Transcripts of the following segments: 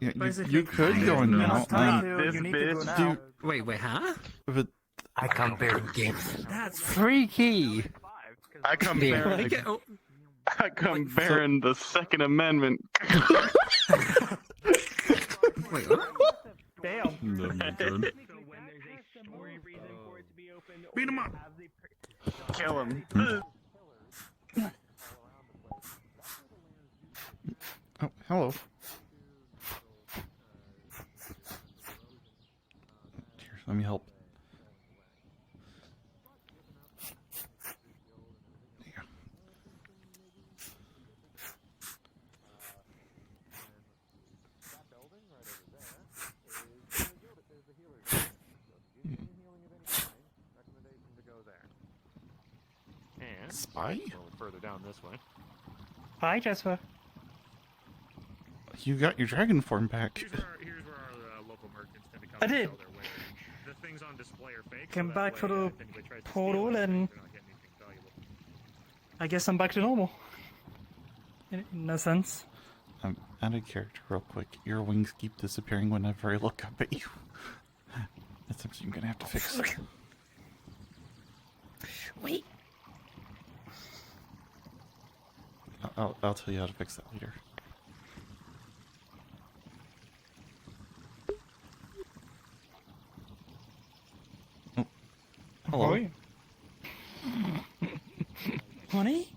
Yeah, Basically, you could go in you're now. not tied to, you need to go now. Dude, Wait, huh? but I come bearing gifts. that's freaky. I come Dear. bearing, Oh, I come Wait, bearing the Second Amendment. wait, what? Damn. No, my God. Beat him up. Kill him. Oh, hello. Here, let me help. There you go. And Spy? a little further down this way. Hi, Jasper. You got your dragon form back. Here's where our local merchants tend to come I and did. sell their wares. The things on display are fake. Came so that back way, for the if anybody tries to portal steal it, and- they're not getting anything valuable. I guess I'm back to normal. In a sense. Out of character real quick. Your wings keep disappearing whenever I look up at you. That's something I'm gonna have to fix. Wait. I'll tell you how to fix that later. Oh. Hello. Ahoy. Honey?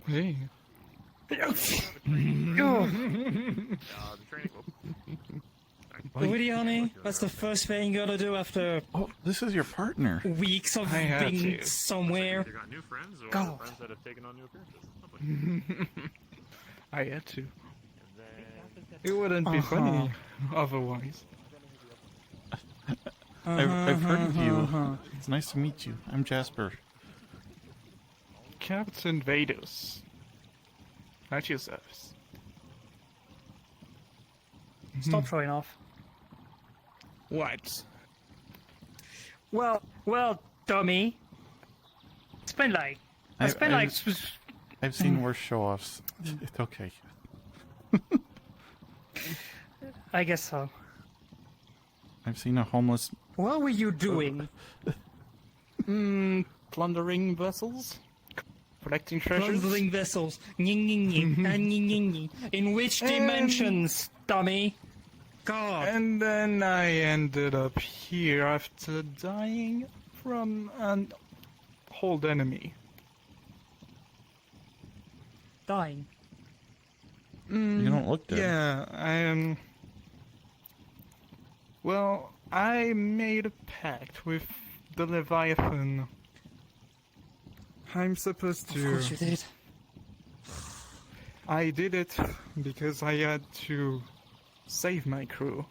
Hey. Oh, The training really, honey? That's the first thing you gotta do after Oh, this is your partner. weeks of I had being to. somewhere. either got new friends or Go. friends that have taken on new appearances. Lovely. I had to. And then It wouldn't be funny otherwise. I've heard of you. It's nice to meet you. I'm Jasper. Captain Vados. At your service. Stop showing off. What? Well, dummy. It's been like... It's been like... I've seen worse show-offs. It's okay. I guess so. I've seen a homeless. What were you doing? Plundering vessels? Collecting treasures? Plundering vessels. Nying, nying, nying, nying, nying, nying. In which dimensions, dummy? God. And then I ended up here after dying from an old enemy. Dying. You don't look dead. Yeah, I am. Well, I made a pact with the Leviathan. I'm supposed Of course you did. I did it because I had to save my crew.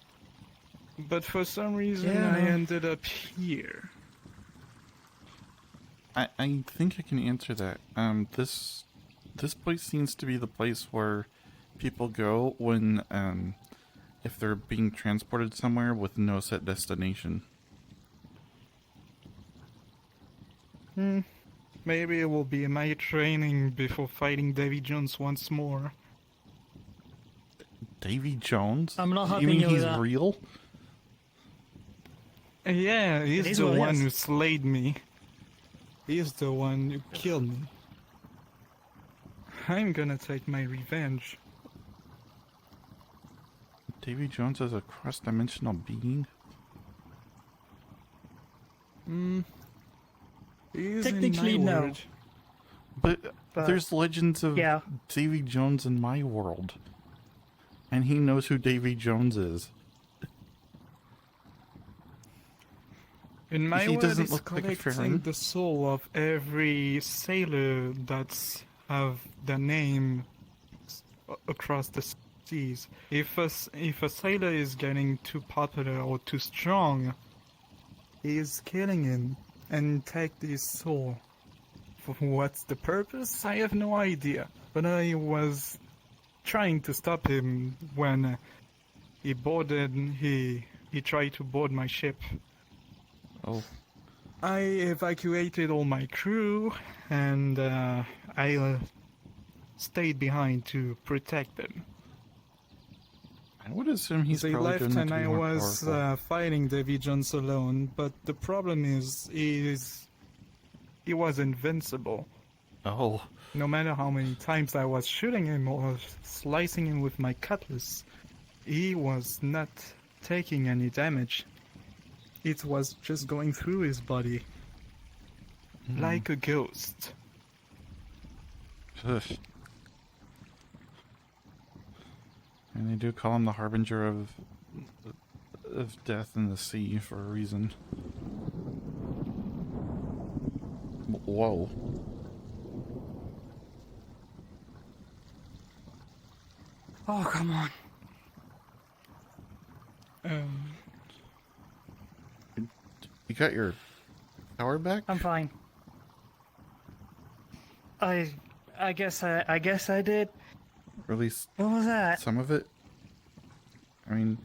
But for some reason, Yeah. I ended up here. I think I can answer that. This place seems to be the place where people go when if they're being transported somewhere with no set destination. Maybe it will be my training before fighting Davy Jones once more. Davy Jones? I'm not You helping mean you with he's that. real? Yeah, he's is the what it one is. who slayed me. He's the one who killed me. I'm gonna take my revenge. Davy Jones is a cross-dimensional being? He's Technically, in my no. world. But there's legends of yeah. Davy Jones in my world. And he knows who Davy Jones is. In my He world, doesn't it's look like a collecting fairy. the soul of every sailor that's have their name across the seas. If a sailor is getting too popular or too strong, he is killing him and take his soul. For what's the purpose? I have no idea. But I was trying to stop him when he tried to board my ship. Oh. I evacuated all my crew, and I stayed behind to protect them. I would assume he's They probably left doing it and to be I more was powerful. fighting Davy Jones alone, but the problem is he was invincible. Oh, No matter how many times I was shooting him or slicing him with my cutlass, he was not taking any damage. It was just going through his body like a ghost. ugh. And they do call him the harbinger of death in the sea for a reason. Whoa. Oh, come on. You got your power back? I'm fine. I guess I did. Or at least What was that? some of it? I mean,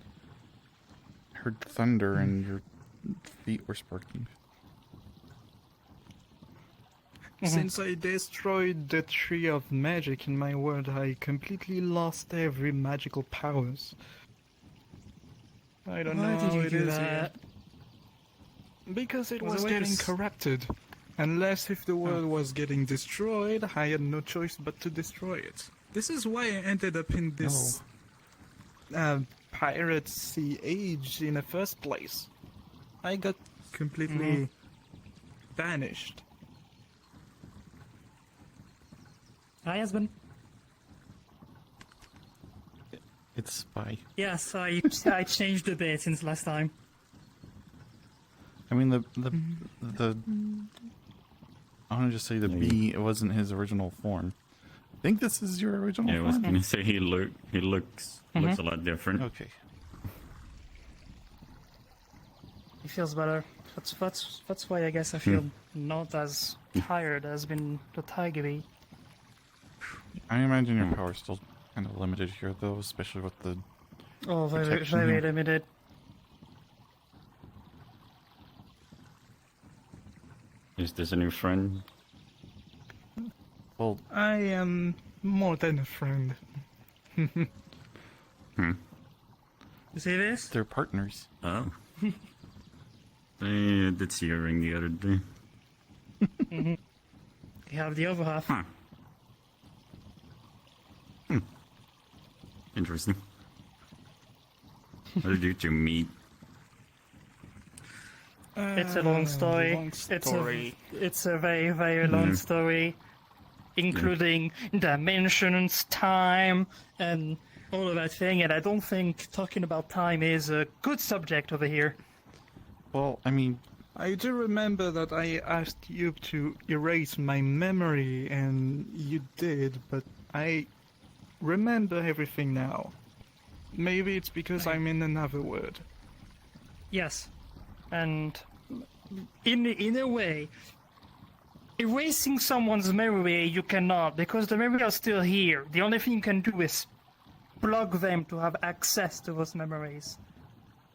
I heard thunder and your feet were sparking. Since I destroyed the tree of magic in my world, I completely lost every magical powers. I don't know Why did how you it do is here. that? Because it Was was it like getting this- corrupted. Unless if the world was getting destroyed, I had no choice but to destroy it. This is why I ended up in this pirate sea age in the first place. I got completely banished. Hi, husband. It's Spy. Yes, I changed a bit since last time. I mean, the I want to just say the bee, it wasn't his original form. I think this is your original Yeah, I was form? gonna say he looks a lot different. Okay. It feels better. That's why I guess I feel not as tired as been the tiger bee. I imagine your power's still kind of limited here, though, especially with the... Oh, very Protection very here. limited. Is this a new friend? Well, I am more than a friend. You see this? they're partners. Oh. I did see a ring the other day. You have the other half. Huh. Interesting. How did you two meet? It's a long story. long story. It's a very, very long story, including dimensions, time, and all of that thing. And I don't think talking about time is a good subject over here. Well, I mean, I do remember that I asked you to erase my memory, and you did, but I remember everything now. Maybe it's because I'm in another world. Yes, and in a way, erasing someone's memory you cannot, because the memories are still here. The only thing you can do is plug them to have access to those memories.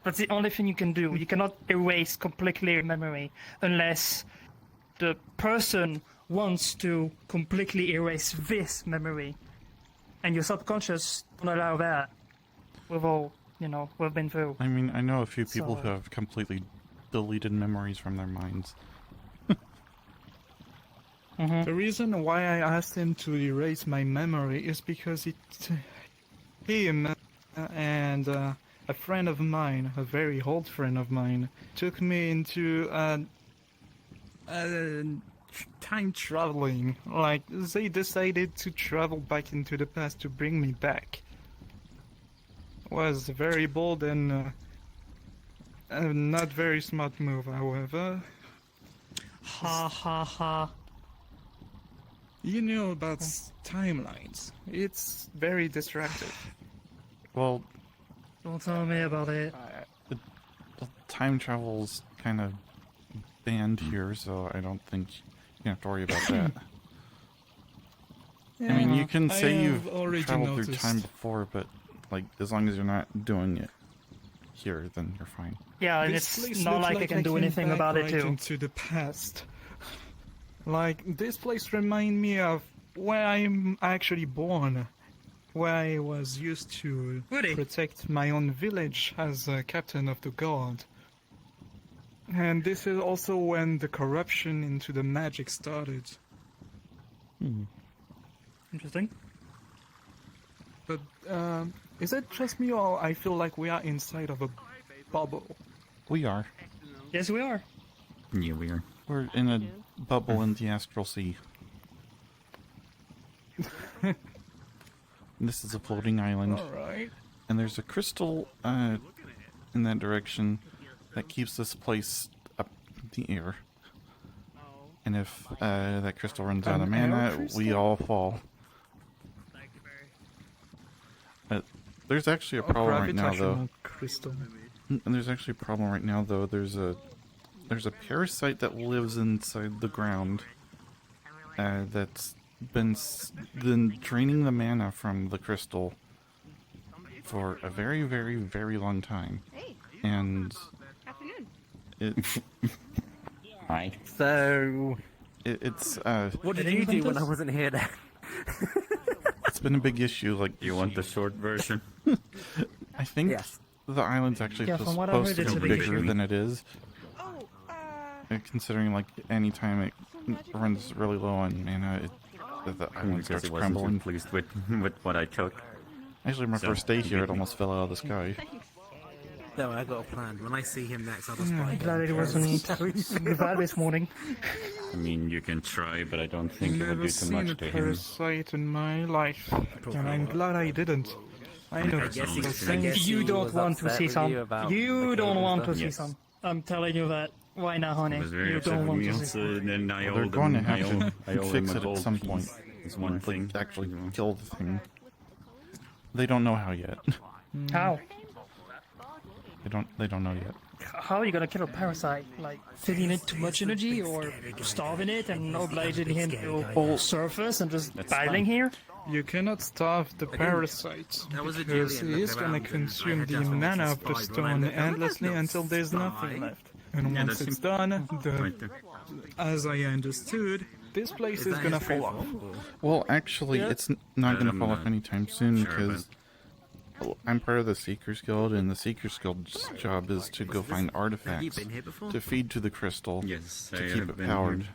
That's the only thing you can do. You cannot erase completely a memory unless the person wants to completely erase this memory. And your subconscious don't allow that. We've all, we've been through. I mean, I know a few people So- who have completely deleted memories from their minds. The reason why I asked him to erase my memory is because him and a friend of mine, a very old friend of mine, took me into time traveling. Like, they decided to travel back into the past to bring me back. Was very bold and not very smart move, however. Ha ha ha. You know about timelines. It's very distracting. Well, Don't tell me about it. the time travel's kind of banned here, so I don't think you have to worry about that. I mean, you can I say have you've already traveled through noticed. time before, but, like, as long as you're not doing it here, then you're fine. Yeah, and This it's place not looks like I can do came anything back about it right too. into the past. Like, this place remind me of where I'm actually born, where I was used to Really? protect my own village as a captain of the guard. And this is also when the corruption into the magic started. Interesting. But is it just me, or I feel like we are inside of a bubble? We are. Yes, we are. Yeah, we are. We're in a bubble in the astral sea. This is a floating island, Alright. and there's a crystal in that direction that keeps this place up in the air. And if that crystal runs out of An air mana, we crystal? all fall. There's actually a problem right now, though. Gravitational crystal. And there's actually a problem right now, though. There's a parasite that lives inside the ground that's been draining the mana from the crystal for a very, very, very long time. Hey, And afternoon. it, Hi. So, it's what did Hitting you do when I hunters? wasn't here then? it's been a big issue. Like, You want the short version? I think Yes. the island's actually Yeah, from what I supposed heard, to it's be a big bigger issue. than it is. Oh, Considering like any time it runs really low on mana, the island Because starts he wasn't too crumbling. pleased with what I took. Actually, my So, first day you here, beat it me. almost fell out of the sky. No, I got a plan. When I see him next, I'll just I'm find glad it wasn't bad this morning. I mean, you can try, but I don't think it would Never do too seen much a to him. parasite in my life, and I'm glad I didn't. I know I guess he- the I same. guess You he don't was want to upset see with some. you about You the don't cave want and to stuff? see Yes. some. I'm telling you that. Why not, honey? He was very You upset don't with want me to see also, some. and then I Well, they're owe going to them, I have owe, to I owe fix him a it at gold some piece. point. It's one Like, thing. actually you know. kill the thing. They don't know how yet. How? They don't know yet. How are you gonna kill a parasite? Like feeding it too much energy, or starving it and obliging him to surface and just battling here? You cannot starve the parasite That was a because Julian he is looking going around to and I consume had the definitely mana of the spied when I stone looked, oh, endlessly that's no until there's spy. nothing left. And Yeah, once that's it's him. done, Right there. as I understood, this place is that gonna his fall off. profile? Well, actually, it's not going to fall off anytime soon sure, because I'm part of the Seekers Guild, and the Seekers Guild's job is to go find Have you artifacts been here before? to feed to the crystal Yes, to I keep have it been powered. here.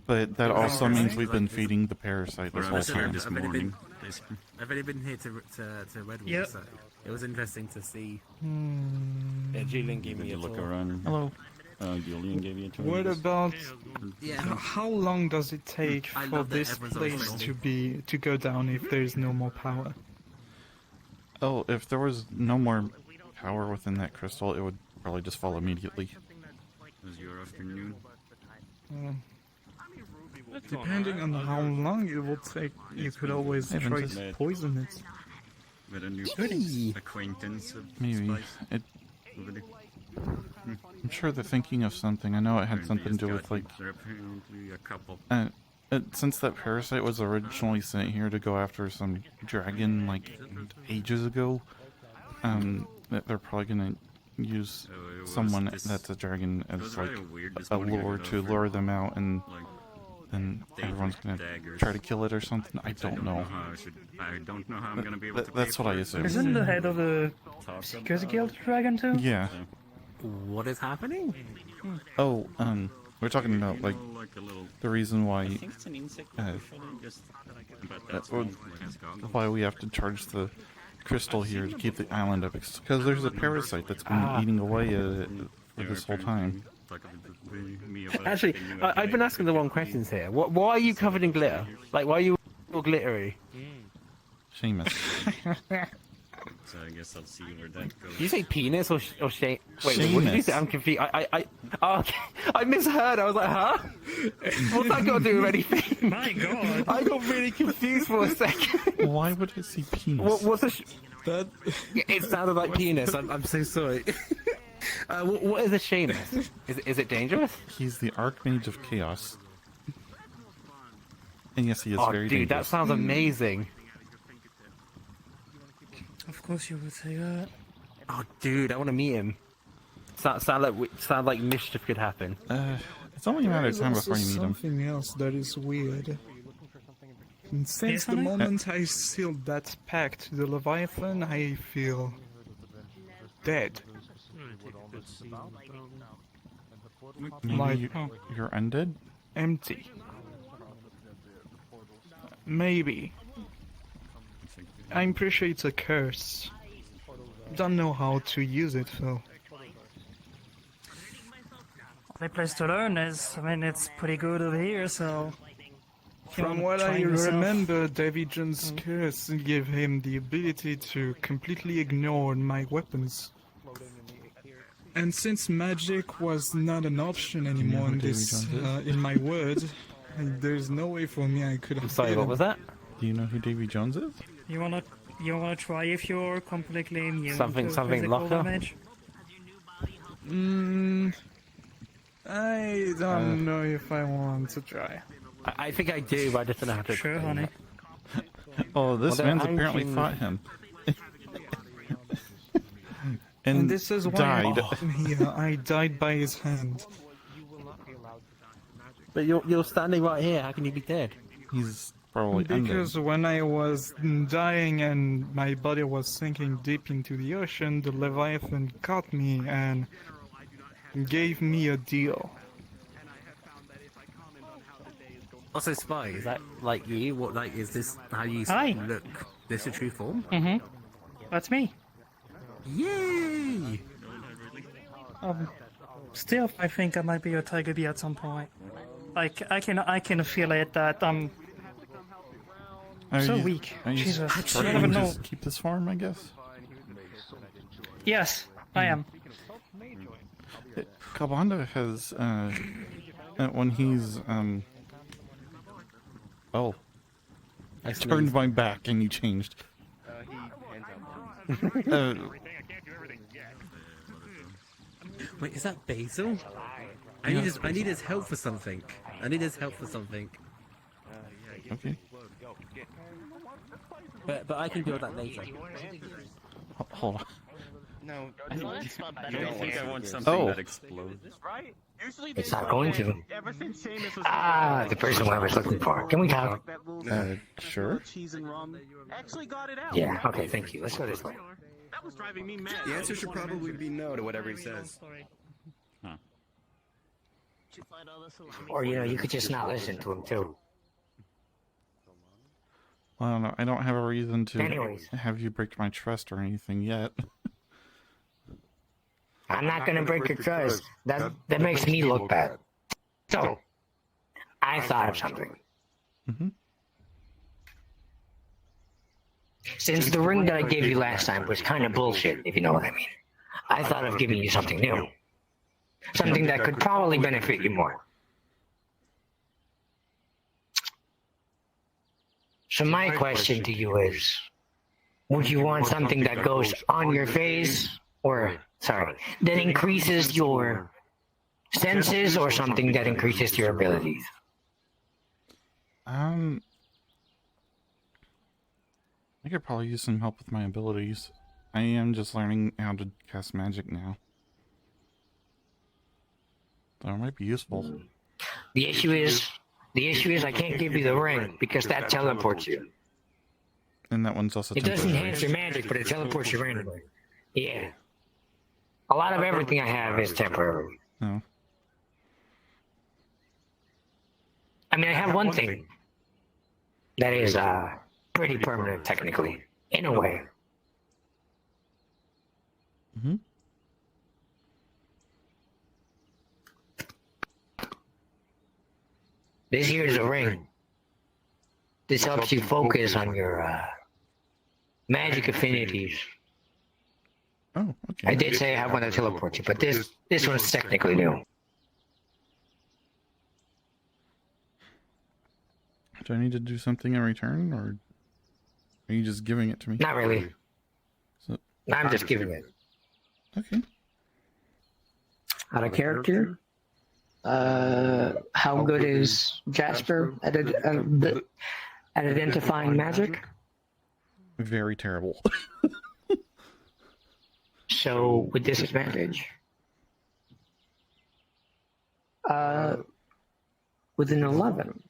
But that also Okay. means we've been feeding the parasite this Or whole I started time. this I've only morning. been- basically. I've only been here to Redwood, Yep. so it was interesting to see. Yeah, Julian gave Did me a you look tour. around? Hello. Julian gave you a tour. What yes? about Yeah, how long does it take I for love that this everyone's always place friendly. to go down if there is no more power? Oh, if there was no more power within that crystal, it would probably just fall immediately. It was your afternoon. Depending on how long it will take, you could always Hey, try Vincent. to poison it. With a new acquaintance of Maybe. Spice I'm over there. sure they're thinking of something. I know it had something to do with, like, There are apparently a couple. since that parasite was originally sent here to go after some dragon, like, ages ago, that they're probably gonna use So it was someone this- that's a dragon it was as, like, very weird this a morning. I lure got to offered, lure them out, and like, then everyone's gonna daggers. try to kill it or something. I I don't know. how I don't know how I'm gonna be able to. That's pay what I for it. assume. Isn't the head of the Talk Seekers about- Guild dragon too? Yeah. what is happening? Oh, we're talking about, like, like a little. the reason why It's an insect. Just, but that's that's what. why we have to charge the crystal here to keep the island up, because there's a parasite that's been eating away at it for this whole time. Actually, I've been asking the wrong questions here. Why are you covered in glitter? Like, why are you all glittery? Seamus. So I guess I'll see where that goes. Did you say penis or Shane? Wait, what did you Seamus. say? I'm confused. Oh, okay. I misheard. I was like, huh? What's that got to do with anything? My God. I got really confused for a second. Why would I see penis? What's a? It sounded like penis. I'm so sorry. What is a Seamus? Is it dangerous? He's the Archmage of Chaos. And yes, he is Oh, very dude, that dangerous. sounds amazing. Of course you would say that. Oh, dude, I want to meet him. Sound like mischief could happen. It's only a matter of time also before you meet him. something else that is weird. And since Yes, the honey? moment I sealed that pact to the Leviathan, I feel dead. Maybe Like, you're undead? empty. Maybe. I'm pretty sure it's a curse. Don't know how to use it though. Only place to learn is, I mean, it's pretty good over here, so. if you From wanna what try I yourself- remember, David Jones' curse gave him the ability to completely ignore my weapons. And since magic was not an option anymore who in Davy this, Jones is? in my world, there's no way for me I could have. Sorry, hit what him. was that? Do you know who Davy Jones is? You wanna try if you're completely immune Something- to something physical locker? damage? I don't know if I want to try. I think I do, but I just don't know how to. Sure, explain honey. it. Oh, this Well, man's I'm apparently king- fought him. And this is why died. I'm here. I died by his hand. But you're standing right here. How can you be dead? He's probably Because when I was dying and my body was sinking deep into the ocean, the Leviathan caught me and gave me a deal. Also, Spy, is that like you? What, like, is this how you Hi. look? This a true form? Mm-hmm. That's me. Yay! Still, I think I might be a tiger bee at some point. Like, I can feel it that I'm Are so you- weak. Are you Jesus. I starting don't even to know. keep this form, I guess? Yes, I am. Kabanda has, when he's, oh. I turned my back and you changed. Wait, is that Basil? I need his help for something. I need his help for something. Okay. But I can do that later. Hold on. No, I don't think I want something Oh. that explodes. Right? Usually It's not going to. Ever since Seamus was The person I was looking for. Can we talk? that little Sure. cheese and rum actually got it out. Yeah, okay, thank you. Let's go this way. That was driving me mad. The answer should probably be no to whatever he says. Or, you could just not listen to him, too. Well, I don't know. I don't have a reason to Anyways. have you break my trust or anything yet. I'm not gonna break your trust. That makes me look bad. So, I thought of something. Mhm. Since the ring that I gave you last time was kind of bullshit, if you know what I mean, I thought of giving you something new. Something that could probably benefit you more. So my question to you is, would you want something that goes on your face, or, sorry, that increases your senses, or something that increases your abilities? I could probably use some help with my abilities. I am just learning how to cast magic now. That might be useful. The issue is I can't give you the ring, because that teleports you. And that one's also It does temporary. enhance your magic, but it teleports you randomly. Yeah. A lot of everything I have is temporary. No. I mean, I have one thing that is pretty permanent, technically, in a way. Mm-hmm. This here is a ring. This helps you focus on your magic affinities. Oh, okay. I did say I have one that teleports you, but this one's technically new. Do I need to do something in return, or are you just giving it to me? Not really. So, I'm just giving it. okay. Out of character. How good is Jasper at identifying magic? Very terrible. So, with disadvantage. with an 11.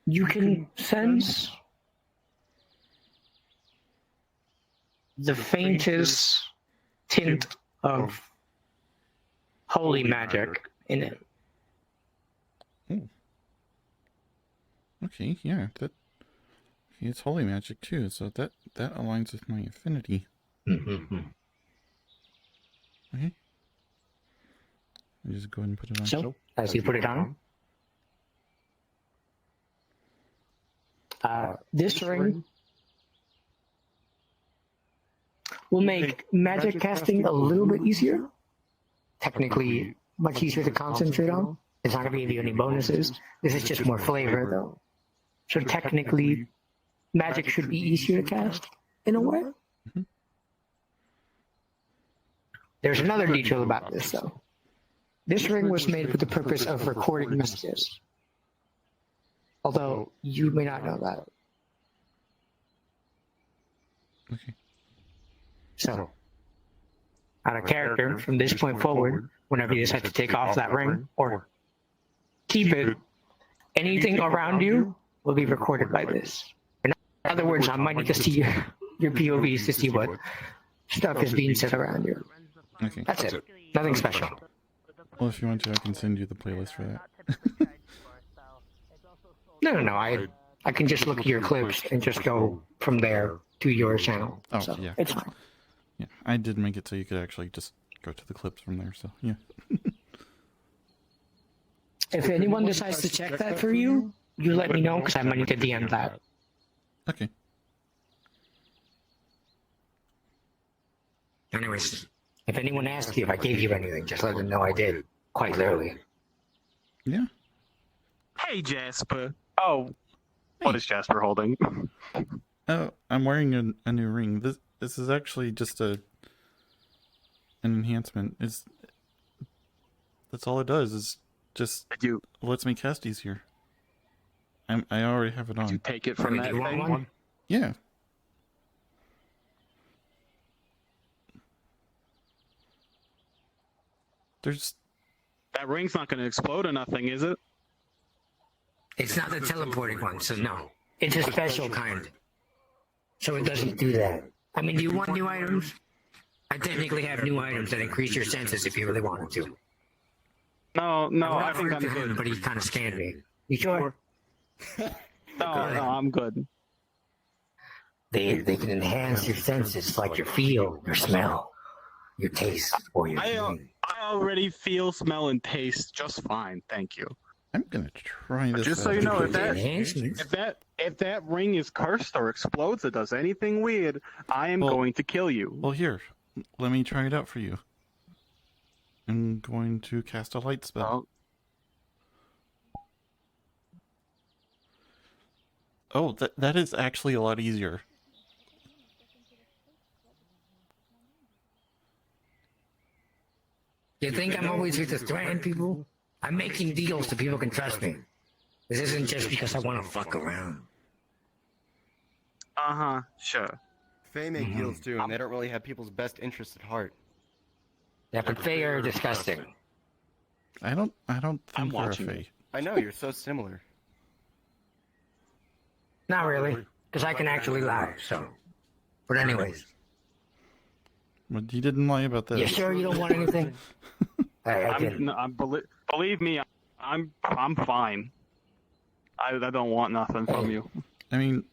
You can sense the faintest tint of holy magic in it. Okay, yeah, that it's holy magic too, so that aligns with my affinity. Mm-hmm. Okay. I just go ahead and put it on. So, as you put it on, this ring will make magic casting a little bit easier. Technically, much easier to concentrate on. It's not going to give you any bonuses. This is just more flavor, though. So technically, magic should be easier to cast, in a way. Mm-hmm. There's another detail about this, though. This ring was made for the purpose of recording messages. Although, you may not know that. Okay. So, out of character, from this point forward, whenever you decide to take off that ring, or keep it, anything around you will be recorded by this. In other words, I might need to see your POVs to see what stuff is being said around you. Okay. That's it. Nothing special. Well, if you want to, I can send you the playlist for that. No. I can just look at your clips and just go from there to your channel. Oh, So, yeah. it's fine. Yeah, I did make it so you could actually just go to the clips from there, so yeah. If anyone decides to check that for you, you let me know, because I might need to DM that. Okay. Anyways, If anyone asks you if I gave you anything, just let them know I did. Quite literally. Yeah. Hey, Jasper. Oh, what is Jasper holding? Oh, I'm wearing a new ring. This is actually just an enhancement. That's all it does. Is just lets me cast easier. I already have it on. Did you take it from that Do you want thing? one? Yeah. There's That ring's not going to explode or nothing, is it? it's not the teleporting one, so no. It's a special kind. So it doesn't do that. I mean, do you want new items? I technically have new items that increase your senses if you really wanted to. No, I think I'm to him, good. but he kind of scanned me. You sure? No, I'm good. They can enhance your senses, like your feel, your smell, your taste, or your hearing. I already feel, smell, and taste just fine. Thank you. I'm gonna try this. Just so you know, Enhancements. if that ring is cursed or explodes or does anything weird, I am going to kill you. Well, here, let me try it out for you. I'm going to cast a light spell. Oh, that is actually a lot easier. You think I'm always here to threaten people? I'm making deals so people can trust me. This isn't just because I want to fuck around. Uh-huh, sure. Fae make deals too, and they don't really have people's best interests at heart. Yeah, but they are disgusting. I don't think I'm they're a watching fae. I know, you're so similar. Not really, because I can actually lie, so. But anyways, But you didn't lie about that. you sure you don't want anything? I didn't. Believe me, I'm fine. I don't want nothing from you. I mean,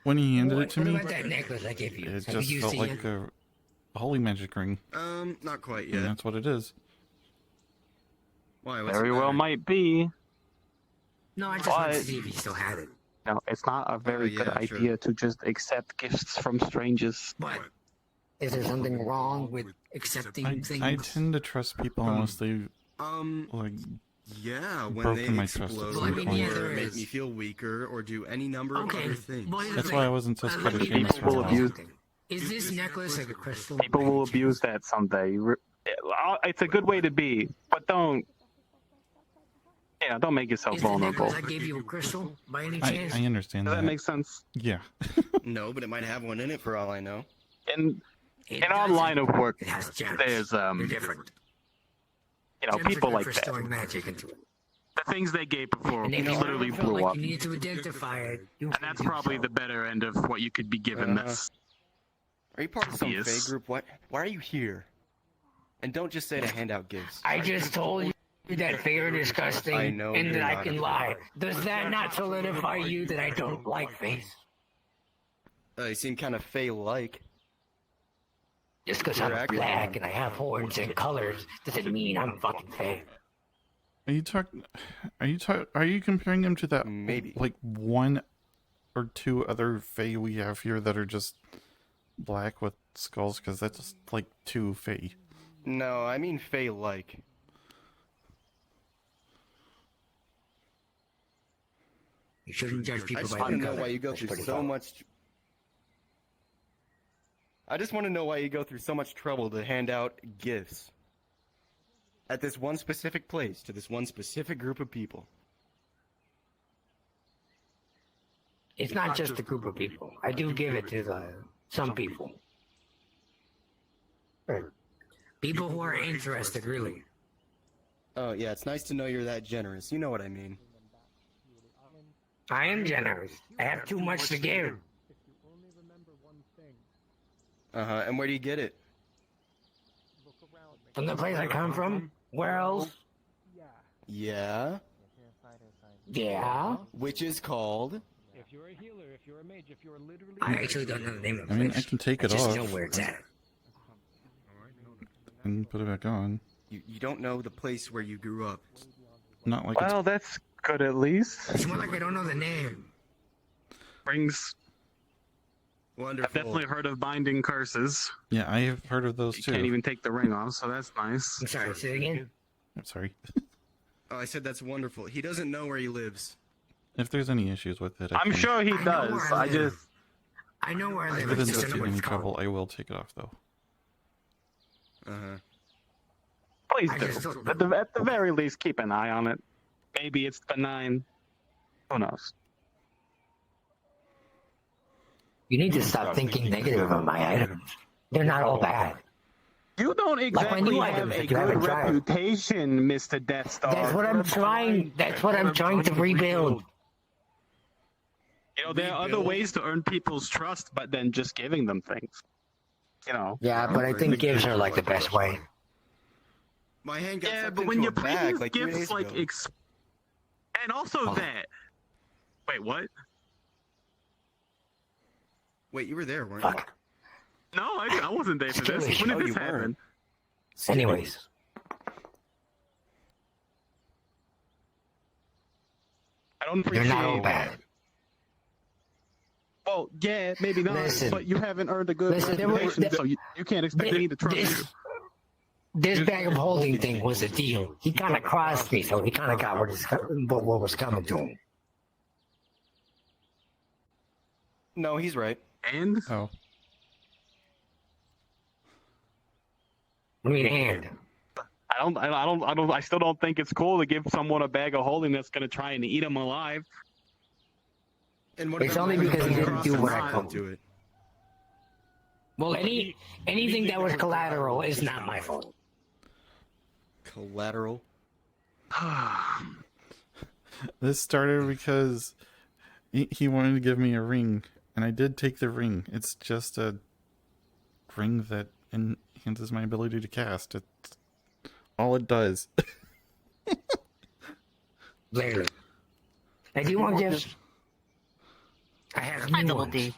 when he handed it to What me, about that necklace I gave you? it Have just you felt seen like it? a holy magic ring. Not quite And yet. that's what it is. Why? What's Very the well matter? might be. No, I just want to But- see if you still had it. No, it's not a very yeah, good sure. idea to just accept gifts from strangers. But is there something wrong with accepting things? I tend to trust people unless they like. Yeah, when Broken they my trust at explode some Well, I mean, yeah, point. there or make is. me feel weaker or do any number of Okay, other things. well, here's That's the why I thing. wasn't so scared let of me James ask for you a while. something. Is this necklace like a crystal? People by any will abuse chance? that someday. It's a good way to be, but don't make yourself Is the vulnerable. necklace I gave you a crystal by any I chance? understand Does that. that make sense? Yeah. No, but it might have one in it for all I know. In It our doesn't. line of work, It has gems. there's They're different. you know, Gems are people good like for that. storing magic into it. The things they gave before And if you literally ever felt blew like up. you needed to identify it, you And can that's do probably so. the better end of what you could be given. That's Are you part of some obvious. Fae group? What? Why are you here? And don't just say to hand out gifts. I just told you that Fae are disgusting I know and you're that I not can a lie. Does that not solidify you that I don't like Fae? You seem kind of Fae-like. Just because I'm black and I have horns and colors doesn't mean I'm fucking Fae. Are you comparing him to that Maybe. like one or two other Fae we have here that are just black with skulls? Because that's just like two Fae. No, I mean Fae-like. You shouldn't judge I people just by want to their know color. why you go That's through pretty so valid. much. I just want to know why you go through so much trouble to hand out gifts at this one specific place to this one specific group of people. It's not just a group of people. I do give it to some people. People who are interested, really. Oh yeah, it's nice to know you're that generous. You know what I mean. I am generous. I have too much to give. And where do you get it? From the place I come from? Where else? Yeah. Yeah. Which is called. If you're a healer, if you're a mage, if you're literally. I actually don't know the name of the I mean, place. I can take I it just off know where it's at. and put it back on. You don't know the place where you grew up. Not like Well, that's good at least. It's more like I don't know the name. Rings. Wonderful. I've definitely heard of binding curses. yeah, I have heard of those You too. can't even take the ring off, so that's nice. I'm sorry, say it again. I'm sorry. Oh, I said that's wonderful. He doesn't know where he lives. If there's any issues with it, I I'm can- sure he I know does. where I I live. just I know where I If live. it I doesn't just get don't know you what any it's called. trouble, I will take it off though. please I just do. don't- At the very least, keep an eye on it. Maybe it's benign. Who knows? You need to stop thinking negative of my items. They're not all bad. You don't my exactly new have items a that you haven't good tried. reputation, Mr. Death Star. That's what I'm trying. That's what I'm trying to rebuild. You know, there are other ways to earn people's trust, but then just giving them things. You know. Yeah, but I think gives are like the best way. My hand got Yeah, sucked but when into you a bring bag these like 3 gifts, days like, ago. and also Oh. that. Wait, what? Wait, you were there, weren't Fuck. No, I wasn't there for this. When Oh, did you this happen? weren't. Anyways, I don't they're appreciate not all bad. Well, yeah, maybe not, Listen. but you haven't earned a good Listen, there were- reputation, so you can't expect me to trust you. This bag of holding thing was a deal. He kind of crossed me, so he kind of got what was coming to him. No, he's right. And Oh, I mean, and I still don't think it's cool to give someone a bag of holding that's gonna try and eat them alive. And what It's about only when because he you didn't cross do the what I line told to it? well, anything that was collateral is not my fault. Collateral. this started because he wanted to give me a ring, and I did take the ring. It's just a ring that enhances my ability to cast. It's all it does. Literally. I do want gifts. I have new ones.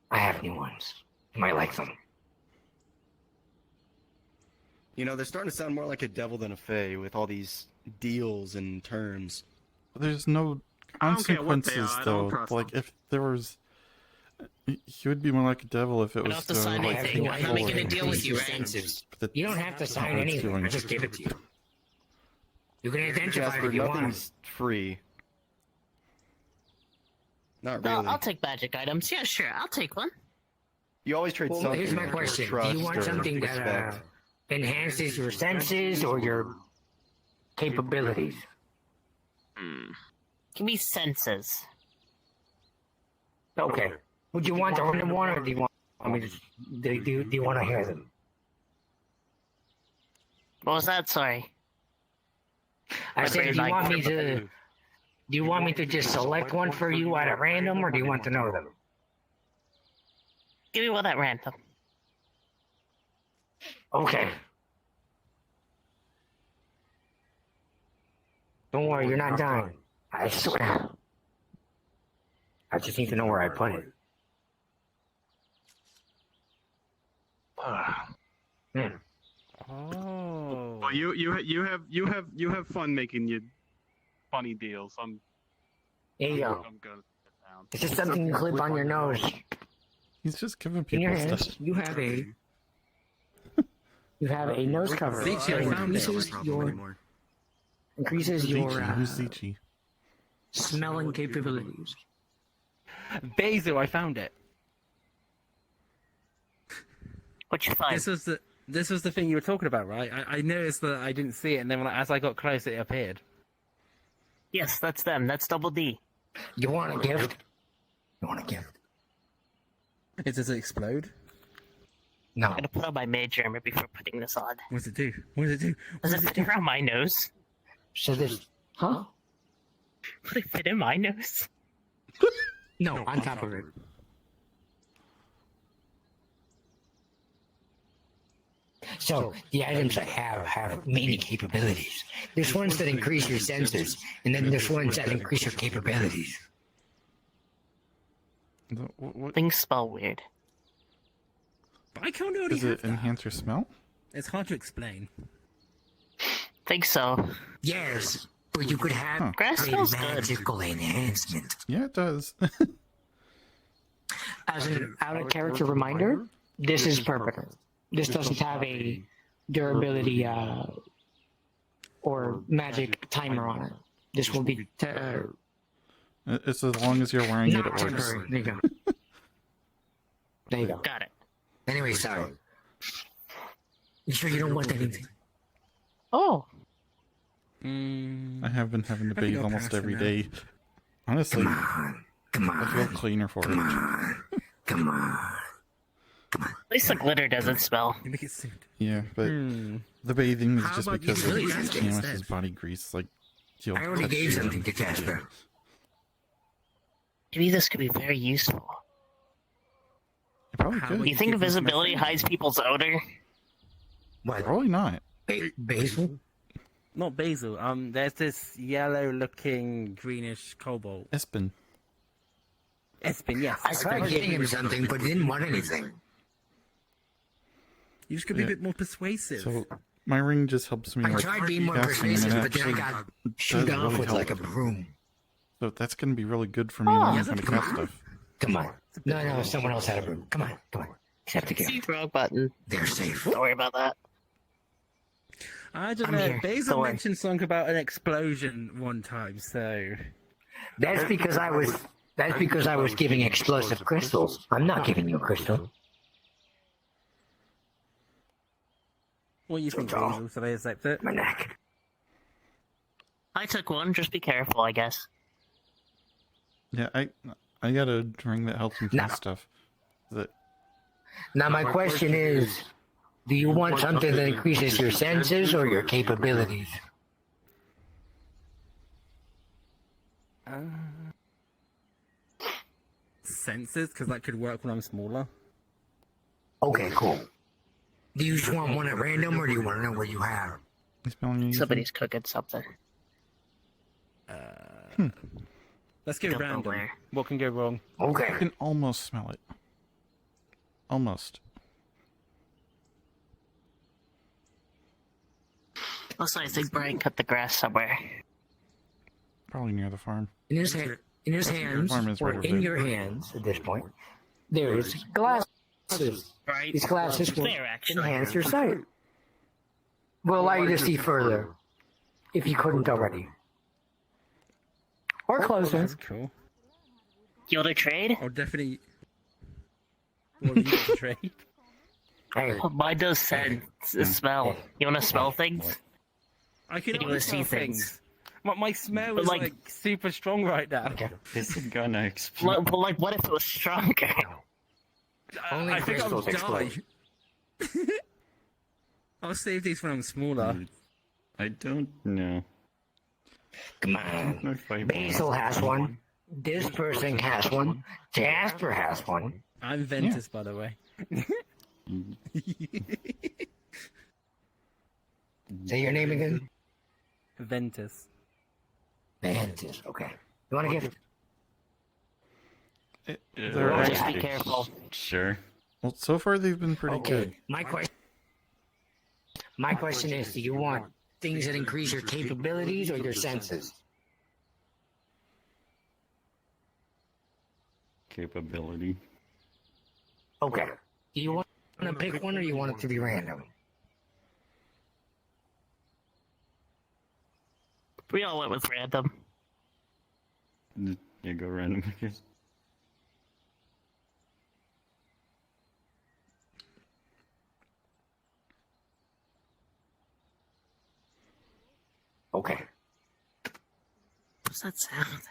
I have new ones. You might like them. You know, they're starting to sound more like a devil than a fae with all these deals and terms. There's no I don't care what they consequences are, I don't though. trust Like them. if there was, he would be more like a devil if it was. don't have to sign I have anything. new I'm not making a items. deal with you, Increase right? your senses. But You don't have to sign it's anything. doing- I just give it to you. You can identify it Jasper, if you want. nothing's free. Not No, really. I'll take magic items. Yeah, sure. I'll take one. You always trade Well, something. here's my for question. Do Trust you want or something that respect. enhances your senses or your capabilities? Give me senses. Okay. Would you want the random one, or do you want? I mean, do you want to hear them? What was that? Sorry. I But said, very do you want me like- to? Do you want me to just select one for you at random, or do you want to know them? Give me one at random. Okay. Don't worry, you're not dying. I swear. I just need to know where I put it. Oh. Well, you have fun making your funny deals. There you go. I'm good. It's just something you clip on your nose. He's just giving In people your hands, stuff. you have a nose cover. Zechi, I that found it. increases your Zechi, who's Zechi? smelling capabilities. Basil, I found it. What you find? This was the thing you were talking about, right? I noticed that I didn't see it, and then as I got close, it appeared. Yes, that's them. That's Double D. You want a gift? You want a gift? Does it explode? No. I'm gonna put on my mage armor before putting this on. What does it do? What does it do? Does it fit around my nose? So this, huh? Would it fit in my nose? No, on top of it. So the items I have many capabilities. There's ones that increase your sensors, and then there's ones that increase your capabilities. Things spell weird. But I can't already Does have it that. enhance your smell? It's hard to explain. Think so. Yes, but you could have Grass a smells good. magical enhancement. Yeah, it does. As an out-of-character reminder, this is permanent. This doesn't have a durability or magic timer on it. This will be It's as long as you're wearing it, not it works. temporary. There you go. There you go. Got it. Anyway, sorry. You sure you don't want anything? Oh. I have been having to I think bathe I'll almost pass every for day. Honestly, Come I feel on. cleaner for Come it. on. Come on. At least the glitter doesn't smell. You make it suit. Yeah, but the bathing is How just about you because really of just Janice's instead? body grease. Like, you'll I already touch gave you. something to Casper. Maybe this could be very useful. It probably How could. would You think give this to my invisibility friend? hides people's odor? What? Probably not. Basil? Not basil. There's this yellow-looking greenish cobalt. Espen. Espin, yes. I tried getting him something, but he didn't want anything. You just could be Yeah. a bit more persuasive. So, my ring just helps me, I like, tried being more casting, and persuasive, it but then I actually got does shoot off really with help. like a broom. So that's going to be really good for me when I'm trying to come cast on. stuff. Come on. No, someone else had a broom. Come on. Accept the gift. Wrong button. They're safe. Don't worry about that. I don't I'm know. here. Basil Don't worry. mentioned something about an explosion one time, so That's because I was giving explosive crystals. I'm not giving you a crystal. what do you think, So- Basil? Should I accept it? My neck. I took one. Just be careful, I guess. Yeah, I got a ring that helps me No. cast stuff. That Now my question is, do you want something that increases your senses or your capabilities? Senses, because that could work when I'm smaller. Okay, cool. Do you just want one at random or do you want to know what you have? is smelling anything? Somebody's cooking something. Let's go Don't know random. where. What can go wrong? I Okay. can almost smell it. Almost. Also, I think Brian cut the grass somewhere. Probably near the farm. In his hands, Farm is or right over in there. your hands at this point, there is glasses. Right? These glasses will There, actually. enhance your sight. Will allow you to see further, if you couldn't already. Or closer. That's cool. You want to trade? I'll definitely. What do you got to trade? Hey, Mine does sense, smell. You want to smell things? I can You only wanna see smell things. My smell But, is like- like super strong right now. okay. This is gonna explode. But like, what if it was stronger? Only I think I'll crystals die. I'll save these when I'm smaller. I don't know. Come on. Basil has one. This person has one. Jasper has one. I'm Ventus, by the way. Say your name again. Ventus. Ventus. Okay. You want a gift? Just be careful. Sure. Well, so far they've been pretty good. My question is, do you want things that increase your capabilities or your senses? Capability. Okay. Do you want to pick one or you want it to be random? We all went with random. You go random, I guess. Okay. What's that sound?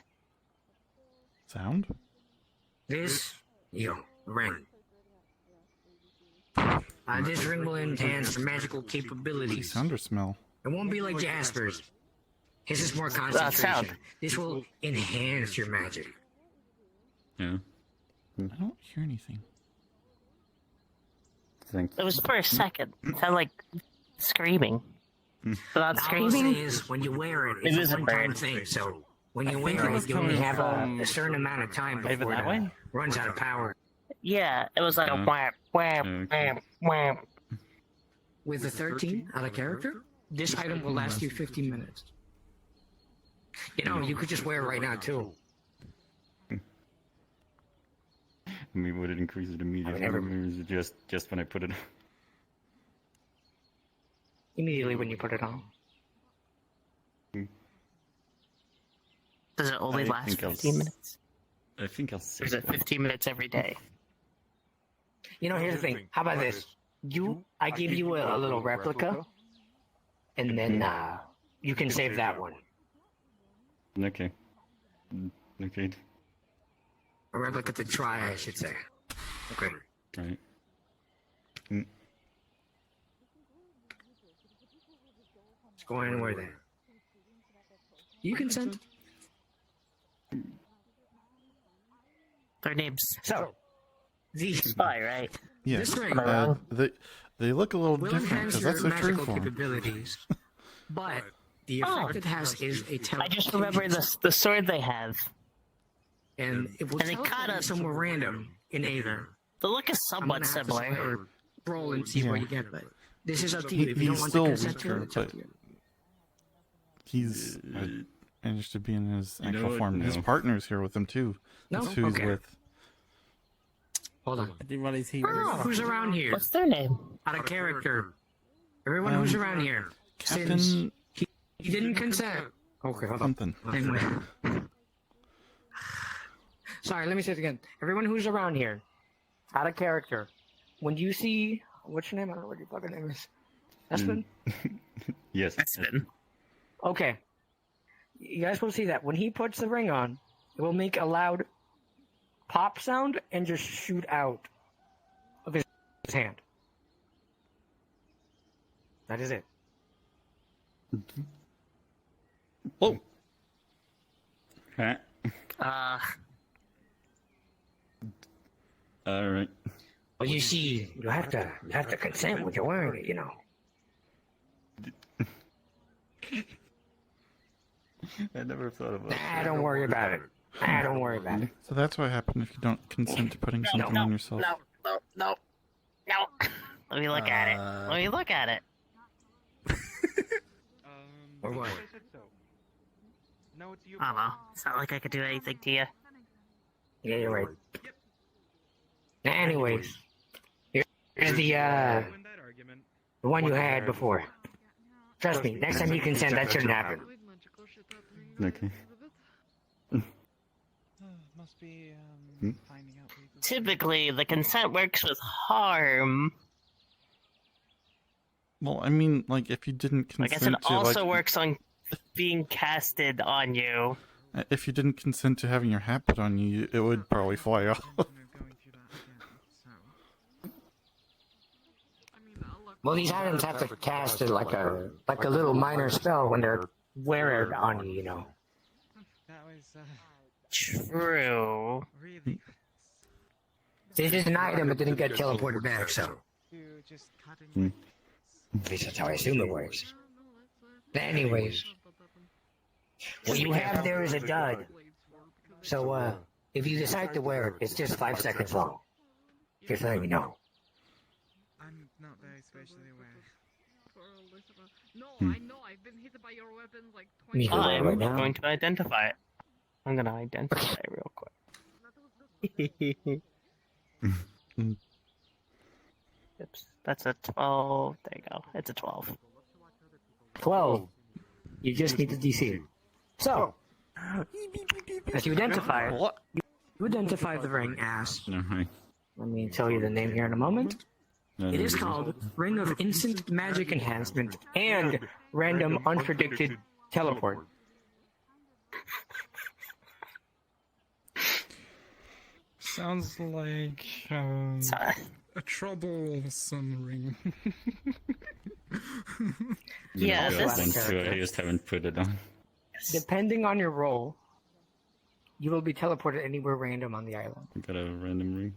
Sound? This, ring. This ring will enhance your magical capabilities. Sound or smell? It won't be like Jasper's. His is more concentration. Sound. This will enhance your magic. Yeah. I don't hear anything. Thank It was for a second. It sounded like screaming. But not All I'll say screaming? is, when you wear it, It it's is a a one-time bird. thing, so when you think wear it it, was you only coming have from a certain amount of time David before that it way? runs out of power. Yeah, it was like a whap, whap, Okay. whap, whap. With a 13 out of character, this item will last you 15 minutes. You know, you could just wear it right now, too. I mean, would it increase it immediately, or is it just when I put it on? Immediately when you put it on. Does it only I last think I'll 15 minutes? I think I'll Or save is it 15 minutes every day? You know, here's the thing. How about this? I give you a little replica, and then you can save that one. Okay. Okay. A replica to try, I should say. Okay. Right. It's going anywhere there. You consent? Their name's So, the Spy, right? Yeah. This ring They look a little will different enhance because your that's their true magical form. capabilities, but the effect it has is a I teleportation. just remember the sword they have. And it will And they teleport caught you us. somewhere random in Aether. The look is I'm somewhat gonna have to similar. roll and see where Yeah. you get it. This is up to you. If you don't He's want still to consent to weaker, it, it's up but to you. he's managed to be in his You know actual what? form. His No. partner's here with him too. No? That's who he's Okay. with. Hold on. I didn't realize he Who's around here? What's their name? Out of character. Everyone who's around here. Captain Since he didn't consent. Okay, hold on. something. Anyway. Sorry, let me say it again. Everyone who's around here, out of character, when you see, what's your name? I don't know what your fucking name is. Espen? Yes. Espen. Okay. You guys will see that. When he puts the ring on, it will make a loud pop sound and just shoot out of his hand. That is it. Oh. Huh? All right. But you see, you have to consent when you're wearing it, you know. I never thought about Nah, don't worry about it. Nah, don't worry about it. So that's what happened if you don't consent to putting something on yourself. No. Let me look at it. Let me look at it. Or what? I don't know. It's not like I could do anything to you. Yeah, you're right. Anyways, here's the one you had before. Trust me, next time you consent, that shouldn't happen. Okay. Must be finding out. Typically, the consent works with harm. Well, I mean, like if you didn't I guess it consent to, also like, works on being casted on you. if you didn't consent to having your hat put on you, it would probably fly off. Well, these items have to cast it like a little minor spell when they're wear it on you, you know. That was True. really good. This is an item, it didn't get teleported back, so. You just cutting At least that's how I assume it works. But anyways, what you have there is a dud. So, if you decide to wear it, it's just 5 seconds long. Just letting you know. I'm not very spatially aware. No, I know. I've been hit by your weapon like You 20 can wear it right I'm now. going to identify it. I'm gonna identify it real quick. Oops, that's a 12. There you go. It's a 12. 12. You just need the DC. So, as you identify it, you identify the ring as. Let me tell you the name here in a moment. It is called Ring of Instant Magic Enhancement and Random Unpredicted Teleport. Sounds like a troublesome ring. Yeah, this one too. I just haven't put it on. Depending on your role, you will be teleported anywhere random on the island. I got a random ring.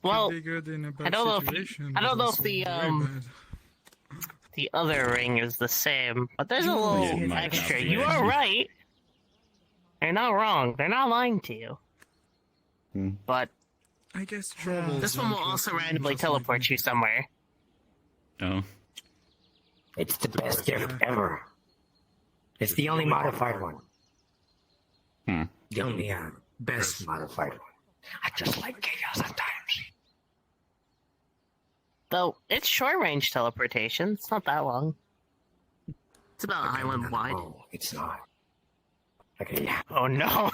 Well, Could be good in a bad I don't know situation, if I don't but know if also the very bad. the other ring is the same, but there's a little it might extra. not be, You are actually. right. They're not wrong. They're not lying to you. But I guess trouble. this one will also randomly teleport you somewhere. Oh. It's the best gift ever. It's the only modified one. The only best modified one. I just like chaos at times. Though it's short range teleportation. It's not that long. It's about island wide. Oh, it's not. Okay, yeah. Oh no.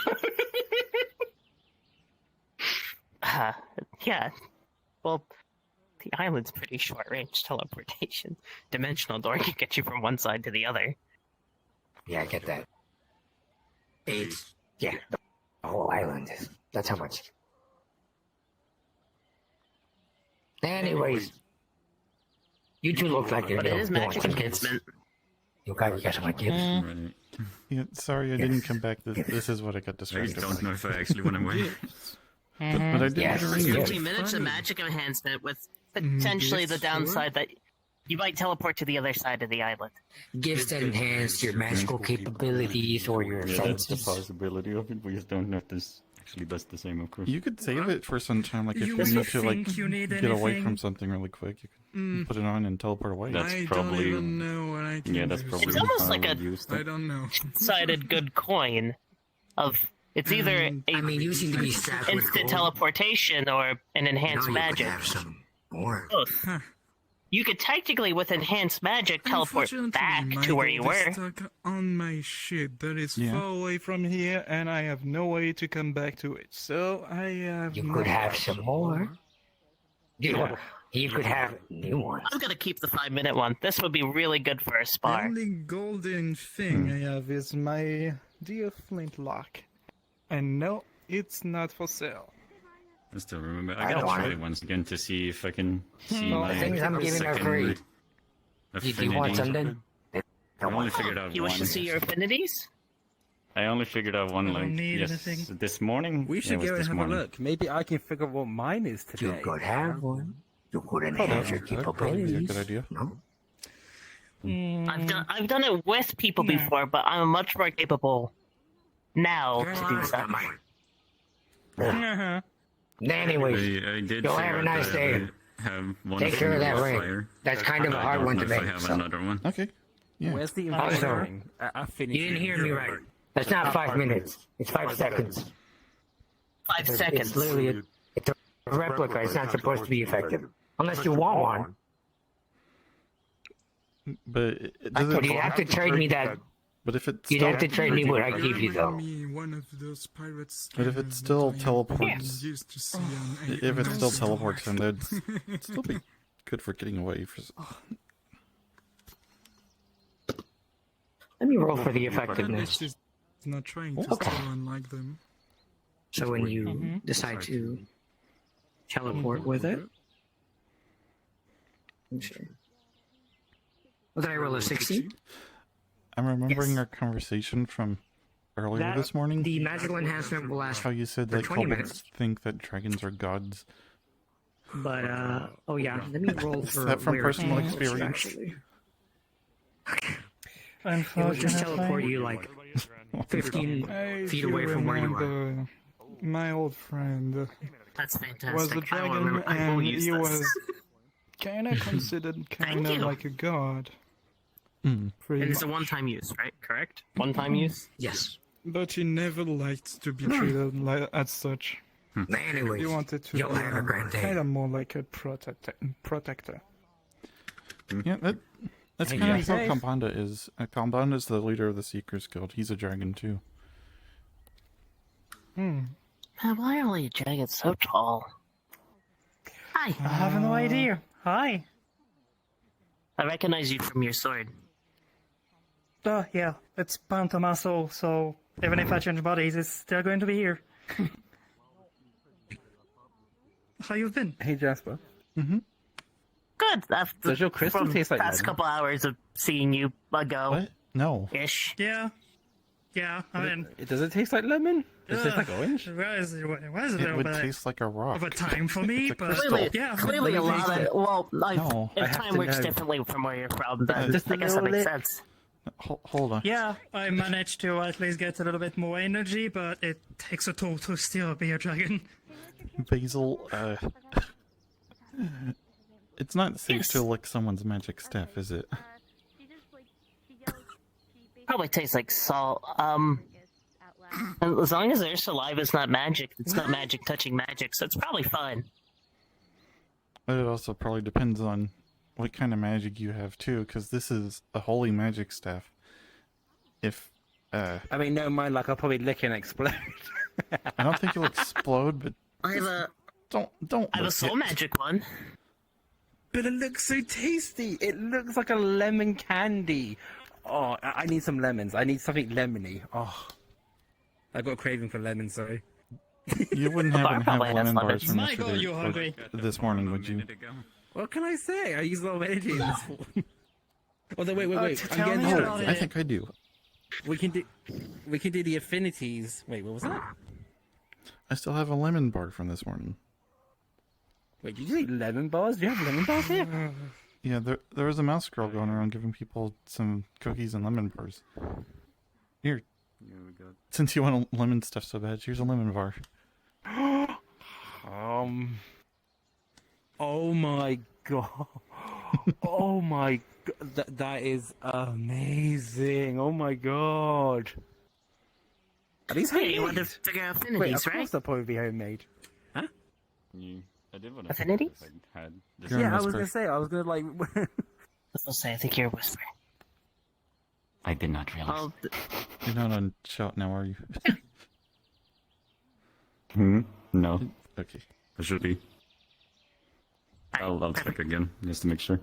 Yeah. Well, the island's pretty short range teleportation. Dimensional door can get you from one side to the other. Yeah, I get that. It's, yeah, the whole island. That's how much. Anyways, you two look like you're But it is doing magic some kids. enhancement. You guys some kids. Right. Yeah, sorry, I didn't come back. This is what I got I distracted just don't by. know if I actually want to win. But I did Yes, get a ring. yes. 15 minutes of magic enhancement with potentially the downside that you might teleport to the other side of the island. Gifts that enhance your magical capabilities or your Yeah, that's the senses. possibility of it. We just don't know if this actually does the same, of course. You could save it for some time, like if You you need to like think you need get away anything? from something really quick, you can put it on and teleport away. That's I probably. don't even know what I can Yeah, that's do. probably It's almost how like I a- would use I that. don't know. Sided good coin of it's either a I mean, you seem to be strapped with instant gold. teleportation or an enhanced Now you could magic. have some more. Both. You could technically, with enhanced magic, teleport Unfortunately, back my to where you gold is were. stuck on my ship that is Yeah. far away from here, and I have no way to come back to it. So I have. You no could have option. some more. You could have new ones. I'm gonna keep the 5-minute one. This would be really good for a The spar. only golden thing I have is my dear flintlock, and no, it's not for sale. I still remember. I I don't gotta want try it. once again to see if I can see Well, my The things I'm giving are second free. affinity. If you want something, I only figured out You one. wish to see your affinities? I only figured out one I don't like need yes anything. this morning. We Yeah, it should was go and this have morning. a look. Maybe I can figure out what mine is you today. could have one. You could enhance your That'd probably be a capabilities. good idea. No? I've done it with people before, but I'm much more capable now to do so. Anyways, I did you'll figure have a out nice that day. I would have one Take care of that ring. fire. That's kind of a I hard don't one know to if I make. have So. another one. Okay. Yeah. Where's the Also, inventory? I finished. You didn't hear me right. That's not 5 minutes. It's 5 seconds. 5 seconds. It's literally it's a replica. It's not supposed to be effective. Unless you want one. But it But doesn't. you'd have to trade me that. But if it's You'd still, have to trade me what I give you, though. Me one of those pirates but if it still teleports, used to see on if it still Amazon. teleports, then that'd still be good for getting away. Let me roll for the It's effectiveness. just not trying to Okay. steal unlike them. So when you decide to teleport with it, let me see. Did I roll a 16? I'm remembering Yes. our conversation from earlier this morning. The magical enhancement will last How you said for like 20 kobolds minutes. think that dragons are gods. But, oh yeah, let me roll Is for that from where it's personal close, experience? actually. It will just teleport you like 15 Hey, feet if you away from where you are. remember, my old friend That's fantastic. was a I will dragon, remember. I will and use he this. was kind of considered kind of you. like a god. And Pretty it's a much. one-time use, right? Correct? One-time use? Yes. But he never liked to be treated like as such. Anyways, He wanted to you'll be have a great day. kind of more like a protector. Yeah, that's Hey, kind of guys. how Kambanda is. Kambanda is the leader of the Seekers Guild. He's a dragon too. Man, why are all you dragons so tall? Hi. I have no idea. Hi. I recognize you from your sword. Oh, yeah, it's bound to my soul, so even if I change bodies, it's still going to be here. How you been? Hey, Jasper. Good. After, Does your crystal from taste like past lemon? couple hours of seeing you ago. What? No. Ish. Yeah. Yeah, I mean... Does it taste like lemon? Does it taste like orange? It was a It little would bit taste like a rock. of a time for me, It's a but crystal. Clearly, yeah. clearly a let me lot taste of... it. Well, No, I if have time to works know. differently from where you're from, then Just a I guess that little makes bit. sense. Hold on. Yeah, I managed to at least get a little bit more energy, but it takes a toll to still be a dragon. Basil, it's not safe Yes. to lick someone's magic staff, is it? Probably tastes like salt. As long as their saliva's not magic, it's not magic touching magic, so it's probably fine. But it also probably depends on what kind of magic you have too, because this is a holy magic staff. If, I mean, no mind, like I'll probably lick and explode. I don't think you'll explode, but I have a don't I have a lick soul it. magic one. But it looks so tasty. It looks like a lemon candy. Oh, I need some lemons. I need something lemony. Oh, I got a craving for lemons. Sorry. You wouldn't Bar happen to have probably has lemon lemon. bars from My God, yesterday you're or hungry. this morning, would you? What can I say? I use a lot of energy in this one. Although wait. I'm tell getting me distracted. about I think I do. We can do the affinities. Wait, what was that? I still have a lemon bar from this morning. Wait, did you say lemon bars? Do you have lemon bars here? Yeah, there was a mouse girl going around giving people some cookies and lemon bars. Here, since you want lemon stuff so bad, here's a lemon bar. Oh my god. Oh my god. That is amazing. Oh my god. Are these Hey, homemade? you want to figure out Wait, affinities, of course right? they'll probably be homemade. I did want Affinities? had this. You're a Yeah, I was whisper. gonna say, I was gonna like... I'll say, I think you're a whisper. I did not realize. Well, You're not on shout now, are you? No, Okay. I should be. I'll check again just to make sure.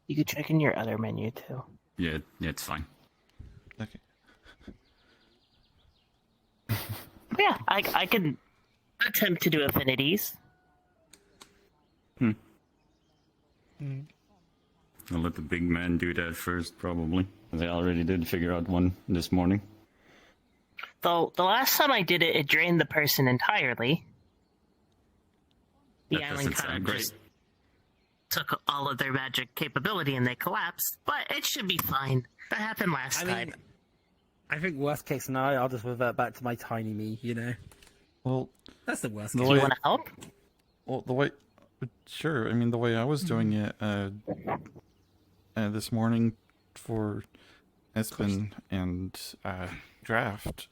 you could check in your other menu too. Yeah, it's fine. Okay. Yeah, I can attempt to do affinities. I'll let the big man do that first, probably. As I already did figure out one this morning. Though the last time I did it, it drained the person entirely. The That island doesn't kind sound of great. just took all of their magic capability and they collapsed. But it should be fine. That happened last time. I think worst case scenario, I'll just revert back to my tiny me, you know? Well, That's the worst the case. Do you way, want to help? well, the way, sure. I mean, the way I was doing it this morning for Espen and Draft,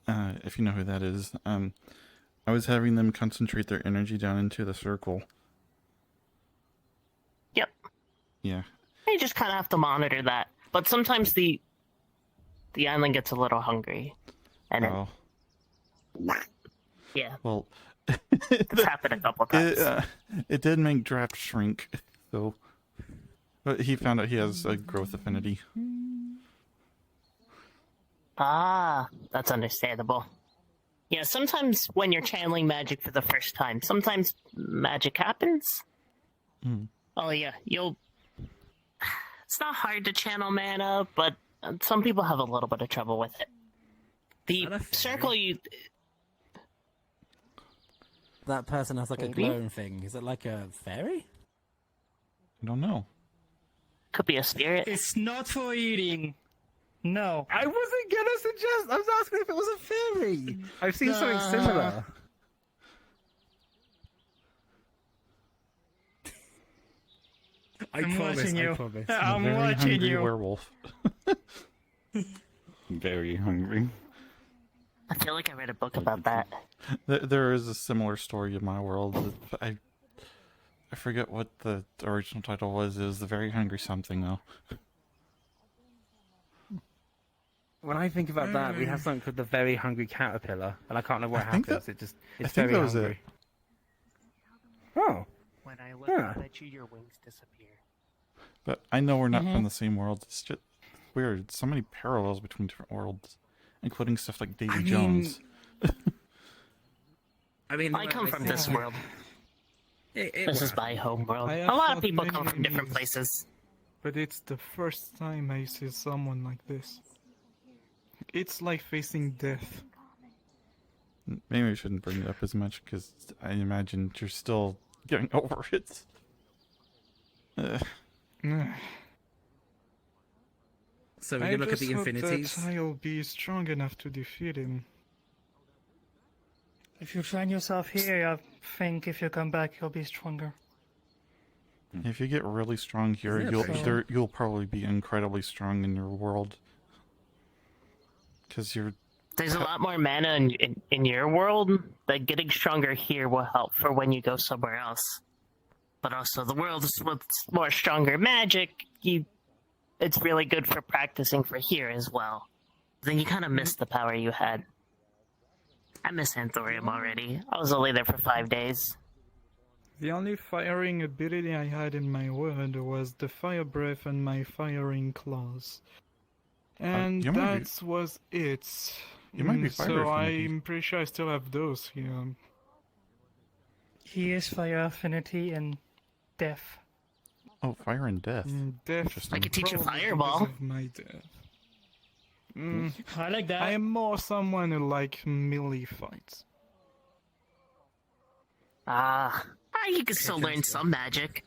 if you know who that is, I was having them concentrate their energy down into the circle. Yep. Yeah. You just kind of have to monitor that. But sometimes the island gets a little hungry, and Oh. yeah, Well, it's happened a couple times. it did make Draft shrink, though. But he found out he has a growth affinity. Ah, that's understandable. Yeah, sometimes when you're channeling magic for the first time, sometimes magic happens. Hmm. Oh yeah, It's not hard to channel mana, but some people have a little bit of trouble with it. The circle you... That person has like Maybe? a glowing thing. Is it like a fairy? I don't know. Could be a spirit. It's not for eating. No. I wasn't gonna suggest. I was asking if it was a fairy. I've seen something similar. I'm watching you. promise. I'm Very watching hungry you. werewolf. Very hungry. I feel like I read a book about that. There is a similar story in my world. I forget what the original title was. It was the Very Hungry Something, though. When I think about that, we have something called the very hungry caterpillar, and I can't know what think happens. that- It's I think very that was hungry. Oh, When I look Yeah. up at you, your wings disappear. But I know we're not from the same world. It's just weird. So many parallels between different worlds, including stuff like Davy Jones. I mean, I come from this world. This is my home world. I A have lot of fought people many come from different enemies. places. But it's the first time I see someone like this. It's like facing death. Maybe we shouldn't bring it up as much because I imagine you're still getting over it. So we I can look at just the hope infinities. that I'll be strong enough to defeat him. If you train yourself here, I think if you come back, you'll be stronger. If you get really strong here, Yeah, pretty you'll probably be incredibly strong in your world. Because you're There's a lot more mana in your world, but getting stronger here will help for when you go somewhere else. But also, the world is with more stronger magic. It's really good for practicing for here as well. Then you kind of miss the power you had. I miss Anthorium already. I was only there for 5 days. The only firing ability I had in my world was the fire breath and my firing claws. And you might be- that was it. You might be fire So affinity. I'm pretty sure I still have those here. He is fire affinity and death. oh, fire and death. Death. Interesting. I could teach you probably fireball. because of my death. I like that. I am more someone who like melee fights. You can still learn some magic.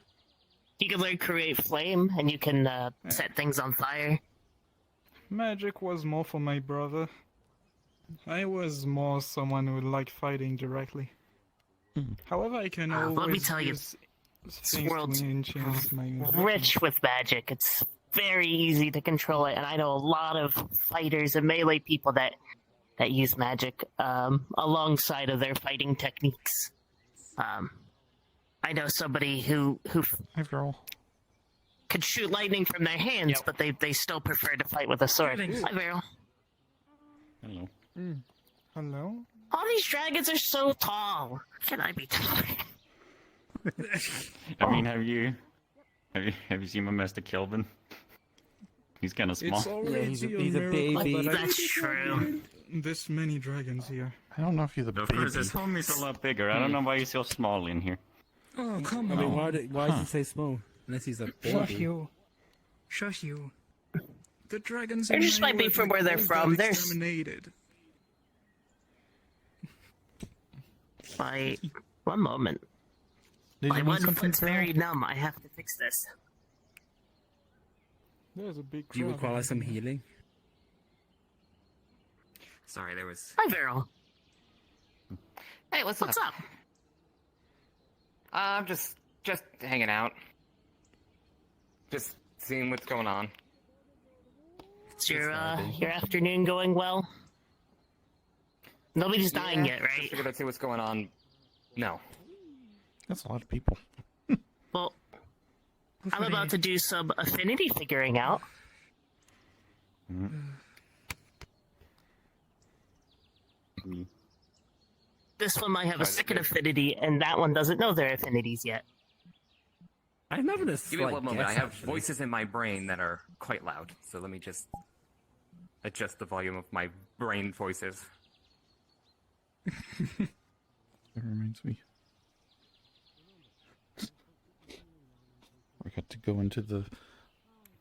You can learn create flame, and you can set things on fire. Magic was more for my brother. I was more someone who liked fighting directly. However, I can always let me tell you, use this things world's to enhance my rich with magic. It's very easy to control it, and I know a lot of fighters and melee people that use magic alongside of their fighting techniques. I know somebody who Hi, girl. could shoot lightning from their hands, but they still prefer to fight with a sword. Greetings. Hi, Vero. Hello. Hello? All these dragons are so tall. Can I be tall? I mean, have you seen my Master Kelvin? He's kind of small. It's already he's a miracle baby. that I That's didn't true. find this many dragons here. I don't know if he's a Of baby. course, his homie's a lot bigger. I don't know why he's so small in here. Oh, come I mean, on. why is he so small? Unless he's a Shush baby. you. Shush you. The dragons They in just my might be world from where all they're got from. They're exterminated. one moment. Did My you need one something, foot's girl? very numb. I have to fix this. There's a big Do you crowd require over some there. healing? Sorry, there was. Hi, Vero. Hey, what's What's up? I'm just hanging out. Just seeing what's going on. Is your afternoon going well? Nobody's dying yet, right? Just figured I'd see what's going on. No. That's a lot of people. Well, I'm about to do some affinity figuring out. This one might have a second affinity, and that one doesn't know their affinities yet. I'm having a Give me one moment. I have voices in my brain that are quite loud, so let me just adjust the volume of my brain voices. That reminds me. I got to go into the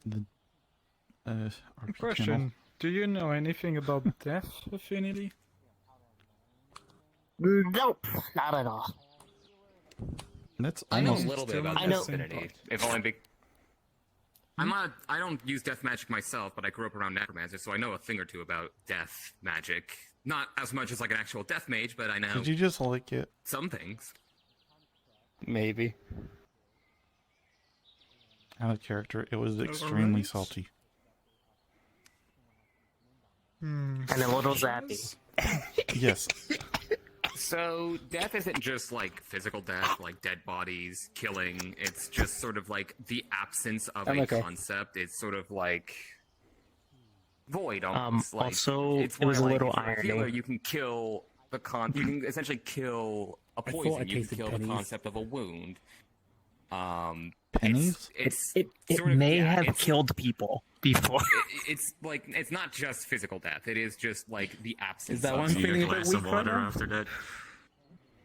the RP Question: channel. do you know anything about Death Affinity? Nope, not at all. That's I know a almost. little bit about I know- Death Affinity. If only I don't use death magic myself, but I grew up around necromancer, so I know a thing or two about death magic. Not as much as like an actual death mage, but I know Did you just lick it? some things. Maybe. Out of character, it was extremely Alright. salty. And a little zappy. Yes. So death isn't just like physical death, like dead bodies, killing. It's just sort of like the absence of I'm a okay. concept. It's sort of like void almost. Like, also, it's it was a where, like, little if you're a healer, irony. you can kill the you can essentially kill a thought I poison. You can tasted kill pennies. the concept of a wound. Pennies? It's It sort of, may yeah, have it's- killed people before. It's like it's not just physical death. It is just like the absence. Is that of one Need feeling a a bit glass of weak right water now? after that.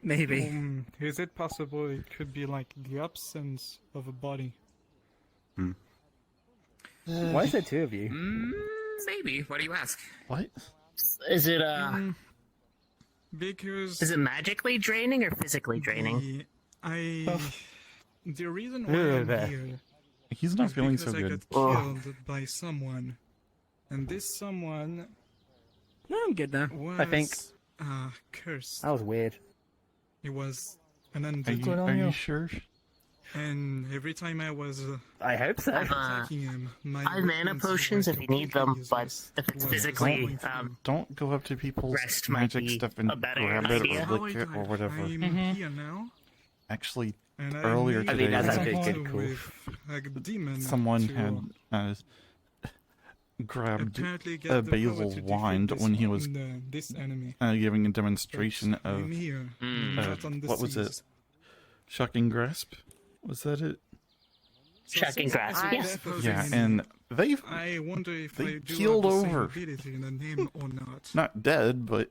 Maybe. Is it possible it could be like the absence of a body? Why is there two of you? Maybe. Why do you ask? What? Is it Because is it magically draining or physically draining? The reason why Ugh. I'm here He's not is feeling so because I good. got killed by someone, and this someone No, I'm good now. was I think. cursed. That was weird. He was an Are undead, you, are you sure? and every time I was I hope so. attacking him, my I have mana weapons potions were if you need them, completely but useless. if it's Was physically, going through. Don't go up to people's Rest might magic be stuff and a better grab it idea. or lick it or whatever. I'm here now, Actually, and earlier I today, that's actually met good, cool. with a demon someone to had grabbed apparently get a the power Basil's to defeat wand this when he was this enemy. giving a demonstration But of I'm here, not on the what was it? seas. Shocking grasp. Was that it? So Shocking since I grasp, have yes. death Yeah, affinity, and they I wonder if they I do keeled have the same over. ability in the name or not. not dead, but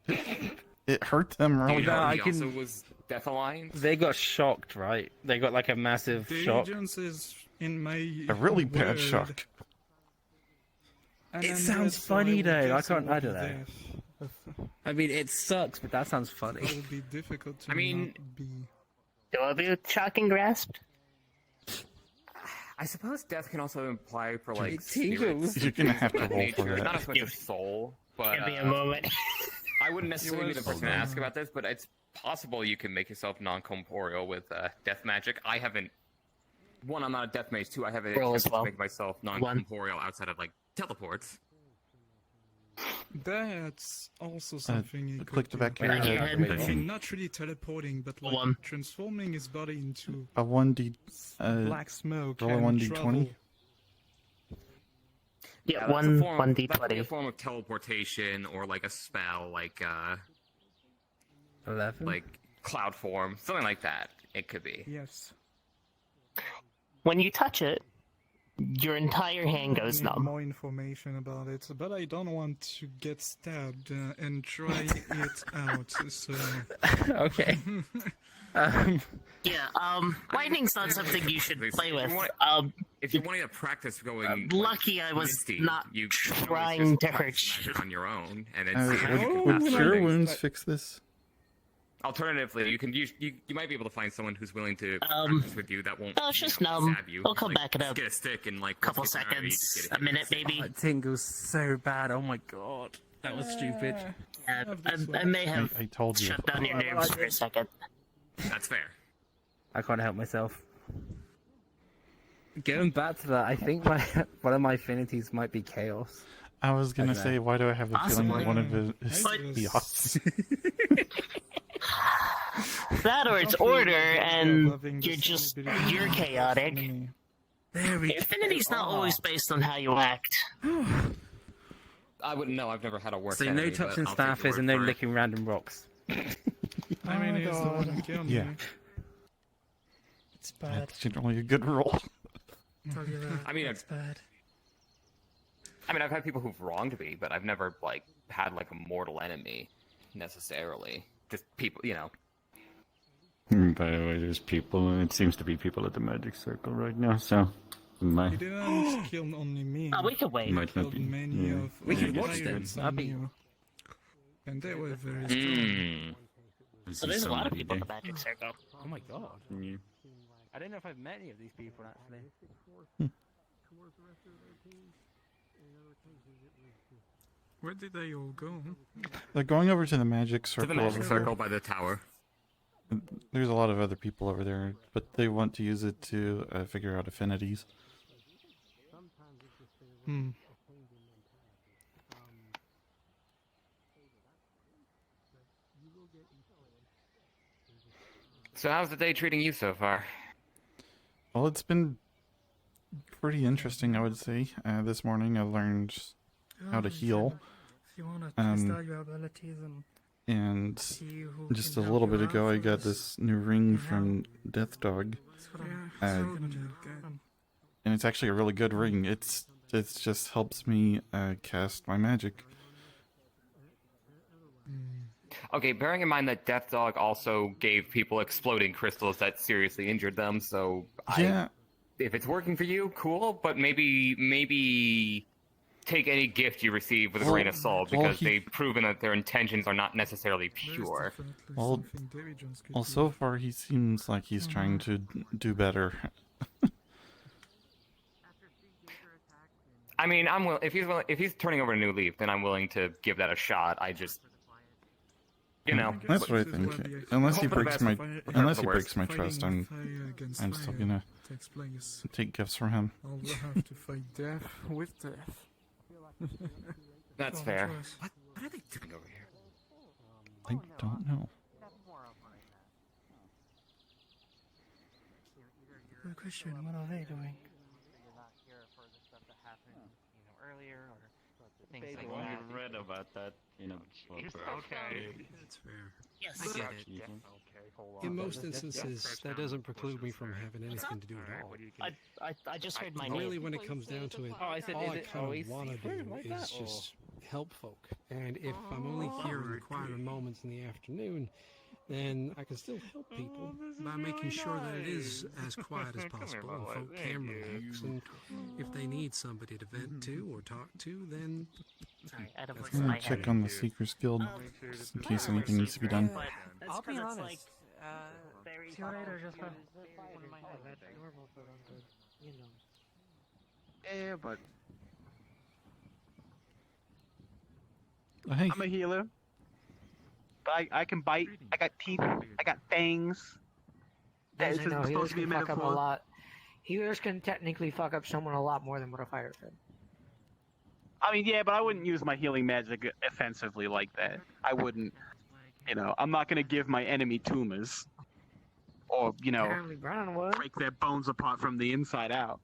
it hurt them Do really you know hard. I he can- also was Death Alliance? They got shocked, right? They got like a massive The shock. agents is in my A really bad word, shock. and It then sounds that's funny, why though. I guess it can't- will I be don't know. death. I mean, it sucks, but that sounds funny. It will be difficult to I mean- not be. Do I be shocking grasp? I suppose death can also imply for like It tingles. spirits. You're gonna have to Of roll for nature. that. Not as much as soul, but Give me a moment. I wouldn't necessarily be the person to was- ask about this, but it's possible you can make yourself non-corporeal with death magic. I haven't. One, I'm not a death mage. Two, I haven't Roll as attempted well. to make myself non-corporeal outside of like teleports. That's also something he click could the back do. of your Back of your head. head. I mean, not really teleporting, but like One. transforming his body into A 1d. black smoke roll a and 1d20. travel. Yeah, that's a one form- one That could be a d20. form of teleportation or like a spell, like 11? like cloud form, something like that. It could be. Yes. When you touch it, your entire hand I goes need numb. more information about it, but I don't want to get stabbed and try it out. So Okay. Yeah, lightning's not something you should If play you with. want- If you're wanting to practice going, like, Lucky I was misty, not you can always trying just to practice hurt magic on your own, and then Uh, see how you can would pass cure things. wounds fix this? Alternatively, you can use you might be able to find someone who's willing to Um, practice with you that won't. no, it's you just know, numb. stab you. I'll come Like, back it just up. Get a stick and like Couple once you get tired, you just seconds, get a minute hit. maybe. It tingles so bad. Oh my god. That was stupid. Yeah, I may have I told you. shut down your nerves for a second. That's fair. I can't help myself. Going back to that, I think one of my affinities might be chaos. I was gonna I don't say, know. why do I have the feeling that Possibly. one of it is But- chaos? That or it's Something order, about and loving the you're just ability you're of chaotic. enemy. There we Infinity's not always based on how you act. I wouldn't know. I've never had a work. So no enemy, but touching I'll take your staffers word and no for it. licking random rocks. I mean, it's the one who killed Yeah. me. It's bad. That's generally a good roll. I mean, It's bad. I mean, I've had people who've wronged me, but I've never like had like a mortal enemy necessarily. Just people, you know. By the way, there's people. It seems to be people at the magic circle right now. So He didn't kill only me. Oh, we could wait. Might not Killed be. many Yeah. of We the could watch them. pirates I That'd be- knew. And they were very strong. So there's a lot of people in the magic circle. Oh my god. Yeah. I don't know if I've met any of these people actually. Where did they all go? They're going over to the magic To circle. the magic over circle there. by the tower. There's a lot of other people over there, but they want to use it to figure out affinities. Hmm. So how's the day treating you so far? Well, it's been pretty interesting, I would say. This morning I learned how to heal. If you want to test out your abilities And see who just can a help little you bit out ago, I for got this new ring from Death Dog. that's what I'm gonna do. And it's actually a really good ring. It just helps me cast my magic. Okay, bearing in mind that Death Dog also gave people exploding crystals that seriously injured them, so Yeah. if it's working for you, cool. But maybe take any gift you receive with a grain of salt because they've proven that their intentions are not necessarily pure. Well, so far he seems like he's trying to do better. I mean, if he's turning over a new leaf, then I'm willing to give that a shot. I just, you know, That's what I think. Unless he breaks my trust, I'm still gonna take gifts from him. I'll have to fight death with death. That's fair. What are they doing over here? I don't know. Good question. What are they doing? You read about that in a book. Okay. That's fair. Yes. I get it. In most instances, that doesn't preclude me from having anything to do at all. I just heard my Really, name. when it comes down to it, Oh, I said, all is I it kind always of want to secret do like is that, just help folk. And if I'm only here in the quieter moments in the afternoon, then I can still help people by making sure that it is as quiet as possible and folk can relax. And if they need somebody to vent to or talk to, then Sorry, out of I'm gonna check on the Seekers Guild just in case anything needs to be done. I'll be honest. Like, See you later, just Yeah, but Hey. I'm a healer. But I can bite. I got teeth. I got fangs. That Yes, is I know, supposed healers to be a can fuck up a metaphor. lot. Healers can technically fuck up someone a lot more than what a fighter could. I mean, yeah, but I wouldn't use my healing magic offensively like that. I wouldn't. You know, I'm not gonna give my enemy tumors, or Apparently Brennan would. break their bones apart from the inside out.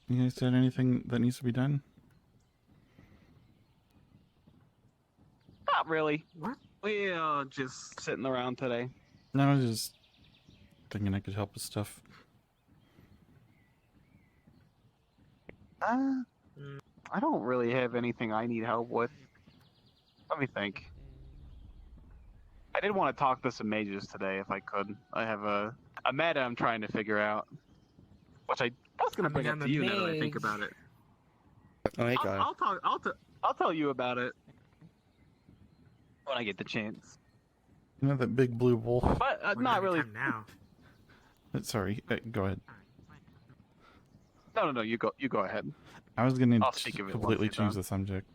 You guys said anything that needs to be done? Not really. What? We are just sitting around today. No, I was just thinking I could help with stuff. I don't really have anything I need help with. Let me think. I did want to talk to some mages today if I could. I have a meta I'm trying to figure out, which I was going to bring up to you now that I think about it. Oh, hey, Kyle. I'll tell you about it when I get the chance. You know that big blue wolf? But not really. Now. Sorry, go ahead. No, you go ahead. I was gonna I'll speak of it once completely you're change done. the subject.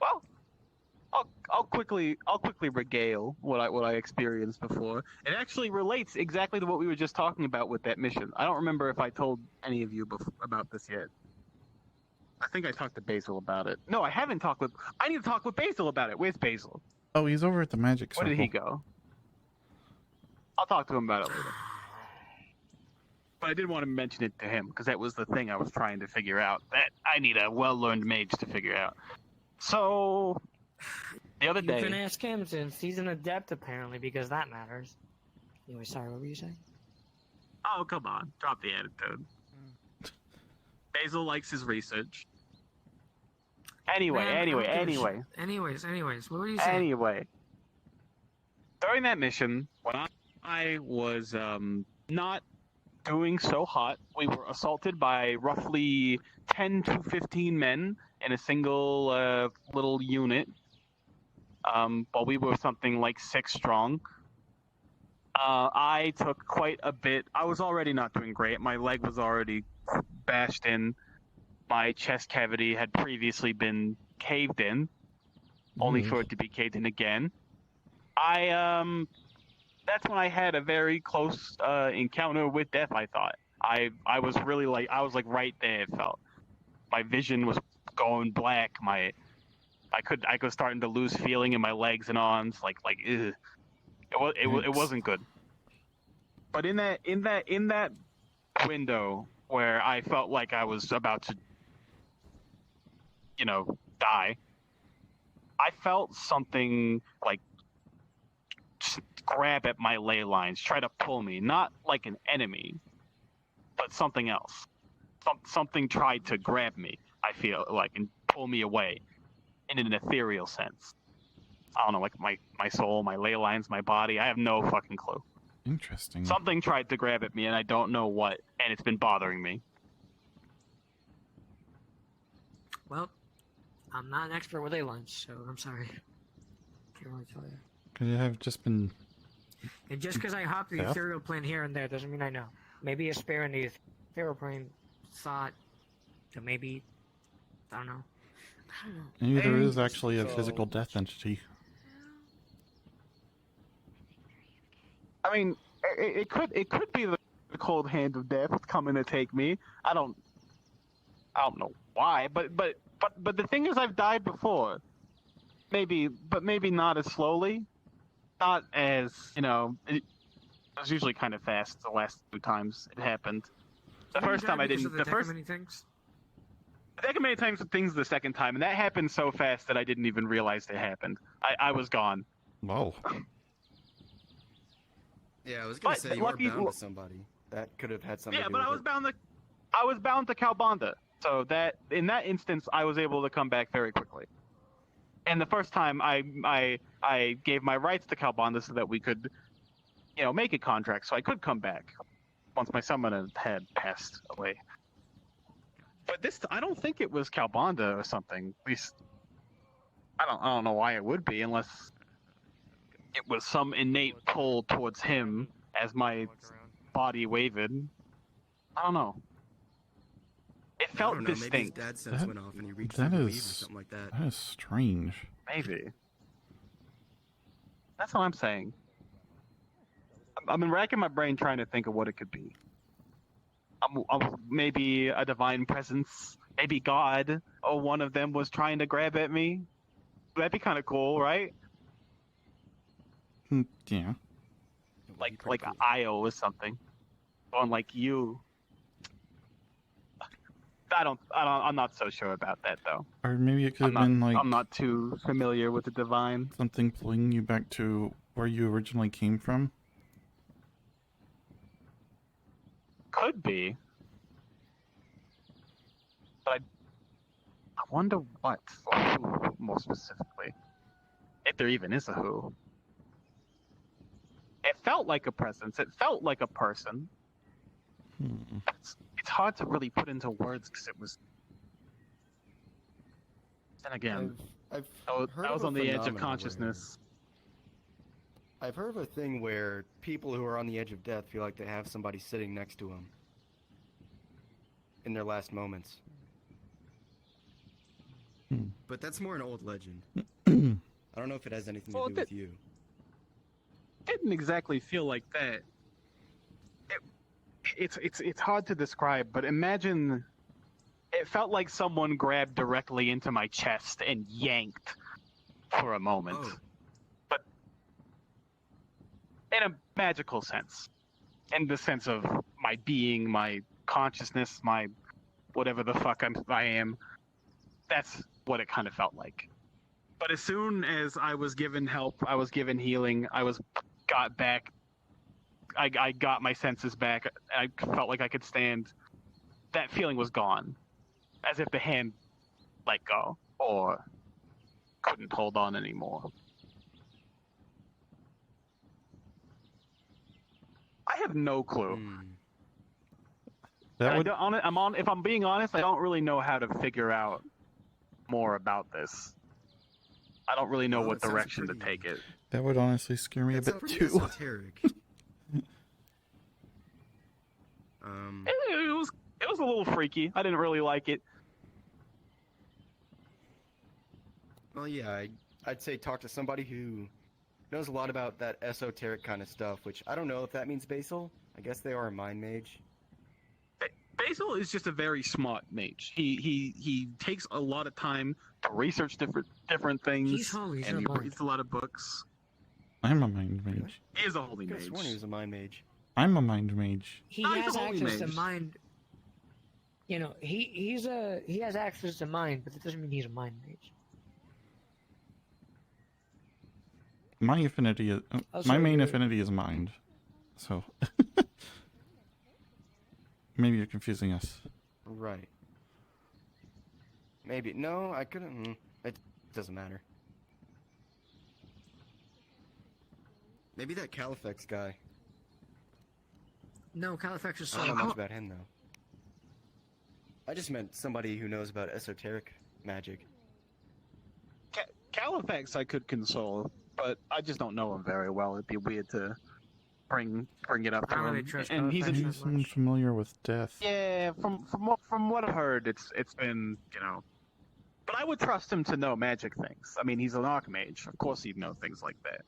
Well, I'll quickly regale what I experienced before. It actually relates exactly to what we were just talking about with that mission. I don't remember if I told any of you about this yet. I think I talked to Basil about it. No, I haven't talked with. I need to talk with Basil about it. Where's Basil? Oh, he's over at the magic Where circle. did he go? I'll talk to him about it later. But I did want to mention it to him because that was the thing I was trying to figure out. That I need a well-learned mage to figure out. So the other You day, can ask him since he's an adept apparently, because that matters. Anyway, sorry, what were you saying? oh come on, drop the attitude. Basil likes his research. Anyway, Man, anyway, I don't give a anyway, shit. Anyways, what were you saying? anyway. during that mission, when I was not doing so hot, we were assaulted by roughly 10 to 15 men in a single little unit. While we were something like 6 strong. I took quite a bit. I was already not doing great. My leg was already bashed in. My chest cavity had previously been caved in, only for it to be caved in again. That's when I had a very close encounter with death. I thought I was really I was like right there. It felt my vision was going black. I was starting to lose feeling in my legs and arms. Ugh. It wasn't good. But in that window where I felt like I was about to, die, I felt something like just grab at my ley lines, try to pull me, not like an enemy, but something else. Something tried to grab me, I feel like, and pull me away in an ethereal sense. I don't know, like my soul, my ley lines, my body. I have no fucking clue. Interesting. Something tried to grab at me, and I don't know what, and it's been bothering me. Well, I'm not an expert with ley lines, so I'm sorry. Can't really tell you. Could it have just been... And just because I hopped the ethereal plane here and there doesn't mean I know. Maybe a Spar in the ethereal plane thought that maybe... I don't know. Maybe there is actually a physical death entity. I mean, it could be the cold hand of death coming to take me. I don't know why, but the thing is, I've died before. Maybe not as slowly, not as it was usually kind of fast. The last 2 times it happened. The first time I didn't. The first many things. That many times with things the second time, and that happened so fast that I didn't even realize it happened. I was gone. Whoa. Yeah, I was gonna say you were bound to somebody that could have had something. Yeah, to do but with I was bound to Calbanda, so that in that instance I was able to come back very quickly. And the first time I gave my rights to Calbanda so that we could, make a contract, so I could come back once my summoner had passed away. But this, I don't think it was Calbanda or something. At least, I don't know why it would be, unless it was some innate pull towards him as my body wavered. I don't know. It felt distinct. Maybe his dad sense went off and he reached that for the is weave or something like that. That is strange. Maybe. That's what I'm saying. I've been racking my brain trying to think of what it could be. Maybe a divine presence, maybe God, or one of them was trying to grab at me. That'd be kind of cool, right? Yeah. Like Io or something, or like you. I'm not so sure about that though. Or maybe it could have been like... I'm not too familiar with the divine. Something pulling you back to where you originally came from? Could be. But I wonder what, or who, more specifically. If there even is a who. It felt like a presence. It felt like a person. It's hard to really put into words because it was... Then again, I was on the edge of consciousness. I've heard of a thing where people who are on the edge of death feel like they have somebody sitting next to them in their last moments. But that's more an old legend. I don't know if it has anything to do with you. It didn't exactly feel like that. It's hard to describe, but imagine it felt like someone grabbed directly into my chest and yanked for a moment. But in a magical sense. In the sense of my being, my consciousness, my whatever the fuck I am. That's what it kind of felt like. But as soon as I was given help, I was given healing, got back. I got my senses back. I felt like I could stand. That feeling was gone. As if the hand let go. Or couldn't hold on anymore. I have no clue. That I would don't, if I'm being honest, I don't really know how to figure out more about this. I don't really know what it sounds direction pretty- to take it. that would honestly scare me a That bit sounds too. pretty esoteric. It was a little freaky. I didn't really like it. Well, yeah, I'd say talk to somebody who knows a lot about that esoteric kind of stuff, which I don't know if that means Basil. I guess they are a mind mage. Basil is just a very smart mage. He takes a lot of time to research different things, He's holy, he's and a he monk. reads a lot of books. I'm a mind mage. He is a holy I could have sworn he mage. was a mind mage. I'm a mind mage. He No, he's has a holy access to mage. mind. You know, he has access to mind, but that doesn't mean he's a mind mage. My affinity is Also, my main you're- affinity is mind. So maybe you're confusing us. Right. Maybe. No, I couldn't. It doesn't matter. Maybe that Califex guy. No, Califax is I don't know so. much about him, though. I just meant somebody who knows about esoteric magic. Califax I could console, but I just don't know him very well. It'd be weird to bring it up I to don't really him. trust And he's Califax. a, He's unfamiliar with death. yeah, from what I've heard, it's been, you know. But I would trust him to know magic things. I mean, he's an archmage. Of course, he'd know things like that.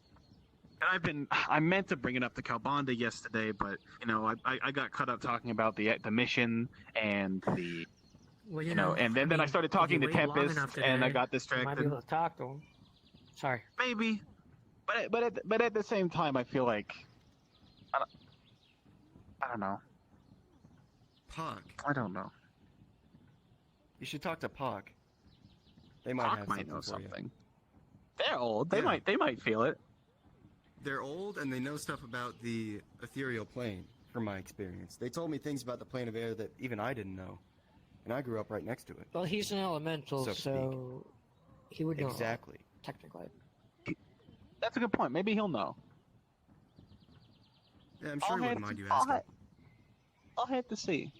And I meant to bring it up to Calbanda yesterday, but you know, I got caught up talking about the mission and the, Well, you know, and then I mean, started if you talking to wait long Tempest, enough and I today, got you might be distracted. able to talk to him. Sorry. Maybe, but at the same time, I feel like I don't know. Pock. I don't know. You should talk to Pock. They might Hawk have might know something for you. something. They're old. They Yeah. might feel it. They're old and they know stuff about the ethereal plane, from my experience. They told me things about the plane of air that even I didn't know. And I grew up right next to it. Well, he's an elemental, So to so he would know. a lot, Exactly. technically. That's a good point. Maybe he'll know. Yeah, I'm sure he wouldn't mind you I'll asking. I'll have to see.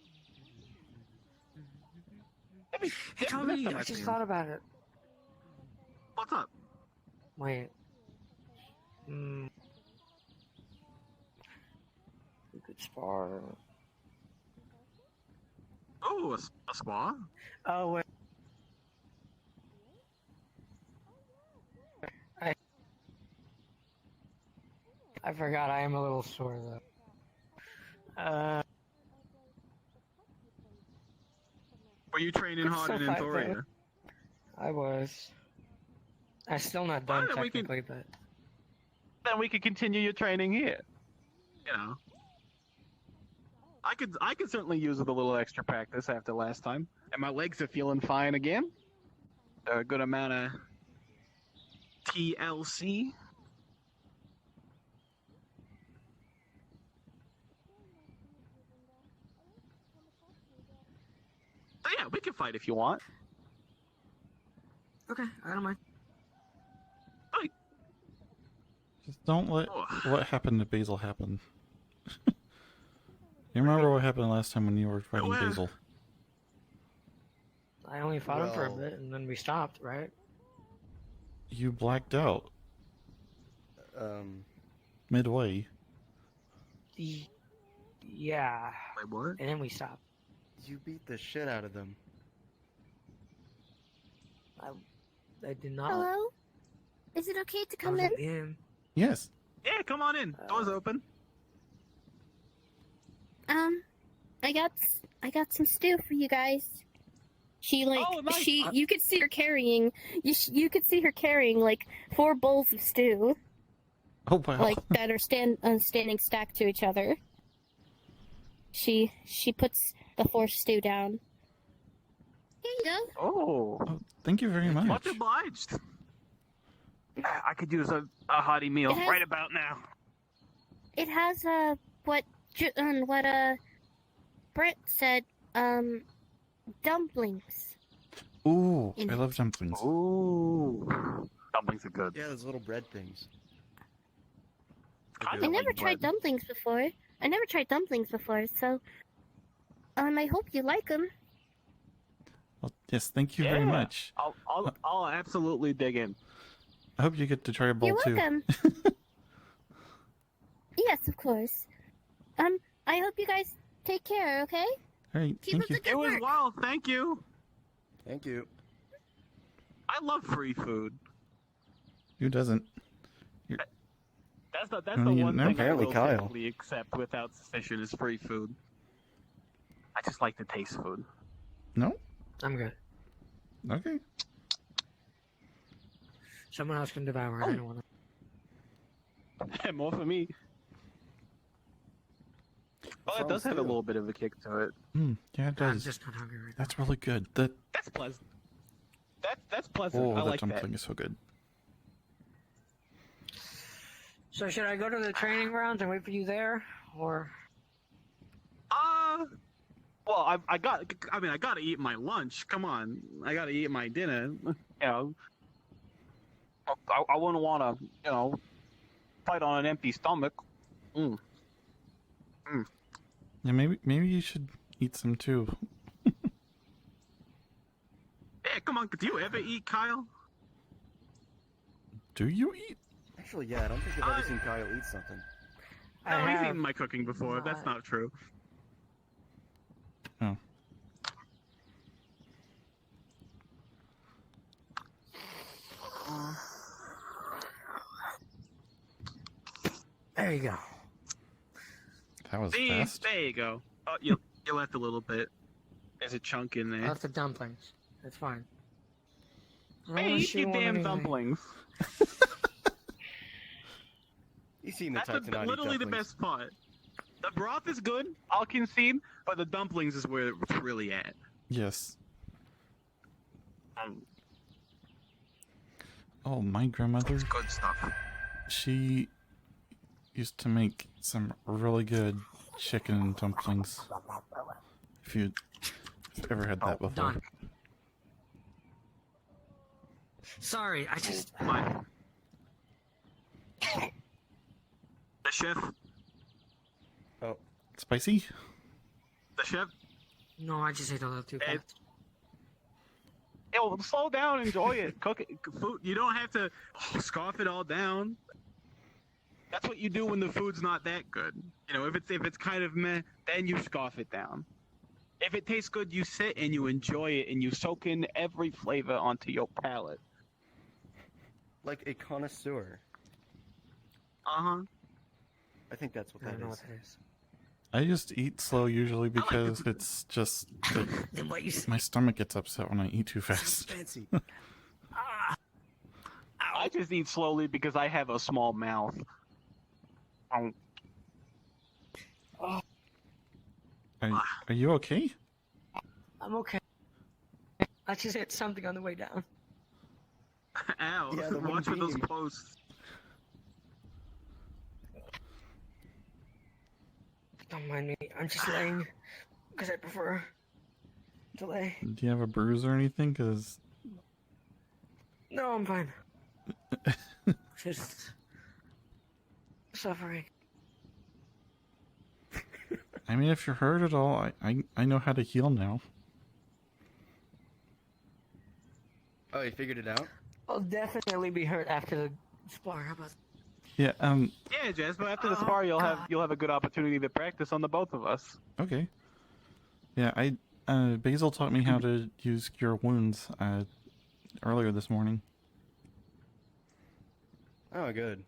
Maybe, Hey, Tommy, I just thought about it. What's up? Wait. We could spar. Oh, a Spar? Oh, wait. I forgot I am a little sore, though. Were you training It's hard so in fine, Enthoria? though. I was. I'm still not done, Well, then we can- technically, but... Then we could continue your training here. You know. I could certainly use with a little extra practice after last time. And my legs are feeling fine again. A good amount of TLC. So yeah, we can fight if you want. Okay, I don't mind. Just don't let what happened to Basil happen. You remember what happened last time when you were fighting Well, Basil? I only fought him for a Well- bit, and then we stopped, right? You blacked out midway. Yeah. Wait, what? And then we stopped. You beat the shit out of them. I did not. Hello? Is it okay to I come was in? with him. Yes. Yeah, come on in. Door's open. I got some stew for you guys. She Oh, nice. you could see her carrying you could see her carrying like 4 bowls of stew, Oh wow. like that are standing stacked to each other. She puts the 4 stew down. Here you go. Oh, Thank you very much. much obliged. I could use a hearty meal It has- right about now. It has what Britt said dumplings. Ooh, In I it. love dumplings. Ooh, dumplings are good. Yeah, those little bread things. Kind I of never like tried bread. dumplings before. I never tried dumplings before, so I hope you like them. Well, yes, thank you very much. I'll absolutely dig in. I hope you get to try a bowl You're too. welcome. Yes, of course. I hope you guys take care, okay? All right, Keep up thank you. the good You as work. well. Thank you. Thank you. I love free food. Who doesn't? That's the Wanna eat it one now? thing Apparently I will Kyle. simply accept without suspicion is free food. I just like to taste food. No? I'm good. Okay. Someone else can devour it. I don't want to. More for me. Well, it does have a little bit of a kick to it. Yeah, it I'm does. just not hungry right now. That's really good. That That's pleasant. That's pleasant. oh, I that like dumpling that. is so good. So should I go to the training grounds and wait for you there, or? Well, I gotta eat my lunch. Come on, I gotta eat my dinner. You know, I wouldn't want to, fight on an empty stomach. Yeah, maybe you should eat some too. Hey, come on, do you ever eat, Kyle? Do you eat? Actually, yeah, I don't think I've ever seen Kyle eat something. No, he's eaten my cooking before. That's not true. Oh. There you go. That was See, fast. there you go. Oh, you left a little bit. There's a chunk in there. That's the dumplings. It's fine. Hey, eat your damn dumplings. You seem the That's type to not eat literally the dumplings. best part. The broth is good, I'll concede, but the dumplings is where it's really at. Yes. Oh, my grandmother. It's good stuff. She used to make some really good chicken dumplings. If you've ever had that before. Done. Sorry, I just. What? The chef? Oh. Spicy? The chef? No, I just ate a little too fast. Yo, slow down, enjoy it. Cook it. Food. You don't have to scarf it all down. That's what you do when the food's not that good. If it's kind of meh, then you scarf it down. If it tastes good, you sit and you enjoy it and you soak in every flavor onto your palate. Like a connoisseur. Uh-huh. I think that's what that is. I just eat slow usually because it's just that my stomach gets upset when I eat too fast. Fancy. I just eat slowly because I have a small mouth. Are you okay? I'm okay. I just hit something on the way down. Ow. Yeah, the Watch for wooden those beam. posts. Don't mind me. I'm just laying because I prefer to lay. Do you have a bruise or anything? Because No, I'm fine. Just suffering. I mean, if you're hurt at all, I know how to heal now. Oh, you figured it out? I'll definitely be hurt after the spar. How about? Yeah. Yeah, Jess, but after the spar, you'll have a good opportunity to practice on the both of us. Okay. Yeah, Basil taught me how to use cure wounds earlier this morning. Oh, good.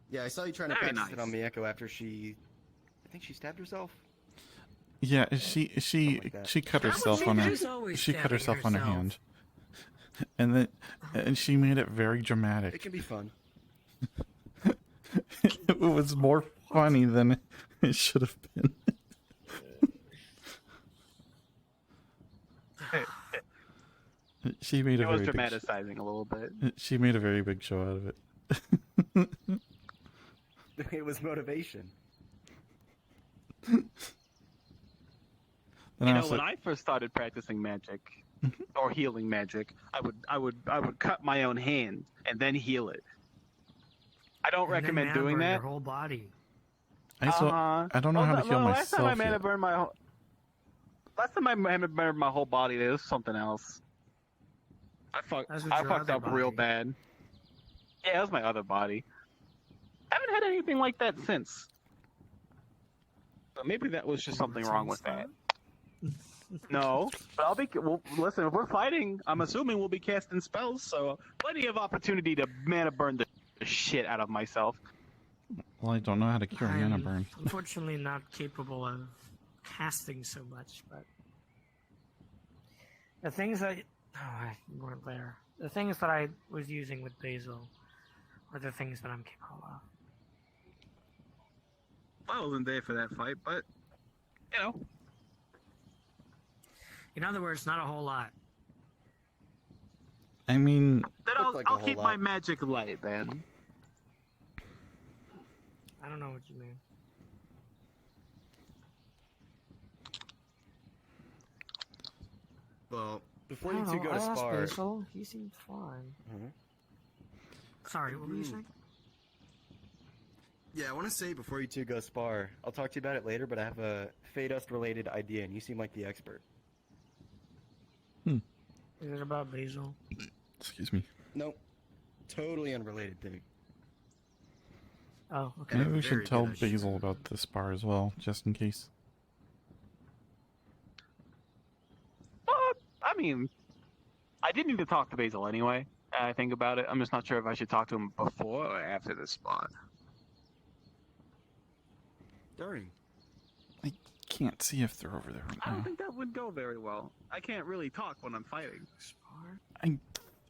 Yeah, I saw you trying to Very practice it nice. on Miyako after I think she stabbed herself. Yeah, she cut herself on her. She cut herself on her hand, and she made it very It dramatic. can be fun. It was more funny than it should have been. She made a It was very big dramaticizing a little bit. She made a very big show out of it. It was motivation. Then When I first started practicing magic or healing magic, I would cut my own hand and then heal it. I don't recommend doing that. Your whole body. I don't know how to heal Last time I myself mana yet. burned my last time I mana burned my whole body, there was something else. I fucked up real bad. Yeah, it was my other body. I haven't had anything like that since. So maybe that was just something wrong with that. No, but I'll be. Well, listen, if we're fighting, I'm assuming we'll be casting spells, so plenty of opportunity to mana burn the shit out of myself. Well, I don't know how to cure mana I'm burn. unfortunately not capable of casting so much, but the things that I weren't there. The things that I was using with Basil are the things that I'm capable of. I wasn't there for that fight, but you know. In other words, not a whole lot. I mean, Then I'll keep my magic light, then. I don't know what you mean. Well, before I you don't two know, go to I asked Spar. Basil. He seemed fine. Sorry, what were you saying? Yeah, I want to say before you two go Spar, I'll talk to you about it later, but I have a Fadust related idea, and you seem like the expert. Is it about Basil? Excuse me. Nope. Totally unrelated thing. Oh, okay. Maybe we should Very tell good. Basil about this bar as well, just in case. I mean, I didn't need to talk to Basil anyway. I think about it. I'm just not sure if I should talk to him before or after this spot. Darn. I can't see if they're over there right I don't now. think that would go very well. I can't really talk when I'm fighting.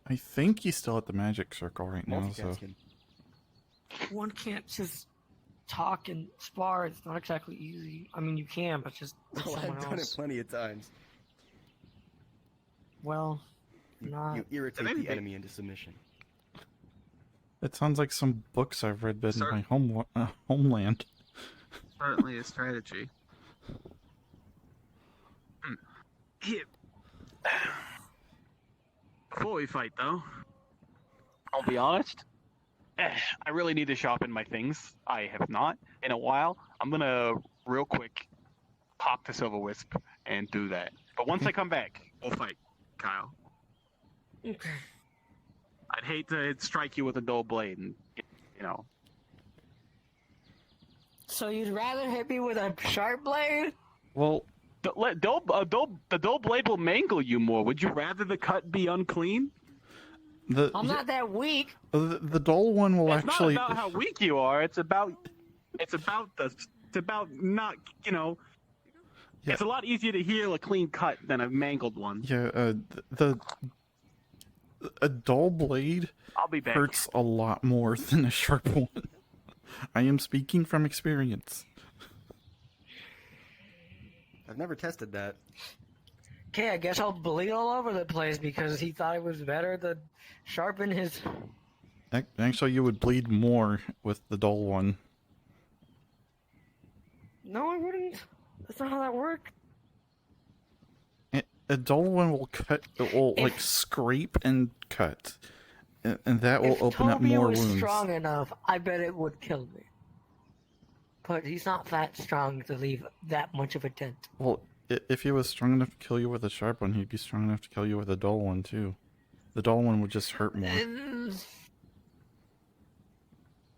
I think he's still at the magic circle right now, so... Multitasking. One can't just talk and spar. It's not exactly easy. I mean, you can, but just with Oh, someone I've done it else. plenty of times. Well, not. You irritate the enemy into submission. It sounds like some books I've read in Sir? my homeland. Certainly a strategy. Here. Before we fight, though, I'll be honest. I really need to sharpen my things. I have not in a while. I'm gonna real quick talk to Silver Wisp and do that. But once I come back, we'll fight, Kyle. Okay. I'd hate to strike you with a dull blade, and you know. So you'd rather hit me with a sharp blade? Well, the dull blade will mangle you more. Would you rather the cut be unclean? I'm not that weak. The dull one will It's actually... not about how weak you are. It's about not, you know. Yeah. It's a lot easier to heal a clean cut than a mangled one. Yeah, a dull blade I'll be back. hurts a lot more than a sharp one. I am speaking from experience. I've never tested that. Okay, I guess I'll bleed all over the place because he thought it was better to sharpen his. Actually, you would bleed more with the dull one. No, I wouldn't. That's not how that works. A dull one will cut, it will like scrape and cut, and that will If open up Toby more was wounds. strong enough, I bet it would kill me. But he's not that strong to leave that much of a dent. Well, if he was strong enough to kill you with a sharp one, he'd be strong enough to kill you with a dull one too. The dull one would just hurt more.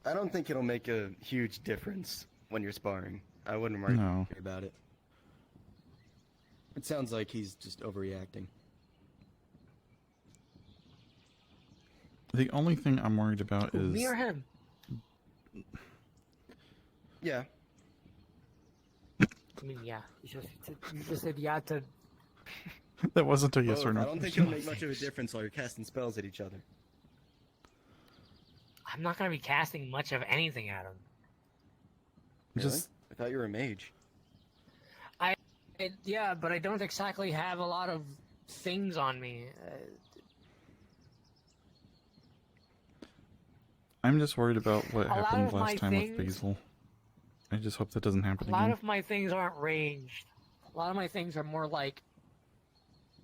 I don't think it'll make a huge difference when you're sparring. I wouldn't worry No. about it. It sounds like he's just overreacting. The only thing I'm worried about is Me or him? Yeah. I mean, yeah. You just said yeah to. that wasn't a yes Both. or no. I don't think it'll make much of a difference while you're casting spells at each other. I'm not gonna be casting much of anything at him. Really? Just I thought you were a mage. Yeah, but I don't exactly have a lot of things on me. I'm just worried about what A lot happened of my last time things- with Basil. I just hope that doesn't happen A lot again. of my things aren't ranged. A lot of my things are more like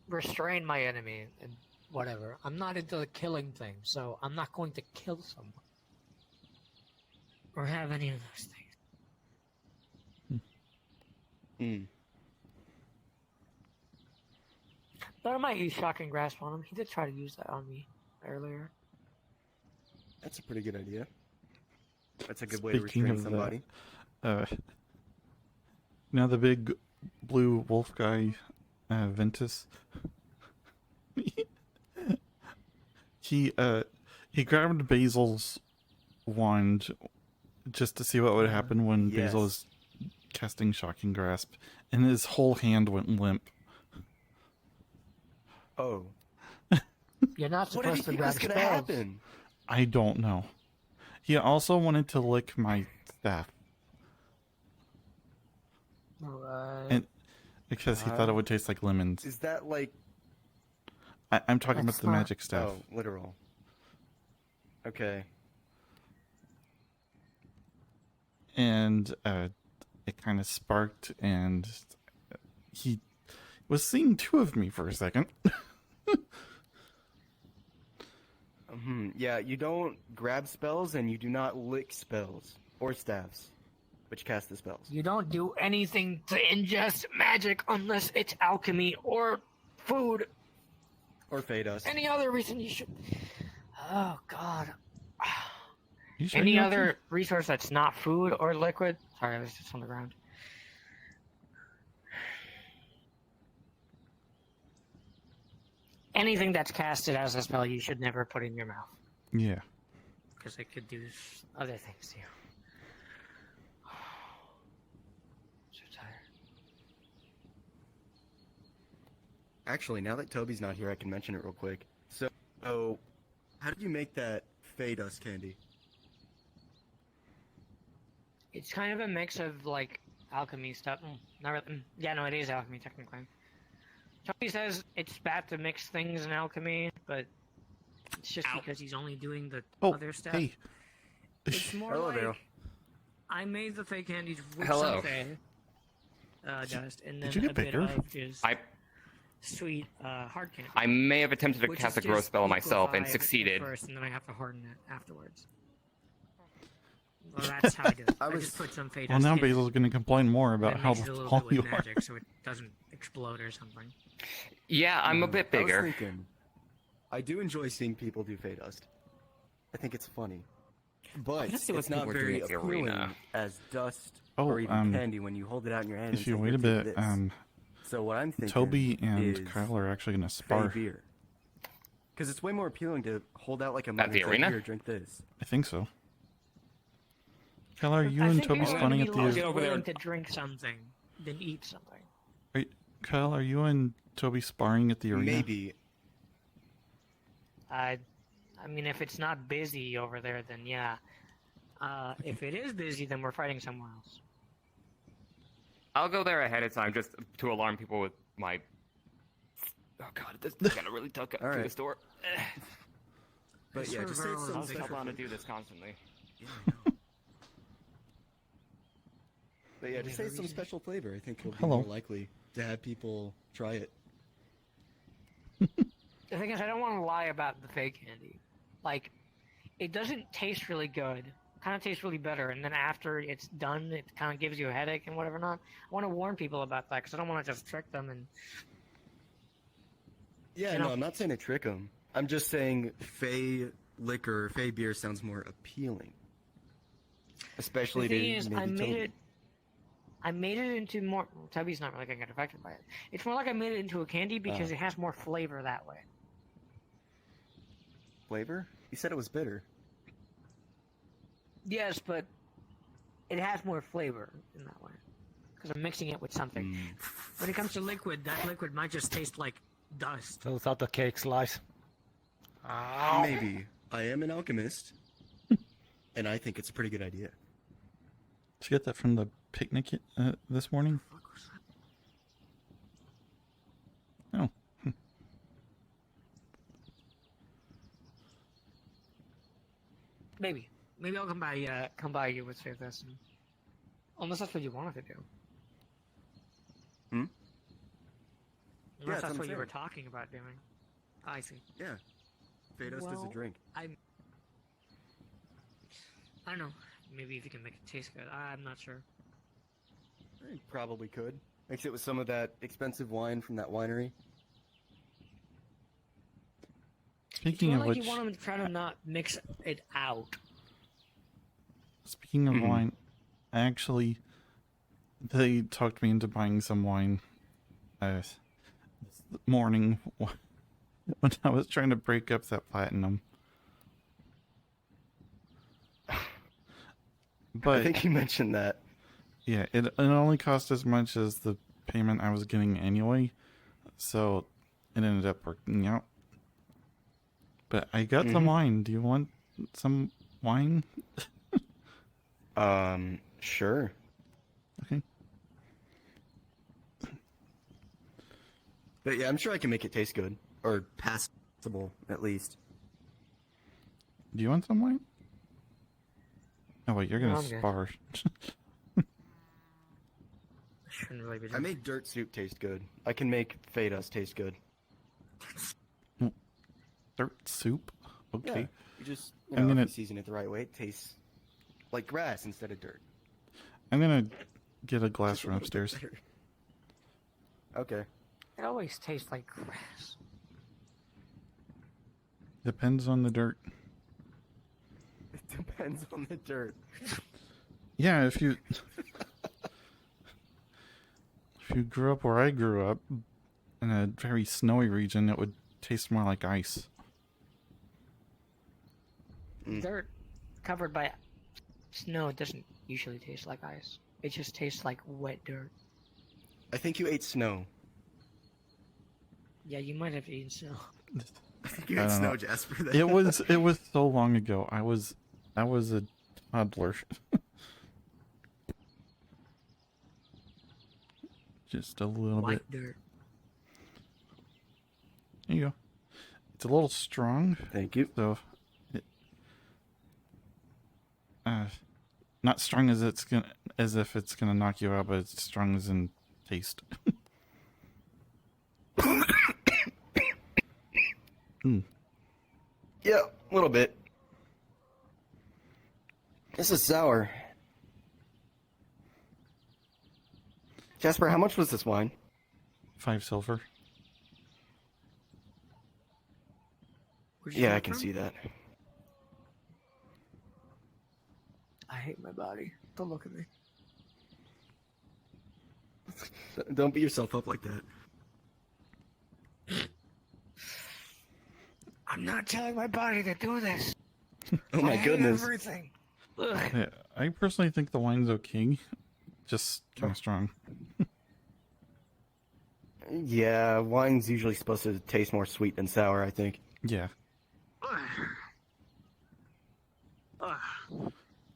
restrain my enemy and whatever. I'm not into the killing thing, so I'm not going to kill someone or have any of those things. Hmm. But I might use shocking grasp on him. He did try to use that on me earlier. That's a pretty good idea. That's a good way to Speaking restrain of somebody. that, now the big blue wolf guy, Ventus, he grabbed Basil's wand just to see what would happen when Basil was casting Shocking Grasp, and his whole hand went limp. Oh. You're not What do you supposed to think grab was gonna spells. happen? I don't know. He also wanted to lick my staff, Right. and because he thought it would taste like lemons. Is that like... I'm talking about That's the not- magic staff. Oh, literal. Okay. And it kind of sparked, and he was seeing two of me for a second. Yeah, you don't grab spells and you do not lick spells or staffs, which cast the spells. You don't do anything to ingest magic unless it's alchemy or food. Or fey dust. Any other reason you should. Oh, God. You sure Any you're other okay? resource that's not food or liquid? Sorry, I was just on the ground. Anything that's casted as a spell, you should never put in your mouth. Yeah. Because it could do other things to you. So tired. Actually, now that Toby's not here, I can mention it real quick. So, how did you make that fey dust candy? It's kind of a mix of, like, alchemy stuff. Not really, yeah, no, it is alchemy, technically. Toby says it's bad to mix things in alchemy, but it's just because he's only doing the other stuff. Hey. It's more Hello like there. I made the fake candies with Hello. something, dust, and then Did you get a bit bigger? of just I sweet hard candy. I may have attempted to which cast a is growth just spell on myself and liquefy succeeded. first, and then I have to harden it afterwards. Well, that's how I do it. I just put some fake Well, dust now in it, Basil's going to complain more about then how mix it a little tall bit you with are. magic so it doesn't explode or something. Yeah, I'm a bit I bigger. was thinking, I do enjoy seeing people do fey dust. I think it's funny. But Let's see what it's not people are doing very at the appealing arena. as dust Oh, or even candy when you hold it out in your hand. If and you say, wait "Here, a take bit, this." So what I'm thinking Toby and is Kyle are actually going to fey spar. beer. Because it's way more appealing to hold out like a At mug the and say, arena? "Here, drink this." I think so. Kyle, are you I and think Toby people are spawning gonna at be less the... over there. willing to drink something than eat something. Wait, Kyle, are you and Toby sparring at the arena? Maybe. I mean, if it's not busy over there, then yeah. If it is busy, then we're fighting somewhere else. I'll go there ahead of time just to alarm people with my. Oh god, this is gonna really tuck up through Alright. this door. But yeah, just say Server it's some I'll rules. stop special on to flavor. do this constantly. Yeah, I know. But yeah, just say Any it's some reason? special flavor. I think you'll be Hello. more likely to have people try it. The thing is, I don't want to lie about the fake candy. Like, it doesn't taste really good. Kind of tastes really better, and then after it's done, it kind of gives you a headache and whatever not. I want to warn people about that because I don't want to just trick them and. Yeah, You no, know? I'm not saying to trick them. I'm just saying fey liquor, fey beer sounds more appealing. Especially The to thing is, maybe I made Toby. it. I made it into more. Tubby's not really gonna get affected by it. It's more like I made it into a candy because it has more flavor that way. Flavor? You said it was bitter. Yes, but it has more flavor in that way because I'm mixing it with something. When it comes to liquid, that liquid might just taste like dust. So without the cake slice. Maybe. I am an alchemist, and I think it's a pretty good idea. Did you get that from the picnic this morning? Oh. Maybe I'll come by you with Save This. Unless that's what you wanted to do. Hmm? Unless that's that's what what I'm you were saying. talking about doing. I see. Yeah. Fey dust is Well, a drink. I don't know. Maybe if you can make it taste good. I'm not sure. I probably could. Mix it with some of that expensive wine from that winery. Speaking It's of more like which, you want them to try to not mix it out. speaking of wine, they talked me into buying some wine this morning when I was trying to break up that platinum. But I think you mentioned that. Yeah, it only cost as much as the payment I was getting anyway, so it ended up working out. But I got some wine. Do you want some wine? Sure. Okay. But yeah, I'm sure I can make it taste good. Or passable, at least. Do you want some wine? Oh wait, you're No, gonna I'm good. spar. Shouldn't really be I made dirt soup taste good. I can make Fedas taste good. Dirt soup? Okay. Yeah, you just, I'm gonna- if you season it the right way, it tastes like grass instead of dirt. I'm gonna get a glass from upstairs. Okay. It always tastes like grass. Depends on the dirt. It depends on the dirt. Yeah, if you grew up where I grew up, in a very snowy region, it would taste more like ice. Dirt covered by snow doesn't usually taste like ice. It just tastes like wet dirt. I think you ate snow. Yeah, you might have eaten snow. I think you I ate don't snow, know. Jasper. It was so long ago. I was a toddler. Just a little White bit. dirt. There you go. It's a little strong. Thank you. So, not strong as if it's gonna knock you out, but it's strong as in taste. Yeah, a little bit. This is sour. Jasper, how much was this wine? 5 silver. Yeah, I can see that. I hate my body. Don't look at me. Don't beat yourself up like that. I'm not telling my body to do this. Oh my I hate goodness. everything. Ugh. Yeah, I personally think the wine's okay. Just kind of strong. Yeah, wine's usually supposed to taste more sweet than sour, I think. Yeah.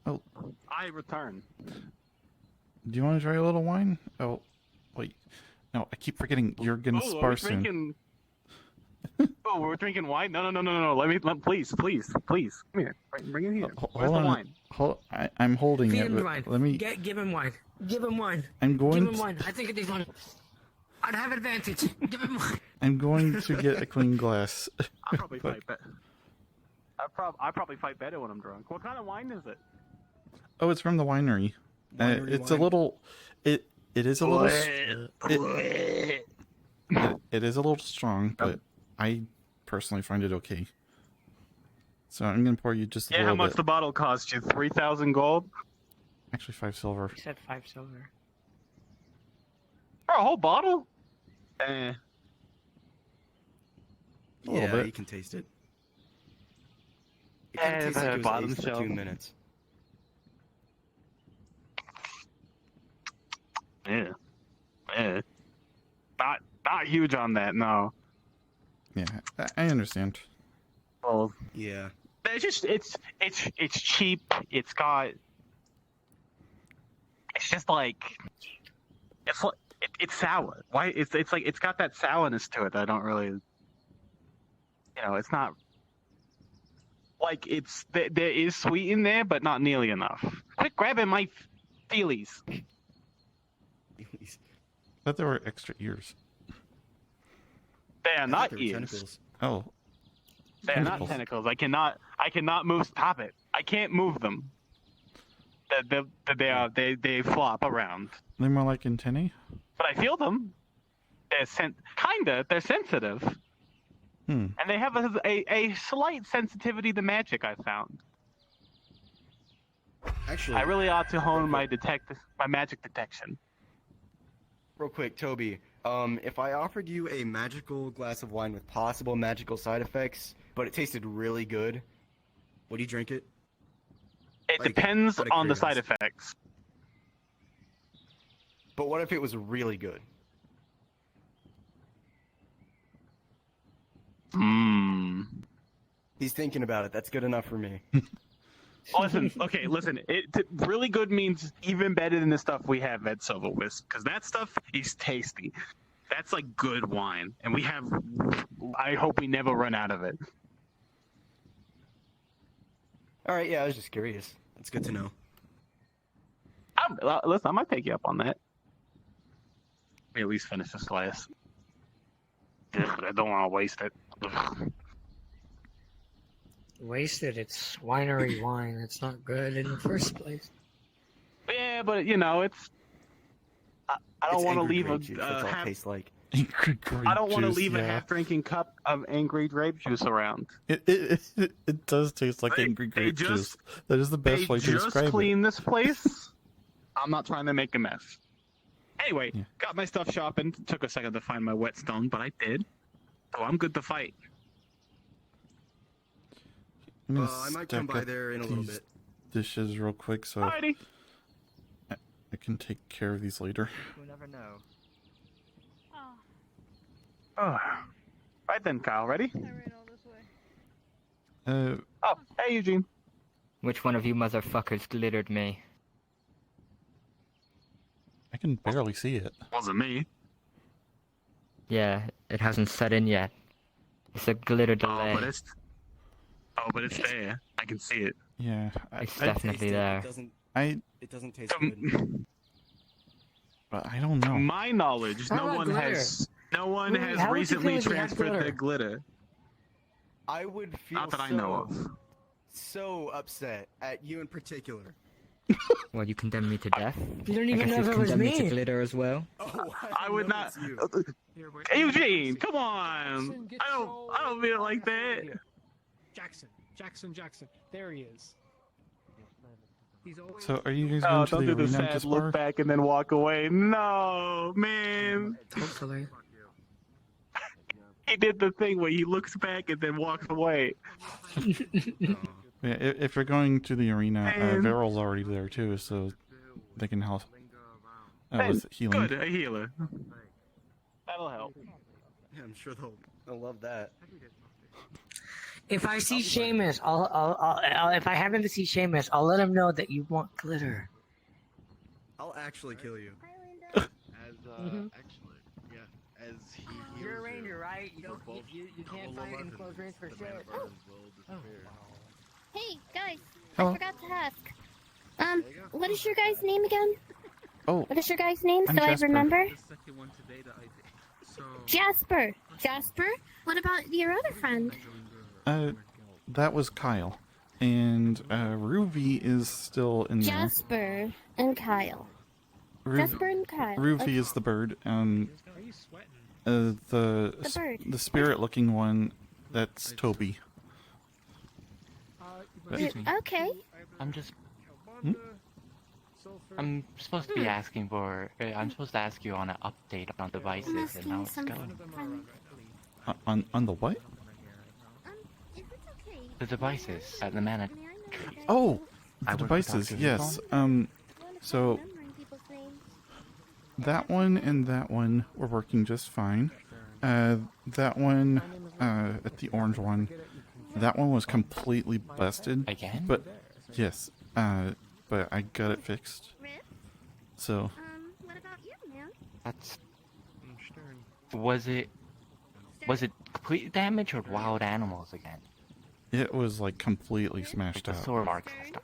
Oh. I return. Do you want to try a little wine? Oh, wait. No, I keep forgetting you're gonna Oh, spar soon. Oh, we're drinking wine? No. Please. Come here. Bring it here. Where's Hold the on. wine? I'm holding Feed it. him But wine. let me. Give him wine. Give him wine. I'm going. Give him wine. I think it needs wine. I'd have advantage. Give him wine. I'm going to get a clean glass. I probably fight better. I probably fight better when I'm drunk. What kind of wine is it? Oh, it's from the winery. Winery It's wine. a little. It is a little. It is a little strong, but I personally find it okay. So I'm gonna pour you just a Yeah, little how much bit. the bottle cost you? 3,000 gold? Actually, 5 silver. He said 5 silver. For a whole bottle? Eh. A little Yeah, bit. you can taste it. It kind of tastes like it was bottom aged for shelf. 2 minutes. Yeah. Not huge on that, no. Yeah, I understand. Well, Yeah. it's just it's cheap. It's just like it's sour. Why? It's like it's got that sourness to it that I don't really. It's not like there is sweet in there, but not nearly enough. Quit grabbing my feelies. I thought there were extra ears. They are not They were ears. tentacles. Oh, They are not tentacles. I cannot move. Stop it! I can't move them. They flop around. they're more like antennae. but I feel them. They're sensitive, and they have a slight sensitivity to magic. I found. Actually, I really ought to hone my magic detection. real quick, Toby. If I offered you a magical glass of wine with possible magical side effects, but it tasted really good, would you drink it? It depends out of on the side curiosity. effects. But what if it was really good? He's thinking about it. That's good enough for me. Listen. Really good means even better than the stuff we have at Silverwist, because that stuff is tasty. That's like good wine, and I hope we never run out of it. All right, yeah, I was just curious. That's good to know. Listen, I might take you up on that. Let me at least finish this glass. Ugh, I don't want to waste it. Ugh. Wasted. It's winery wine. It's not good in the first place. Yeah, but it's. I don't want to leave grape juice, that's all it half. tastes like. Angry grape I don't want to juice, leave a yeah. half-drinking cup of angry grape juice around. It does taste like angry grape juice. That is the best way to Just describe clean this place. I'm not trying to make a mess. Anyway, Yeah. got my stuff shopping. Took a second to find my whetstone, but I did. So I'm good to fight. I'm gonna I might stack come by up there in a little these bit. dishes real quick so Alrighty. I can take care of these later. We'll never know. Oh. Right then, Kyle. Ready? Oh, hey, Eugene. Which one of you motherfuckers glittered me? I can barely see it. Wasn't me. Yeah, it hasn't set in yet. It's a glitter delay. But it's there. I can see it. Yeah, It's definitely there. It doesn't taste good. But I don't know. To my knowledge, How no about one glitter? has How would you recently feel if you had transferred glitter? the glitter. I would feel Not that I know of. so upset at you in particular. Well, you condemn me to death? You don't I even guess know you if it was condemn me to me. glitter as well? I would not. Hey, Eugene, come on! I don't feel like that. Jackson. There he is. He's always... So are you guys Oh, going to don't the do the arena to sad look Spar? back and then walk away. No, man. Hopefully. He did the thing where he looks back and then walks away. Yeah, if you're going to the arena, Man. Veryl's already there too, so they can help Hey, with healing. Good, a healer. That'll help. Yeah, I'm sure they'll love that. If I see Seamus, I'll if I happen to see Seamus, I'll let him know that you want glitter. I'll actually kill you. As actually, yeah, as he heals You're a ranger, you, right? You don't both you can't fight in close range for the sure. mana burns will disappear. Hey, guys, Hello. I forgot to ask. What is your guy's name again? Oh, What is your guy's name I'm so Jasper. I remember? The second one today that I did. So Jasper. Jasper? What about your other friend? That was Kyle, and Ruby is still in there. Jasper and Kyle. Jasper and Kyle. Ruby Okay. is the bird, and bird. the spirit-looking one, that's Toby. Okay. I'm just. Hmm? I'm supposed to be asking for. I'm supposed to ask you on an update on I'm devices and asking how it's something. going. On the what? If it's okay. The devices at the mana. Oh, I the work with devices. Dr. Yes. So that one and that one were working just fine. That one, at the orange one, that one was completely busted. Again? But yes, but I got it fixed. So What about you, man? That's. Was it complete damage or wild animals again? it was like completely smashed The out. sword marks this time.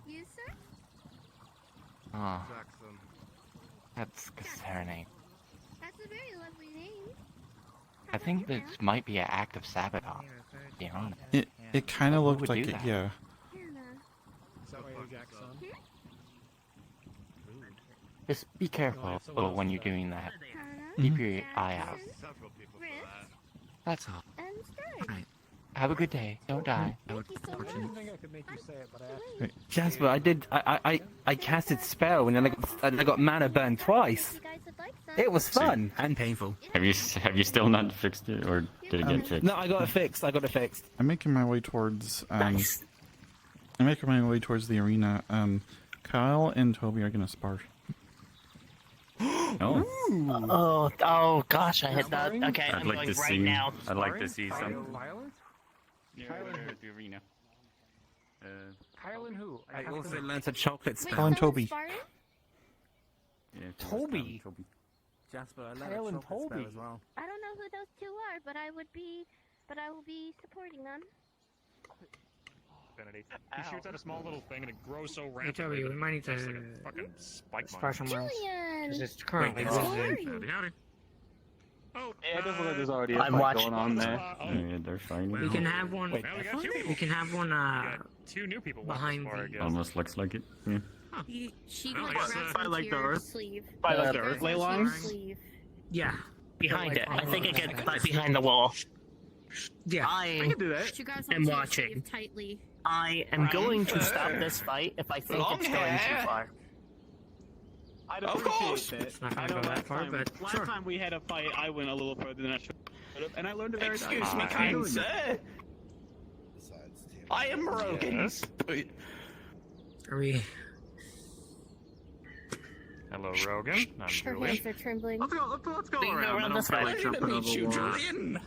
You, sir? Oh, that's concerning. That's a very lovely name. I think this might be an act of sabotage. To be honest. It kind of Who looked would like do it, that? yeah. Is that why you're Jackson? Just be careful when you're doing that. Mm-hmm. Keep your eye out. That's all. Alright. Have a good day. Don't die. Jasper, I casted spell and then I got mana burn twice. It was fun and painful. Have you still not fixed it, or did it get fixed? No, I got it fixed. I'm making my way towards I'm making my way towards the arena. Kyle and Toby are gonna spar. Oh gosh, I hit that. Okay, I'm going right now. I'd like to see some. Violence? The arena. Kyle and who? I also learned a chocolate spell. Kyle and Toby. Yeah, Toby. Jasper, I learned Kyle a and chocolate spell Toby. as well. I don't know who those two are, but I will be supporting them. He shoots out a small little thing and it grows so Hey, rapidly. Toby, we might need to It's like a fucking spike spar mine. somewhere else. Julian! 'Cause it's currently Wait, busy. Howdy. Oh, Yeah, it doesn't look like there's already a I'm fight watching. going on there. Yeah, they're fine. We can have one. Well, we got two people. We can have one. We got two new people behind watching this far, I guess. Almost looks like it. Yeah. She Well, like I guess, grabs by, onto like, the your earth? sleeve. By, like, She the grabs earth ley onto your lines? sleeve. Yeah. Behind it. I think it Like, gets like behind the wall. Yeah. I I can do that. She grabs am onto your watching. sleeve tightly. I am going to stop this fight if I think it's going too far. I'd Of appreciate course. that. It's not I gonna know go that last far, time, but last sure. time we had a fight, I went a little further than I should have, and I learned a very Excuse me, valuable kind lesson. sir. I am Rogan. Yes. Are we? Hello, Rogan. I'm Her Julian. hands are trembling. Let's go Being around. around I don't this feel way. like jumping over walls. Julian.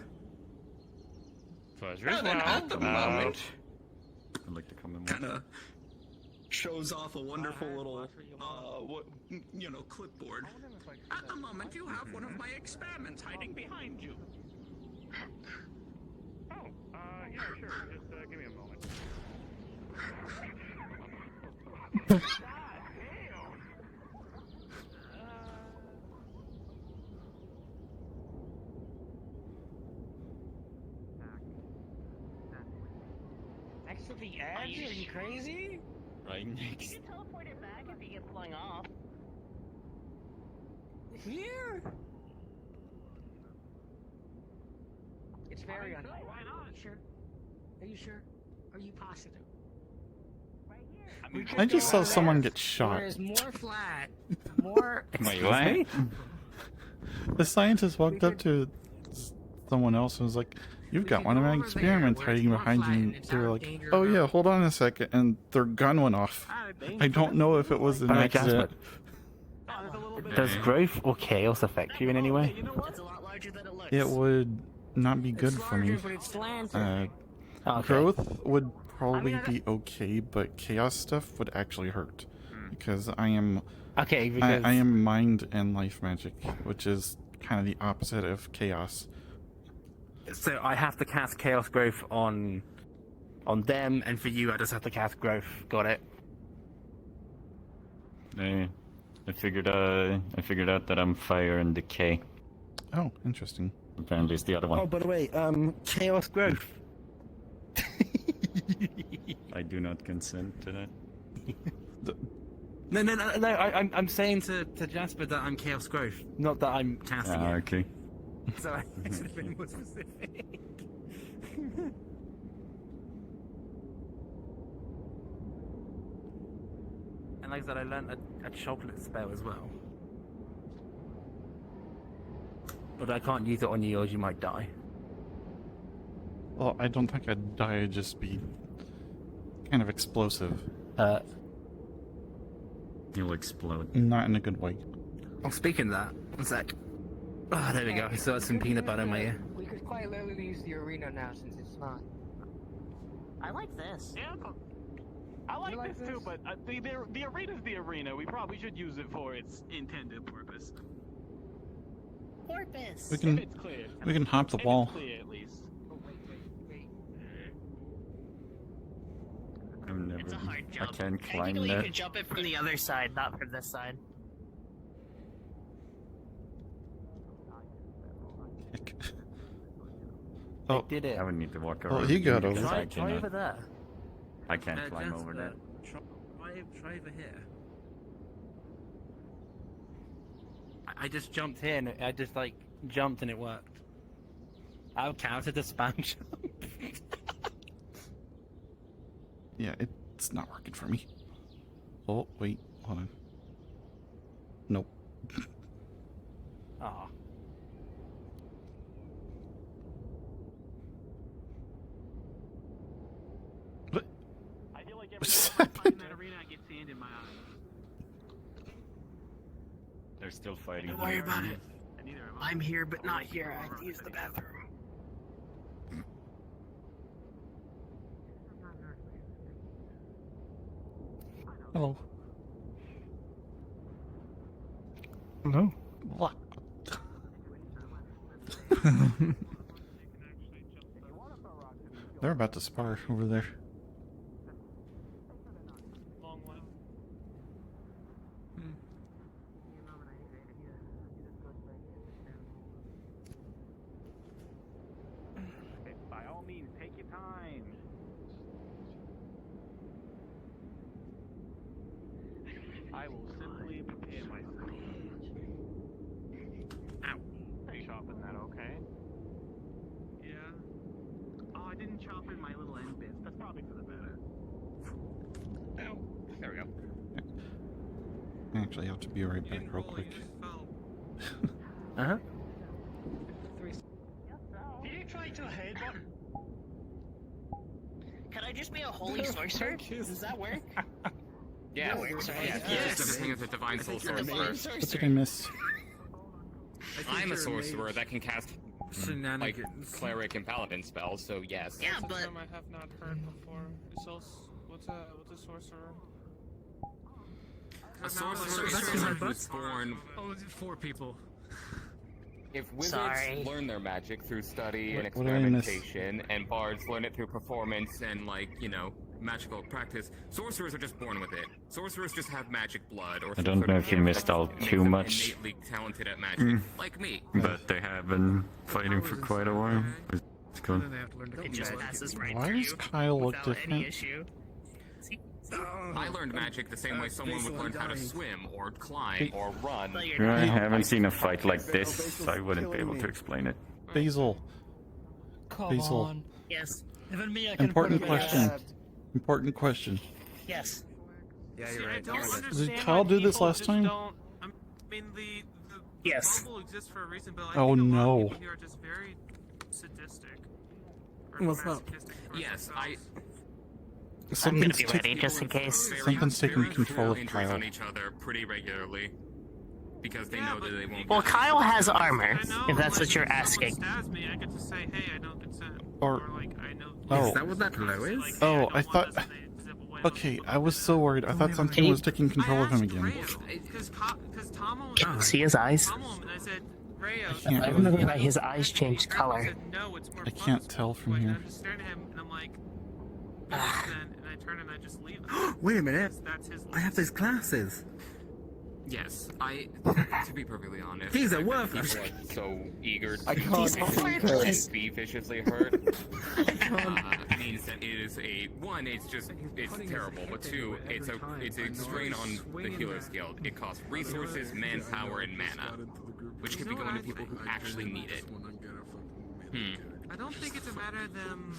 Pleasure as Well, then, well. at the moment, I'd like to come in. kind of shows off a wonderful little, clipboard. At the moment, you have one of my experiments hiding behind you. Oh, yeah, sure. Just give me a moment. Next to the edge? Are you crazy? Right You next. can teleport it back if you get flying off. Here? It's very unlikely. Why not? Sure. Are you sure? Are you positive? I just saw someone get shot. Whereas more flat, more. Wait, what? The scientist walked up to someone else and was like, "You've got one of my experiments hiding behind you." And they were like, "Oh yeah, hold on a second," and their gun went off. I don't know if it was an Alright, accident. Does growth or chaos affect you in any way? It's a lot larger than it looks. It would not be good It's for me. larger, but it's slanted. Okay. Growth would probably be okay, but chaos stuff would actually hurt because I am Okay, because I am mind and life magic, which is kind of the opposite of chaos. so I have to cast chaos growth on them, and for you, I just have to cast growth. Got it. I figured out that I'm fire and decay. Oh, interesting. Apparently, it's the other Oh, one. by the way, chaos growth. I do not consent to that. No. I'm saying to Jasper that I'm chaos growth, not that I'm casting it. Okay. So I should have been more specific. And like I said, I learned a chocolate spell as well. But I can't use it on you, or you might die. Well, I don't think I'd die. I'd just be kind of explosive. You'll explode. Not in a good way. Oh, speaking of that, one sec. Ah, there we go. So some peanut butter in my ear. We could quite literally use the arena now since it's not. I like this. Yeah, I like this too, but the arena's the arena. We probably should use it for its intended purpose. Porpoise. We can If it's clear. we can hop the If wall. It's clear, at least. I'm never. It's a hard I jump. can't climb Technically, you that. could jump it from the other side, not from this side. Oh, did it. I would need to walk Oh, around. he got because over. I Try over cannot. there. I can't climb over that. Try over here. I just jumped in. I just like jumped and it worked. I've counted the spam jump. Yeah, it's not working for me. Oh, wait, hold on. Nope. Aw. What? I feel like every time I fight in that arena, I get sand in my eyes. They're still fighting. Don't worry about it. And neither am I. I'm here, but not here. I have to use the bathroom. Hello. Hello. What? They're about to spar over there. By all means, take your time. I will simply prepare myself. Ow. Are you chopping that okay? Yeah. Oh, I didn't chop in my little end bits. That's probably for the better. Ow. There we go. I actually have to be right back real quick. Uh-huh. Did you try to headbutt? Can I just be a holy sorcerer? Does that work? Yeah. That works, right? Yes. Everything is a divine soul sorcerer. I think I missed. I'm a sorcerer that can cast like cleric and paladin spells, so yes. Yeah, but I have not heard before. What's a sorcerer? A sorcerer who's born. Oh, 4 people. If wizards Sorry. learn their magic through study and What did I miss? experimentation, and bards learn it through performance and, like, you know, magical practice, sorcerers are just born with it. Sorcerers just have magic blood, or I don't know if you missed out too much, innately talented at magic, like me. but they have been fighting for quite a while. It's good. it just passes right Why through does you Kyle look without any different? issue. See? I learned magic the same way someone would learn how to swim, or climb, or run. But you're I not. haven't seen a fight like this. I wouldn't be able to explain it. Basil. Come Basil. on. Yes. Even me, I can Important put it back. question. Important question. Yes. Yeah, See, you're I right. don't Did understand Kyle why do this people last just time? don't- I mean, the Yes. bubble exists for a reason, but I Oh, think a lot no. of people here are just very sadistic. Or What's up? masochistic towards Yes, themselves. I'm gonna Something's, be ready just in case. something's taking Very control cruel of injuries Kyle. on each other pretty regularly. Because they Yeah, know that but they won't Well, get Kyle has punished. armor, I know, if that's like, what you're if someone asking. stabs me, I get to say, hey, I don't consent. Or- like, I know. Oh. Is that what that glow is? Like, hey, Oh, don't I want thought. this, and they zip away. Okay, I was so worried. I thought something was taking control of him again. Because Tomo. See his eyes? Tomo, and I said, Rayo. can't I remember that his eyes changed color. Said, no, it's more I can't plausible. tell from Like, here. I'm just staring at him, and I'm like, then, and I turn and I just leave him. Wait a minute. That's his. I have those glasses. Yes, to be perfectly honest, These are the fact that worthless. people are so eager to I can't These are worthless. be viciously hurt means that it is it's terrible. But 2, it's a strain on the healer's guild. It costs resources, manpower, and mana, which could be going to people who actually need it. I don't think it's a matter of them.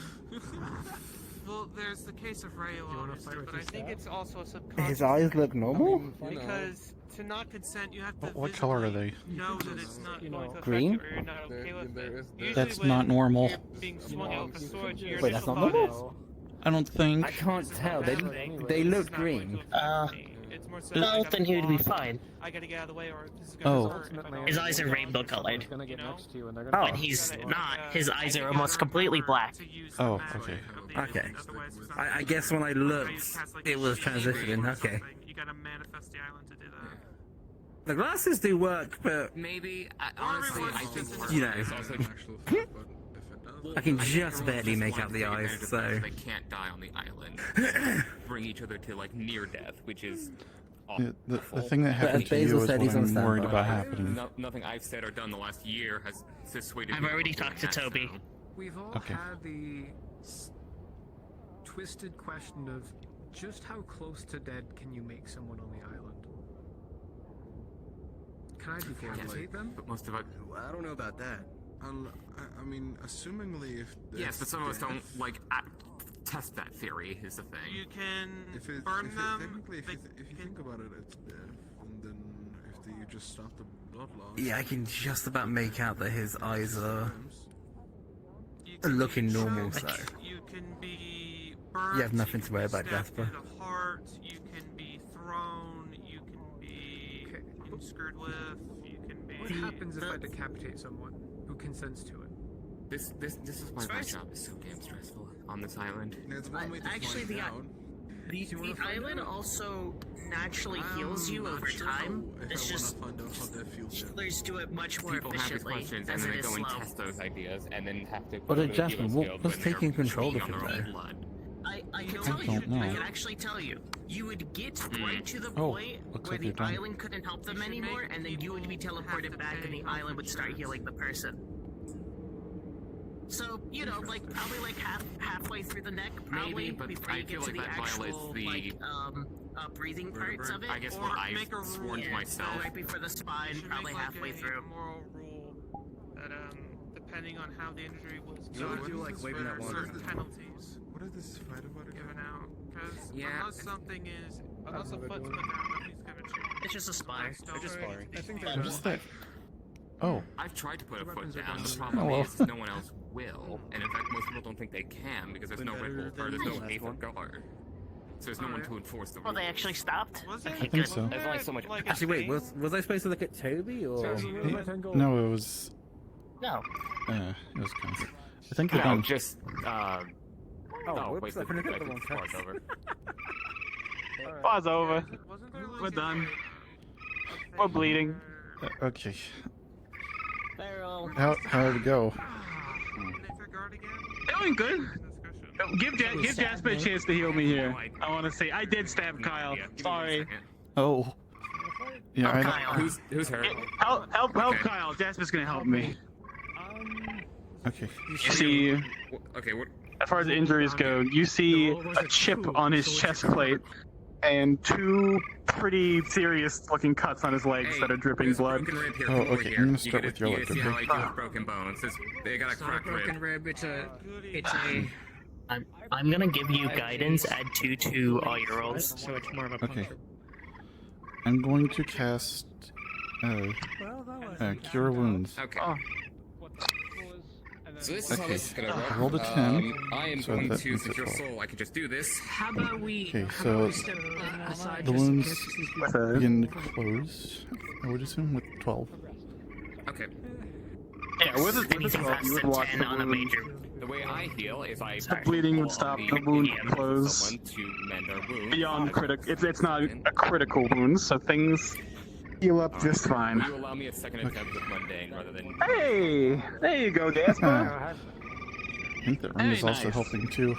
Well, there's the case of Rayo, obviously, but I think it's also a subconscious. His eyes look normal? Because to not consent, you have to. What color are they? visibly know that it's not going to affect Green? you, or you're not okay with it. Usually That's when not normal. you're being swung out with a sword, your Wait, that's initial not thought normal? I don't think. I can't tell. They look green. It's more so No, like, then he would be fine. I gotta get out of the way, or this is gonna Oh. hurt. if I don't His get eyes out are of the way. rainbow colored. You know? When he's not, his eyes are almost completely black. Oh, okay. Okay. I guess when I looked, it was transitioning. Okay. You gotta manifest the island to do that. The glasses do work, but Maybe, honestly, I think you know, it's also I can just barely make out the eyes. So they can't die on the island. Bring each other to like near death, which is The, awful. the thing that happened to you is what I'm worried about happening. Nothing I've said or done the last year has dissuaded I've me already from talked to doing that, Toby. so- We've all Okay. had the twisted question of just how close to dead can you make someone on the island? Can I decapitate them? But most of it. I don't know about that. I mean, assumingly if Yes, but some of us don't like test that theory. Is the thing. You can if it, burn if it, them. technically, if you think about it, it's death, and then if you just stop the blood loss. Yeah, I can just about make out that his eyes are looking normal. So You can be burnt. you have nothing to worry about, stabbed Jasper. through the heart. You can be thrown. You can be screwed with. You can be. What happens if I decapitate someone who consents to it? This is why my job is so damn stressful on this island. Actually, the island also naturally heals you over time. It's just healers do it much more People have these efficiently questions and as then it they is go and slow. test those ideas and then have to. Well, go to the Jasper, Healers what Guild was when they're taking control of peeing on him their own there? blood. I can I tell you. don't know. I can actually tell you. You would get right to the Oh, point looks where like the you're done. island couldn't help them anymore, and then you would be teleported back, and the island would start healing the person. So you know, like probably like halfway through the neck, probably Maybe, but before I you get feel to like the that violates actual the like breathing parts of it. I guess or what I've make a sworn to rule, myself. right before the spine, probably halfway through. Moral rule that depending on how the injury was You done, would do like waving that wand certain around. penalties What is this fight about again? given out. Because Yeah. unless something is, unless a foot's put down, nothing's gonna change. It's just a spine. They're just sparring. I think I'm just that. Oh, I've tried to put a foot Weapons are down. The done. problem Oh, well. is no one else will, and in fact, most people don't think they can because there's no red wolf or there's no Aether guard. So there's no one to enforce the Oh, rules. they actually stopped. Was Okay, I think good. so. There's only so much. Actually, wait, was I supposed to look at Toby or? No, it was. No. It was Connor. I think they're No, done. just Oh, wait, whoops! I the forgot the wrong part's text. over. Pause over. Wasn't there We're like done. a We're bleeding. Okay. Feral. How'd it go? Aether guard again? Doing good. Give Jasper a chance to heal me here. I want to say I did stab Kyle. Sorry. Oh. Yeah, I don't. Kyle. Who's hurt? Help Kyle. Jasper's gonna help me. Okay. You see, Okay, what? as far as injuries go, you see a chip on his chest plate and two pretty serious looking cuts on his legs that are dripping there's a blood. broken rib here. Oh, Come over okay, here. I'm gonna You start gotta- with your you left gotta see rib how I here. do with broken bones. They got a It's not a cracked broken rib. rib. It's a. I'm gonna give you guidance. Add 2 to all your rolls. So it's more of a Okay. puncture. I'm going to cast Cure Wounds. Okay. Oh. So this is how Okay. this is gonna I work. rolled a 10, I am so going that to makes it secure 12. soul. I can just do this. How about we? Okay, how so about we step aside the just in wounds case these people- begin to close. I would assume with 12. Okay. Yeah, with a Anything 12, past you would a watch 10 the on a wound. major. The way I heal is I The bleeding would pull stop, on the wound EM would close. someone to mend our wound. Beyond critical, it's not a critical wound, so things heal up just fine. Will you allow me a second attempt with mundane rather than? Hey, there you go, Jasper. I think that ring is also nice. helping too.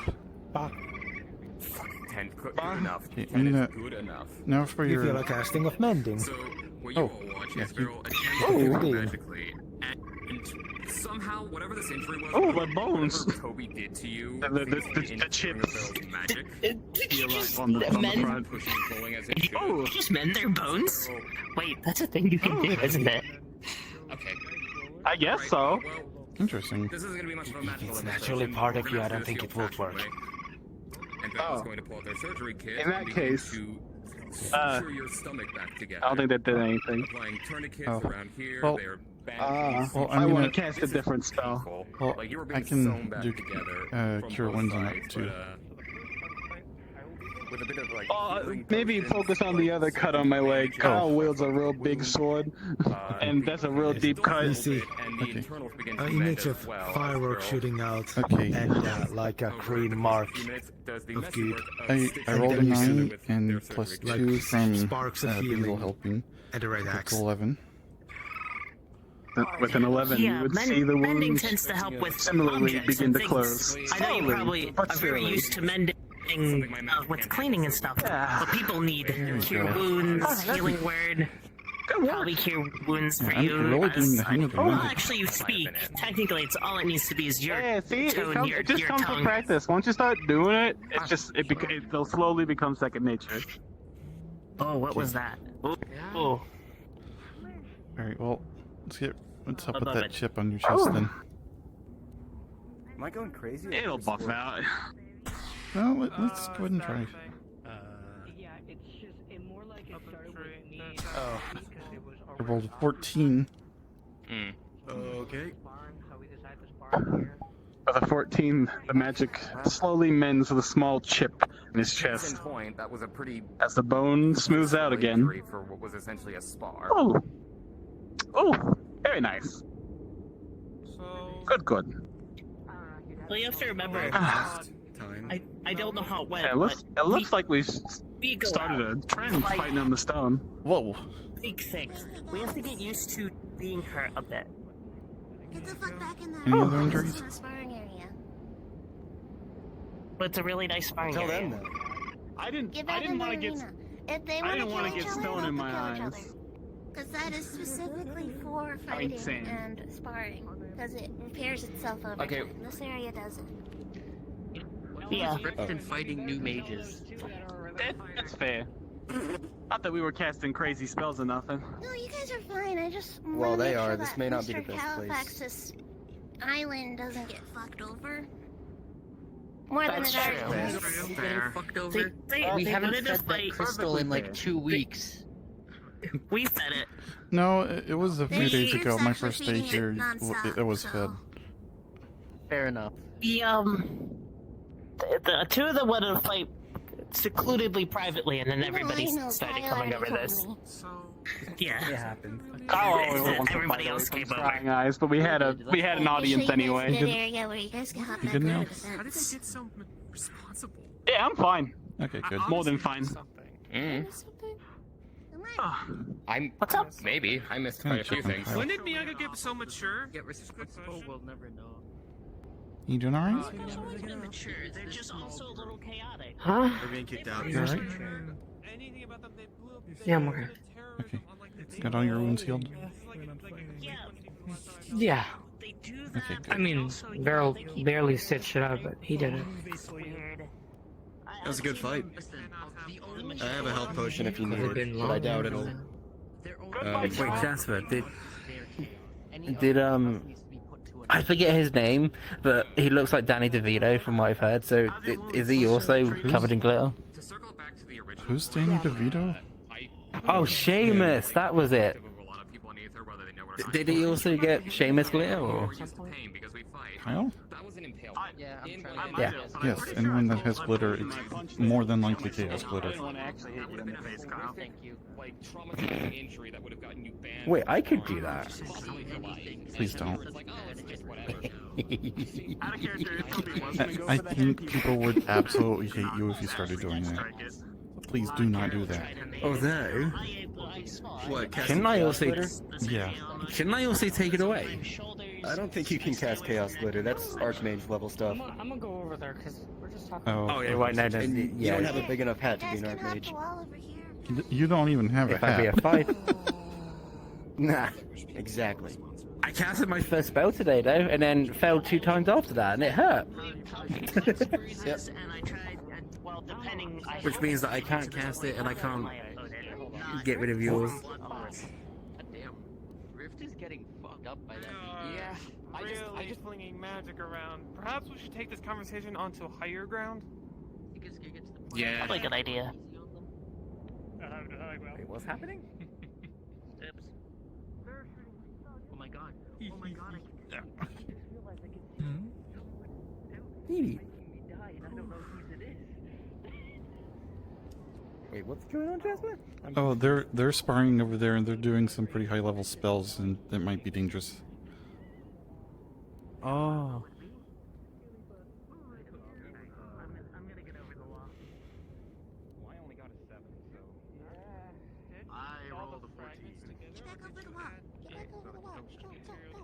10 good enough. Okay, 10 I'm is gonna- good enough. Now for You your. feel like casting of mending. So what you Oh, all watch yeah, is you- Feral Oh, attempt to damn. magically, and somehow whatever this injury was, Oh, whatever- my bones. whatever Toby did to you, The the chips. magic. Heal up on the front. Pushing and pulling as it should. Oh, just mend their bones? Wait, that's a thing you can do, isn't it? Okay. I guess so. Well, Interesting. this isn't going to be much of a magical it's demonstration. naturally part We're of gonna you, I have to don't do think this it will the work. old-fashioned way. And Beth is going to pull out their surgery kit. In that and case, begin to suture your stomach back together. I don't think that did anything. Applying tourniquets Oh. around here. Well- They're Well, I I'm want gonna. to cast a different spell. Well, like you were I being sewn can back do together from Cure both Wounds on sides, it too. with a bit of like Maybe focus on the other cut on my leg. Kyle wields a real big sword, and that's a real deep cut. You see, and the internals begin to image bend of as well. fireworks shooting out, Okay. and like a green mark Does the of messy good. work of I stitching rolled a then you see 9 with their and surgery plus kit. 2 from sparks of Basil healing helping. and a red That's axe. 11. With an 11, you would see the mending wounds tends to help with similarly objects begin and to things. close. I know you Slowly, probably but are very surely. used to mending with cleaning and stuff, but people need cure wounds, healing word. Probably cure wounds for Yeah, I'm you. really getting the hang of the well, magic. actually, you speak. Technically, it's all it needs to be is your Yeah, see, tone, your it just comes tongue. with practice. Once you start doing it, it's just it'll slowly become second nature. Oh, what was that? Oh, Alright, well, let's get what's up with Above that it. chip on your chest then. Am I going crazy? It'll buff out. Well, let's go ahead and try. Yeah, it's just more like it started with me. Oh. I rolled a 14. Okay. With a 14, the magic slowly mends with a small chip in his Case in chest point, that was a pretty as the bone smooths out again. injury for what was essentially a spar. Oh, oh, very nice. Good, good. Well, you have to remember, I don't know how it went. Yeah, it looks like we've we go started a out. trend Like, fighting on the stone. Whoa. big things. We have to get used to being hurt a bit. Get the fuck back in there. Any other This injuries? is a sparring area. But it's a really nice sparring Tell area. them that. I didn't Get back want to get. If they I want didn't to want kill to each get other, stone they'll in my kill each eyes. other. Because that is specifically for fighting insane. and sparring. Because it repairs itself over Okay. time. This area doesn't. Yeah. Ripped and fighting new mages. That's fair. Not that we were casting crazy spells or nothing. No, you guys are fine. I just Well, wanna they make are. sure This that may not be Mr. the best place. Halifax's island doesn't get fucked over. More That's than it true. already That's is. fair. Fucked over. We haven't wanted fed to that fight. crystal in like Perfectly 2 weeks. We fed it. No, it was a few days It's ago. My actually first day feeding it here, nonstop, it was so- fed. Fair enough. The two of them went to fight secludedly, privately, and then everybody I know, started Kyle coming already over told this. me. Yeah. It happened. Everybody else came over. Crying eyes, but we had an audience Usually anyway. there's a good area where you guys can hop You back good now? over the How did they fence. get so responsible? Yeah, I'm fine. Okay, good. More than fine. What's up? Maybe. I missed quite a few things. When did Miyagi get so mature? Get responsible, we'll never know. You doing alright? They've always been mature. They're just also a little chaotic. Huh? We're being kicked out. You alright? Anything about them, they blew up. Yeah, I'm okay. Okay. Got all your wounds healed? Yeah. Okay, good. I mean, Beryl barely stitched it up, but he did it. That was a good fight. I have a health potion if you need Could've it, been but I doubt it'll. Wait, Jasper, did I forget his name, but he looks like Danny DeVito from what I've heard. So is he also covered in glitter? Who's Danny DeVito? Oh, Seamus, that was it. Did he also get Seamus glitter? Or? Kyle? Yeah, Yeah. Yes, anyone that has glitter, it's more than likely chaos glitter. Wait, I could do that. Please don't. I think people would absolutely hate you if you started doing that. Please do not do that. Oh no. What? Can I also? Yeah. Can I also take it away? I don't think you can cast Chaos Glitter. That's Archmage level stuff. I'm gonna go over there because we're just talking. Oh, yeah, right now. And you Yeah. don't have a big enough hat to be Guys an can hop the Archmage. wall over here. You don't even have a If I be a hat. fight. Nah. Exactly. I casted my first spell today though, and then failed 2 times after that, and it hurt. Yep. Which means that I can't cast it, and I can't get rid of yours. Damn. Rift is getting fucked up by that. Yeah. I just flinging magic around. Perhaps we should take this conversation onto higher ground. Yeah. Probably a good idea. Wait, what's happening? Oh my god. Oh my god. Phoebe. Wait, what's going on, Jasmine? Oh, they're sparring over there and they're doing some pretty high level spells and that might be dangerous. Oh. I rolled a 14. Get back over the wall. Get back over the wall. Go, go, go.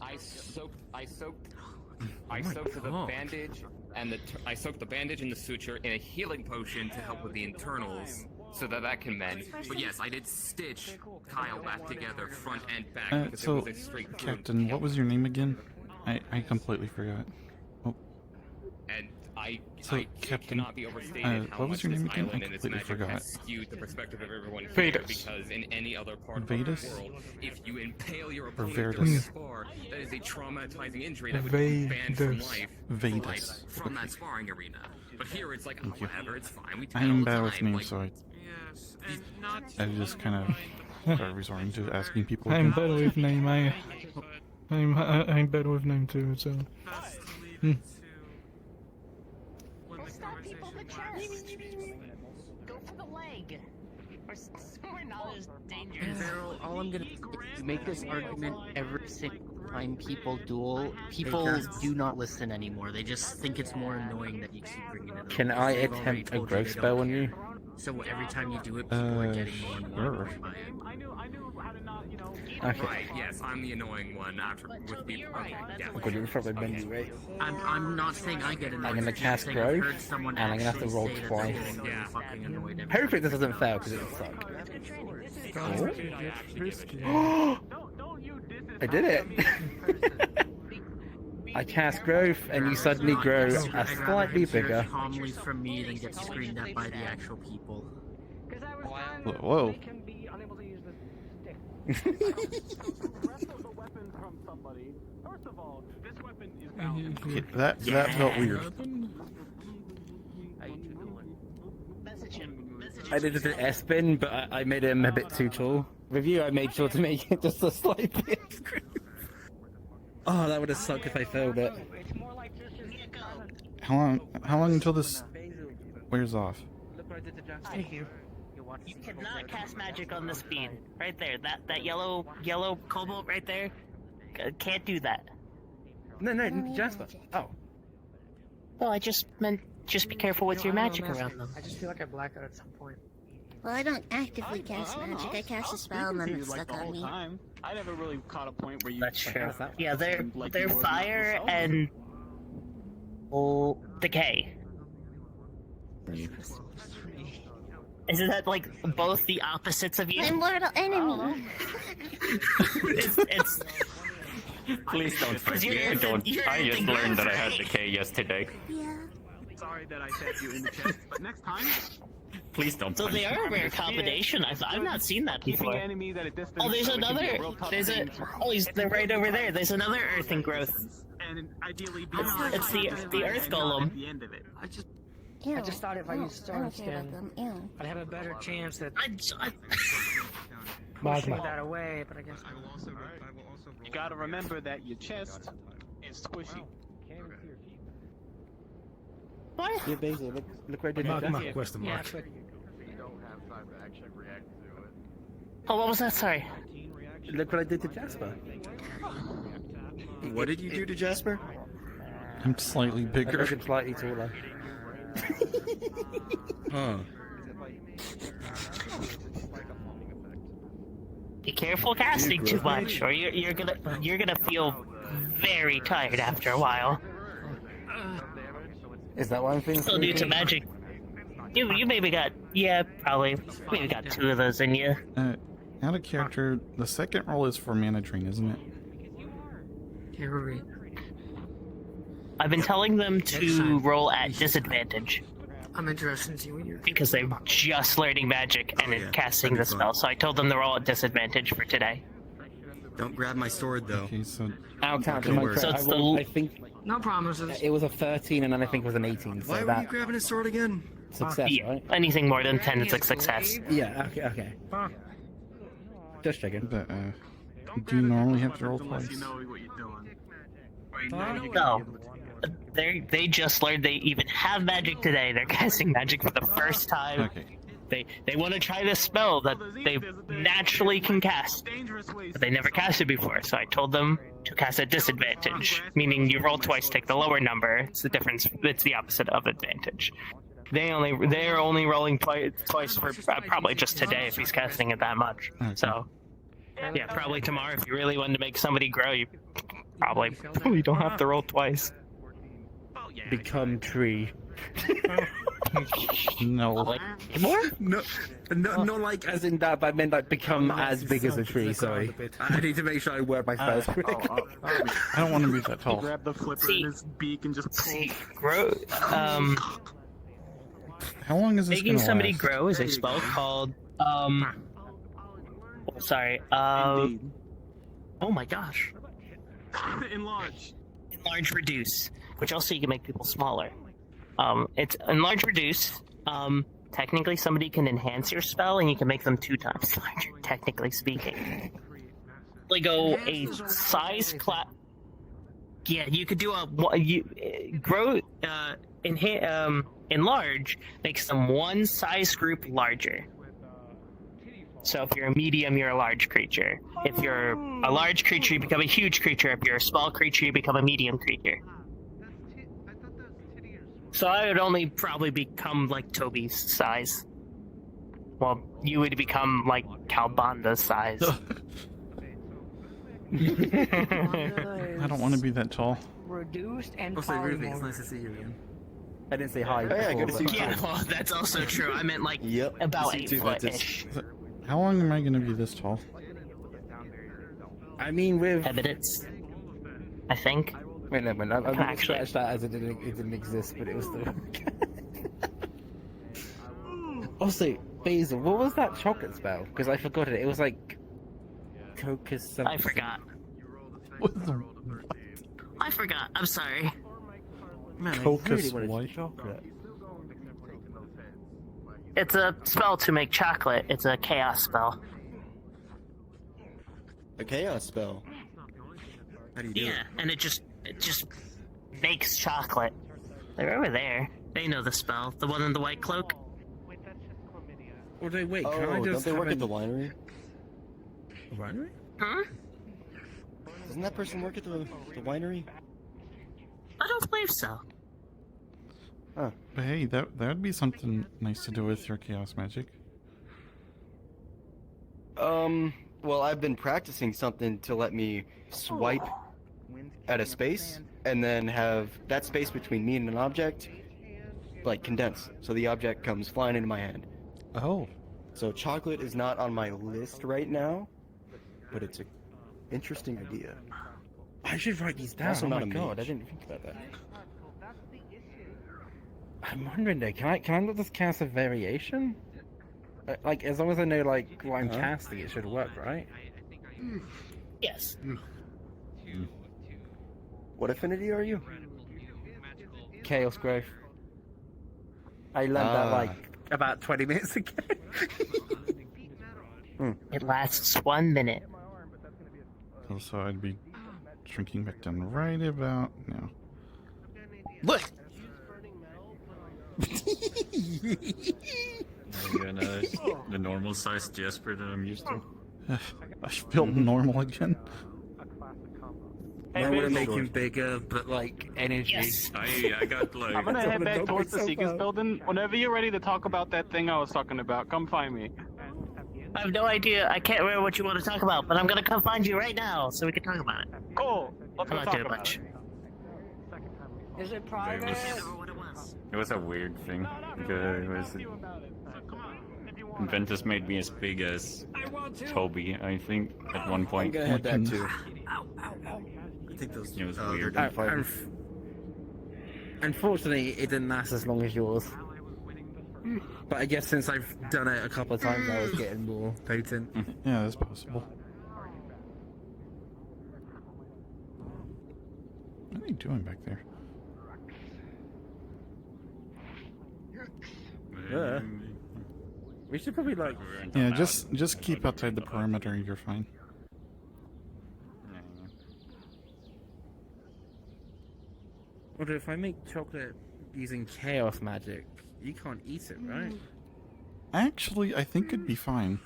I soaked my the God. bandage and I soaked the bandage and the suture in a healing potion to help with the internals, so that can mend. But yes, I did stitch Kyle back together, front and back, because So, it was a straight wound. Captain, what was your name again? I completely forgot. Oh, And I So, Captain, cannot be overstated how what was much your this name again? island I and its completely magic forgot. has skewed the perspective of everyone here. Vedas. Because in any other part Vedas? of the world, if you impale your Or opponent Verdus? during a spar, that is a traumatizing injury that would be banned from Vedas. life Vedas. from that sparring arena. But here it's like, oh, Thank you. whatever, it's fine. We do I it all am the bad with time. names, Like, so Yes, and not I just kind of started resorting to asking people. I'm again. bad with name. I'm bad with name too. So. best to leave Hmm. it to when the conversation lasts. Go for the leg. We're not as dangerous. Beryl, all I'm gonna make this argument every single time people duel. People do not listen anymore. They just think it's more annoying that you keep bringing it up. Can I They've already attempt a told growth they spell don't on care. you? So every time you do it, people are getting more and more sure. annoyed by it. Okay. Right, yes, I'm the annoying one after with people. Okay, yeah. I'm going to probably bend you, right? I'm not saying I get annoyed. I'm gonna I'm just cast saying I've growth, heard someone and I'm gonna have to actually roll say that twice. they're getting really fucking annoyed every Hopefully time. this doesn't fail because it would suck. I did it! I cast growth, and you suddenly grow a slightly bigger. Calmly from me, then get screamed at by the actual people. Whoa. Okay, that felt weird. I did an S-spin, but I made him a bit too tall. With you, I made sure to make it just a slight bit. Oh, that would have sucked if I failed it. How long until this wears off? Thank you. You cannot cast magic on the speed. Right there. That yellow cobalt right there. Can't do that. No, Jasper. Oh. Well, I just meant just be careful with your magic around them. I just feel like I black out at some point. Well, I don't actively cast magic. I cast a spell and then it's like stuck the on whole me. time. I never really caught a point where you. That's true. Yeah, Like they're you were fire not and decay. Isn't that like both the opposites of you? My mortal enemy. it's Please don't fight you're me. I the- don't. you're I the just learned that I had right? decay yesterday. Sorry that I stabbed you in the chest, but next time. Please don't. So they punch are a me. rare combination. I've not seen that Keeping before. enemies at a distance. Oh, there's so it can be another. real tough There's a. thing to- Oh, they're right over there. There's another earthen growth. And ideally, be It's the earth golem. at the end of it. I just Ew. thought if I No, used I don't Storm care about Skin, them. Ew. I'd have a better chance at I pushing that away, but I guess You gotta remember that your chest is squishy. What? Yeah, Basil, look where I did Mark, question Yeah. mark. Oh, what was that? Sorry. Look what I did to Jasper. What did you do to Jasper? I'm slightly I bigger. make him slightly taller. Huh. Be careful casting too much, or you're gonna feel very tired after a while. Is that why I'm feeling Still do some magic. You maybe got probably maybe got 2 of those in you. Out of character, the second roll is for mana drain, isn't it? I've been telling them to roll at disadvantage I'm interested in seeing what you're. because they're just learning magic and casting the spell. So I told them to roll at disadvantage for today. Don't grab my sword though. Okay, so Out Don't to my worry. credit, So I it's rolled, the- I think No promises. it was a 13 and then I think it was an 18. So Why were that you grabbing a sword again? success, Yeah, right? anything more than 10 is a success. Yeah, okay. Just checking. but, do you normally have to roll Unless twice? you know what you're doing. Or you know you No. They just learned they even have magic today. They're casting magic for the first time. Okay. They want to try this spell that they naturally can cast, but they never cast it before. So I told them to cast at disadvantage, meaning you roll twice, take the lower number. It's the difference. It's the opposite of advantage. They're only rolling twice for probably just today if he's casting it that much. So yeah, probably tomorrow if you really wanted to make somebody grow, you probably don't have to roll twice. Become tree. No. More? No, not like as in that, but I meant like become as big as a tree. Sorry, I need to make sure I word my spells correctly. I don't want to be that He tall. grabbed the flipper in his beak and just. Grow. How long is this Making gonna somebody last? grow is a spell called sorry. Oh my gosh. Enlarge. Enlarge reduce, which also you can make people smaller. It's enlarge reduce. Technically somebody can enhance your spell and you can make them 2 times larger, technically speaking. They go a size class. Yeah, you could do enlarge makes them 1 size group larger. So if you're a medium, you're a large creature. If you're a large creature, you become a huge creature. If you're a small creature, you become a medium creature. So I would only probably become like Toby's size. Well, you would become like Calbanda's size. I don't want to be that tall. Reduced and Also, Ruby, it's polymorph. nice to see you again. I didn't say hi. Hey, before, good to see but- you. Yeah, well, that's also true. I meant like about 8 foot-ish. How long am I gonna be this tall? I mean, with evidence, I think. Wait a minute, I'm gonna Actually- scratch that as it didn't exist, but it was still. Also, Basil, what was that chocolate spell? Because I forgot it. It was like Cocos something. I forgot. What the? I forgot. I'm sorry. Man, I Cocos really wanted what? chocolate. It's a spell to make chocolate. It's a chaos spell. A chaos spell. How do you do Yeah, and it just makes chocolate. They're over there. They know the spell. The one in the white cloak. Or do wait? Oh, Can I just don't they work have at the winery? winery? Huh? Doesn't that person work at the winery? I don't believe so. But hey, that would be something nice to do with your chaos magic. Well, I've been practicing something to let me swipe at a space and then have that space between me and an object like condense, so the object comes flying into my hand. Oh. So chocolate is not on my list right now, but it's an interesting idea. I should write these down. Also Oh not my a god, I mage. didn't think about that. I'm wondering though, can I not just cast a variation? Like, as long as I know like what I'm casting, it should work, right? Yes. What affinity are you? Chaos growth. I learned that Ah. like about 20 minutes ago. It lasts 1 minute. So I'd be shrinking back down right about now. Look! The normal size Jasper that I'm used to. I feel normal again. I want to make him bigger, but like energy. Yes. I got like. I'm gonna head back Don't towards the make so Seeker's far. building. Whenever you're ready to talk about that thing I was talking about, come find me. I have no idea. I can't remember what you want to talk about, but I'm gonna come find you right now so we can talk about it. Cool. Let's I'm go not talk doing about much. it. Is it private? It was a weird thing. It was. Ventus made me as big as Toby, I think, at one I'm point. gonna head that too. I think those. It was they're weird. done fighting. Unfortunately, it didn't last as long as yours. But I guess since I've done it a couple of times, I was getting more potent. Yeah, that's possible. What are you doing back there? We should probably like. Yeah, just keep outside the perimeter. You're fine. Although if I make chocolate using chaos magic, you can't eat it, right? Actually, I think it'd be fine.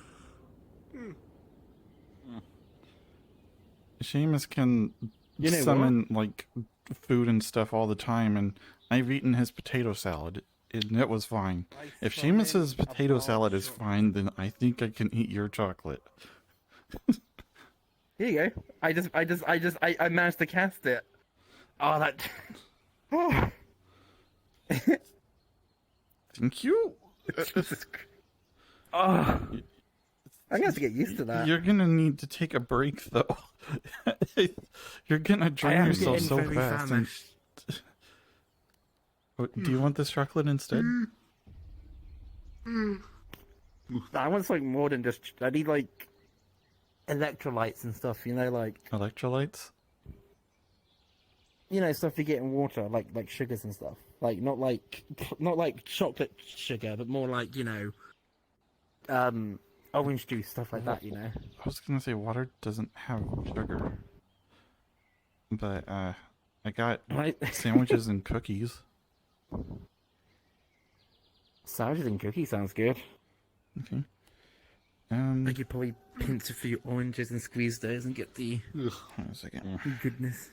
Seamus can You know summon like food and stuff all the time, and I've eaten his potato salad, and it was fine. If Seamus's potato salad is fine, then I think I can eat your chocolate. Here you go. I managed to cast it. Oh, that. Thank you. Oh, I'm gonna have to get used to that. You're gonna need to take a break, though. You're gonna drain yourself so fast. And... Do you want this chocolate instead? I want something more than just. I need like electrolytes and stuff. You know, like electrolytes. You know, stuff you get in water, like sugars and stuff. Like not like chocolate sugar, but more like orange juice, stuff like that. You know. I was gonna say water doesn't have sugar, but I got sandwiches and cookies. Sandwiches and cookies sounds good. Okay. I could probably pinch a few oranges and squeeze those and get the. Hold on a second. Goodness.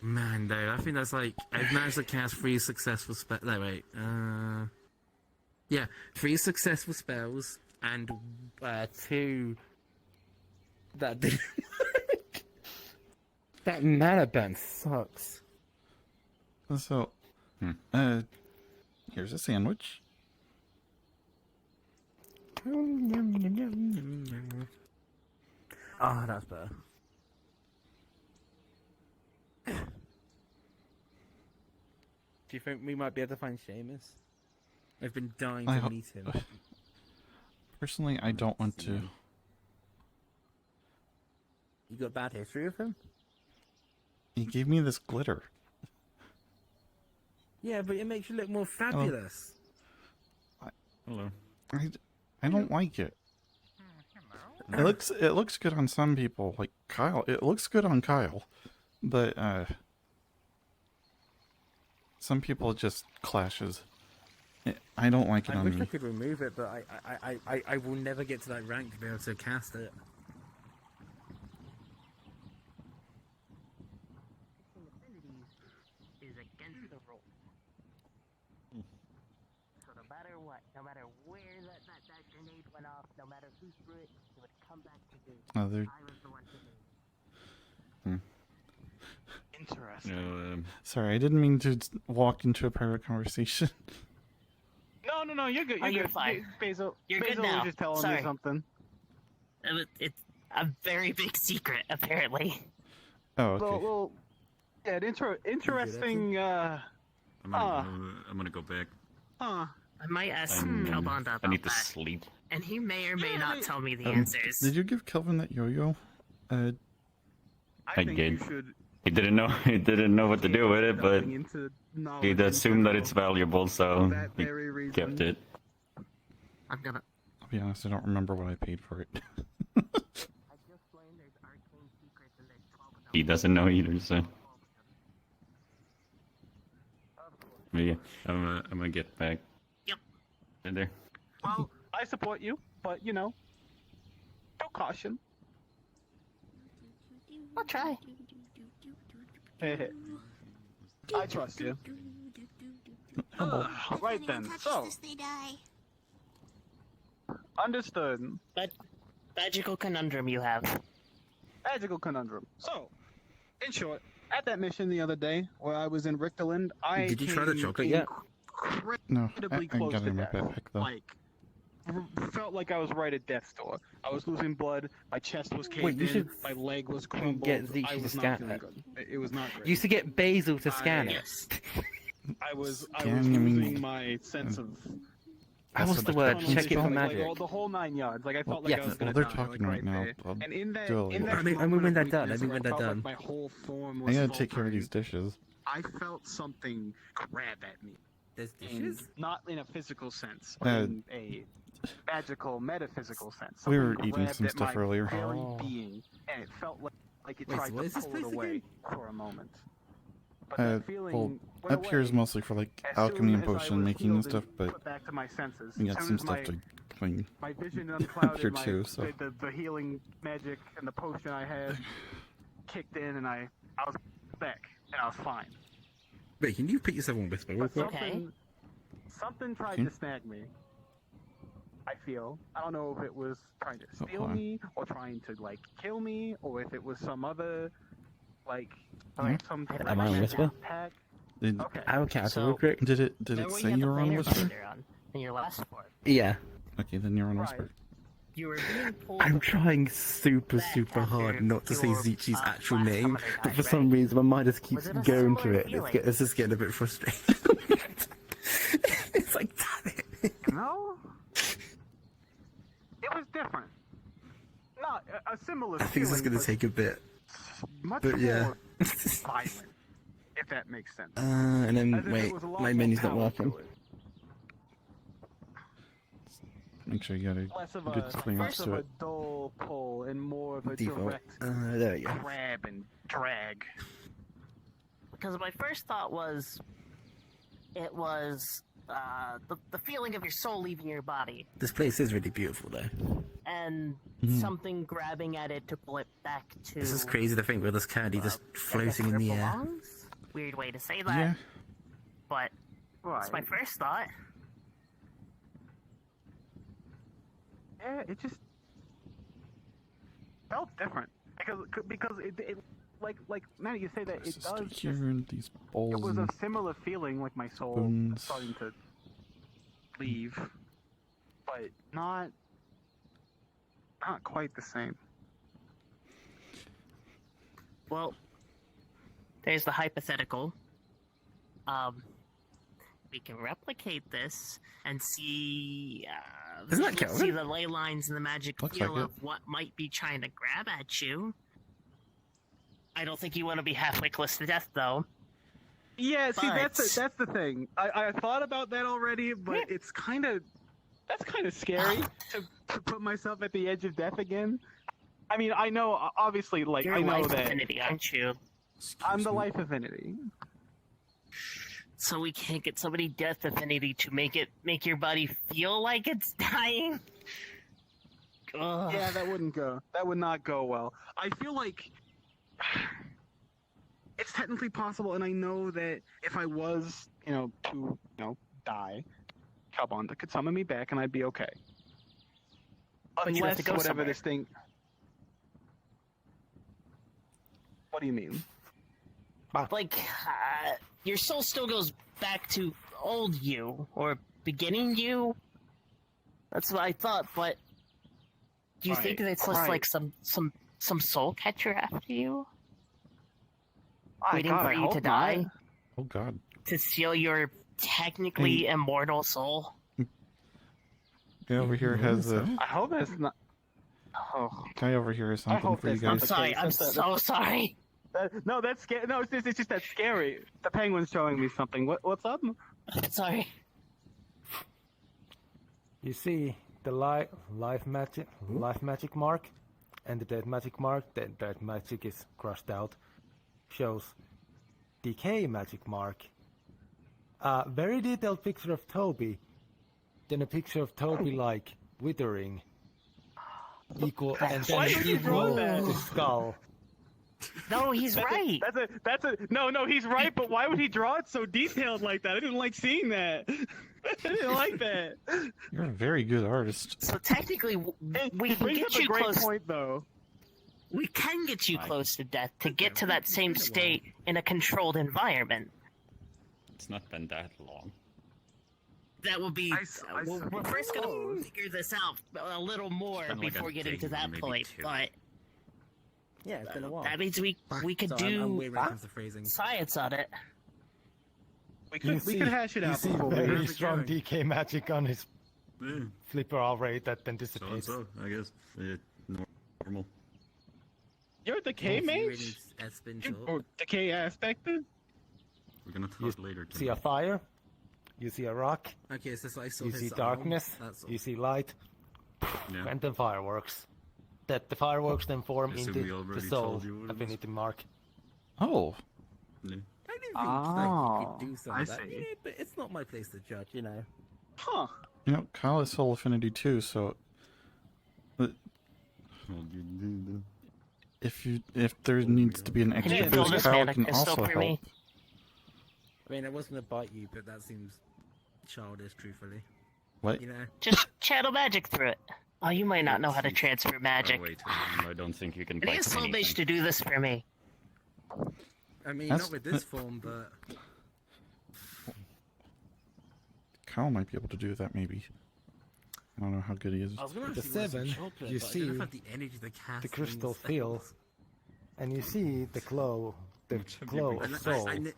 Man, though, I think that's like I've managed to cast 3 successful spells. No, wait. Yeah, 3 successful spells and 2 that didn't work. That mana burn sucks. So, here's a sandwich. Ah, that's better. Do you think we might be able to find Seamus? I've been dying to meet him. Personally, I don't want to. You got a bad history with him? He gave me this glitter. Yeah, but it makes you look more fabulous. Hello. I don't like it. It looks good on some people, like Kyle. It looks good on Kyle, but some people it just clashes. I don't like it I on wish me. I could remove it, but I will never get to that rank to be able to cast it. Is against the roll. So no matter what, no matter where that grenade went off, no matter who threw it, it would come back to me. I was the one to do. Interesting. Sorry, I didn't mean to walk into a private conversation. No, you're good. You're fine. Basil, You're Basil good now. was just telling Sorry. me something. It's a very big secret, apparently. Oh, okay. Well, yeah, interesting. I'm gonna go back. Huh. I might ask Calbonda about I need to that. sleep. And he may or may not tell me the answers. Did you give Kelvin that yo-yo? I did. He didn't know. He didn't know what to do with it, but he'd assumed that it's valuable, so he kept it. I'm gonna. I'll be honest, I don't remember what I paid for it. He doesn't know either, so. But yeah, I'm gonna get back. Yep. In there. Well, I support you, but do caution. I'll try. I trust you. Right then. So, understood. But magical conundrum you have. Magical conundrum. So, in short, at that mission the other day where I was in Richterland, Did you try the chocolate yet? No, I incredibly got close it to in my death. backpack though. Like, felt like I was right at death's door. I was losing blood. My chest was caved Wait, you in. should My leg was crumbled. get Zeech I to was not scan feeling it. good. It was not great. You used to get Basil to scan it. I was Scan, you mean- losing my sense of. What's the word? tunnel Check it for vision, magic. Like, the whole 9 yards. Like I felt Well, like I was well, gonna they're die, talking like, right now. there. I'll And in that, do a in little- that I mean when they're moment of done. I weakness mean where when they're felt like done. my whole form I was gotta take care of faltering, these dishes. I felt something grab at me. There's And not in a physical sense, but in a magical, metaphysical sense. We were Something eating grabbed some at stuff my earlier. very being, and it felt like it Wait, tried so what is to this pull it place away again? for a moment. But that feeling Well, went up here is away mostly for like as alchemy and soon as I potion was making and healed stuff, but put back to my senses. we As got soon some as stuff to clean my vision up unclouded, here my, too. So the healing magic and the potion I had kicked in, and I was back, and I was fine. Wait, can you put yourself on whisper real But quick? something tried Okay. to snag me. I feel. I don't know if it was trying to steal hold on. me, or trying to like kill me, or if it was some other like Yeah. some Am I on whisper? attack. Did, Okay. I will cancel So- real quick. Did it Remember say had you the were on planar Whisper? finder on in your last form. Yeah. Okay, then you're on Whisper. You were being pulled. I'm trying super hard not to say Zichi's actual name, but for some reason my mind just keeps going to it. It's just getting a bit frustrating. It's like, damn it. No? It was different. Not a similar I think this is feeling, gonna take a bit. much But yeah. more violent, if that makes sense. And As then, if it wait, was a lot my more menu's not power working. to it. Make sure you got Less a of good a, clearance less to of a it. dull pull and more of a Default. direct There we go. grab and drag. Because my first thought was, it was the feeling of your soul leaving your body This place is really beautiful though. and Mhm. something grabbing at it to pull it back to. This is crazy to think with this candy just I guess floating in where the it air. belongs? Weird way to say that. Yeah. But that's my Right. first thought. Yeah, it just felt different because it like Manny, you say that it does. Here in these bowls It was a and similar feeling, like my soul spoons. starting to leave, but not quite the same. Well, there's the hypothetical. We can replicate this and see. Isn't that Kelvin? see the ley lines and the magic Looks feel like it. of what might be trying to grab at you. I don't think you want to be halfway close to death, though. Yeah, see, But- that's the thing. I thought about that already, but it's kind of scary to put myself at the edge of death again. I mean, I know, obviously, like You're I know life that affinity, aren't you? I'm the life affinity. So we can't get somebody death affinity to make your body feel like it's dying. Ugh. Yeah, that would not go well. I feel like it's technically possible, and I know that if I was, to, die, Carbonda could summon me back, and I'd be okay. But you have to go whatever somewhere. this thing. What do you mean? Like, your soul still goes back to old you, or beginning you. That's what I thought, but do you think that it's just like some soul catcher after you? Waiting for you to die? Oh God. To steal your technically immortal soul? Guy over here has a I hope it's not. Oh. guy over here has I something hope for you that's not guys. the case. I'm so sorry. No, that's scary. No, it's just that scary. The penguin's showing me something. What's up? Sorry. You see the life magic mark, and the dead magic mark. The dead magic is crossed out. Shows decay magic mark. A very detailed picture of Toby. Then a picture of Toby like withering. Equal, and then Why would you draw equal that? the skull. No, he's right. No, he's right, but why would he draw it so detailed like that? I didn't like seeing that. I didn't like that. You're a very good artist. So technically, we can brings get up a you great close. point, though. We can get you close to death to get to that same state in a controlled environment. It's not been that long. That will be. We're first gonna figure this out a little more been like before a getting day to or that maybe point, two. but Yeah, it's been a while. that means we could Sorry, I'm do way when it comes to phrasing. science on it. We could hash it out before we very get strong going. DK magic on his flipper already that then dissipates. So, I guess. Normal. You're decay mage? Or decay aspected? We're gonna talk later. See a fire, you see a rock, Okay, so it's like you see darkness, you see light, Yeah. and then fireworks. That the fireworks then form I assume into we the already soul told you what it was. affinity mark. Oh. I didn't think Oh, you could do some I of that. see. Yeah, but it's not my place to judge, you know. Huh. You know, Kyle is soul affinity too, so if there needs to be an Can you extra fill boost, this Kyle mana can crystal also for help. me? I mean, I was gonna bite you, but that seems childish, truthfully. What? You know. Just channel magic through it. Oh, you might not know how to transfer magic. Oh, wait, I don't think you can It bite is so anything. bitch to do this for me. I mean, That's- not with this form, but Kyle might be able to do that, maybe. I don't know how good he is. With the 7, you see the crystal field, and you see the glow of soul, and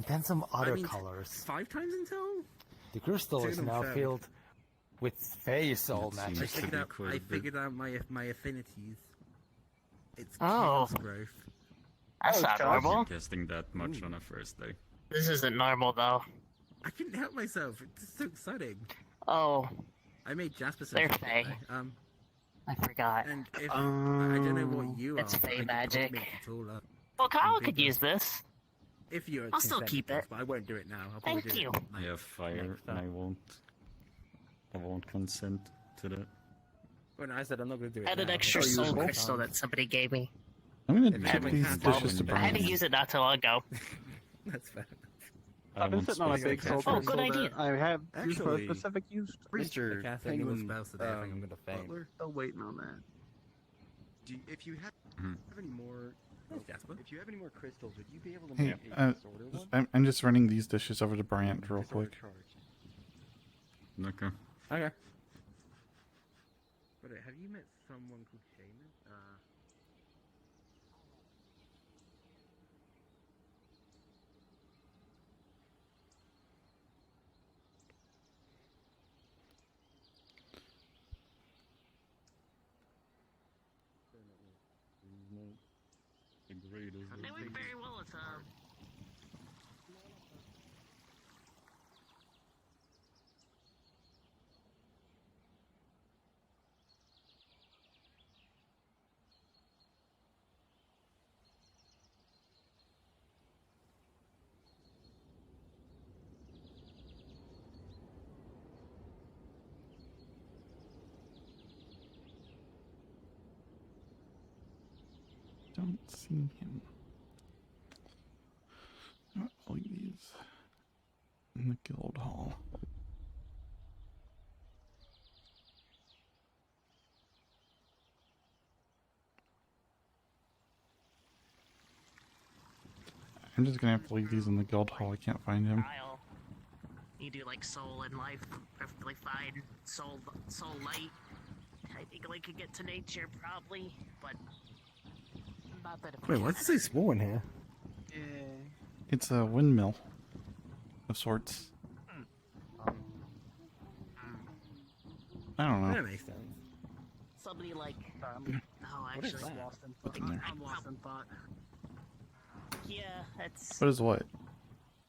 then some other colors. 5 times in total? The crystal is now filled with Fey soul magic. I figured out my affinities. It's Oh. chaos growth. That's not normal. Casting that much on a first day. This isn't normal, though. I couldn't help myself. It's so exciting. Oh. I made Jasper They're something. Fey. I forgot. And if, I don't know what you It's are. but I Fey could magic. make it all up. Well, Kyle could use this. If you're I'll still keep it. But I won't do it now. I'll probably Thank do you. It I have fire, and I won't consent to that. When I said I'm not going to do it I had an now, extra I'll use soul it. crystal that somebody gave me. I'm gonna It tip may these have dishes to I had Brian. to use it not too long ago. That's fair. I've been sitting on a big soul crystal good idea. that I have used for a Actually, specific use. Mr. Penguin, I think I'm going to faint. We're still waiting on that. if you have any more, Jasper. if you have any more crystals, would you be able to Hey, make a disorder one? I'm just running these dishes over to Bryant real quick. Okay. Okay. But have you met someone called Shaman? They went very well with Don't see him. I'll use in the guild hall. I'm just gonna have to leave these in the guild hall. I can't find him. Kyle. You do like soul and life, perfectly fine. Soul light. I think I could get to nature probably, but not that. Wait, why does it say small in here? It's a windmill of sorts. I don't know. That makes sense. Somebody like. Oh, What is actually, that? Lost in What's in there? I'm lost in thought. yeah, that's. What is what?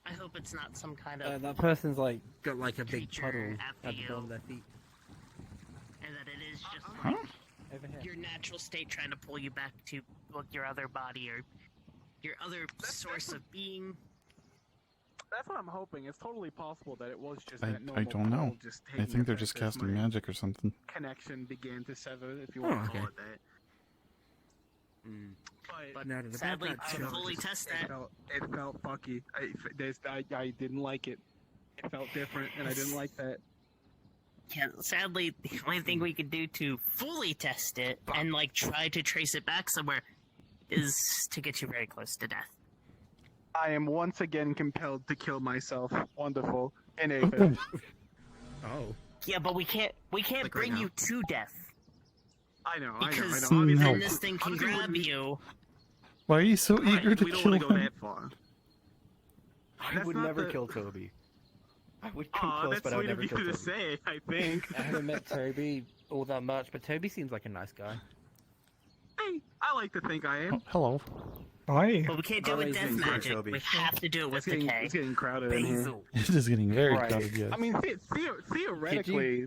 I hope it's not some kind of. That person's like got like a big creature puddle after at the you. bottom of their feet. And that it is just Huh? like Over here. your natural state trying to pull you back to like your other body or your other source of being. That's what I'm hoping. It's totally possible that it was just I that normal don't know. puddle just I taking think they're effect just as casting my magic or something. connection began to sever, if you Oh, want to call okay. it that. But No, did sadly, that to show fully test that, It felt fucky. I didn't like it. It felt different, and I didn't like that. yeah, sadly, the only thing we could do to fully test it and like try to trace it back somewhere is to get you very close to death. I am once again compelled to kill myself. Wonderful. In Aether. Oh. Yeah, but we can't Like right bring now. you to death I know. because Obviously, then this thing can obviously grab wouldn't- you. Why are you so eager to we don't kill want to go him? that far. I That's would not never the- kill Toby. I would come Aw, close, that's but I would sweet of never you kill to Toby. say, I think. I haven't met Toby all that much, but Toby seems like a nice guy. Hey, I like to think I am. Hello. Hi. But we can't do it with death Amazing, magic. Toby. We have to do it with decay. It's getting crowded in here. It is getting very Right. crowded, yes. I mean, theoretically,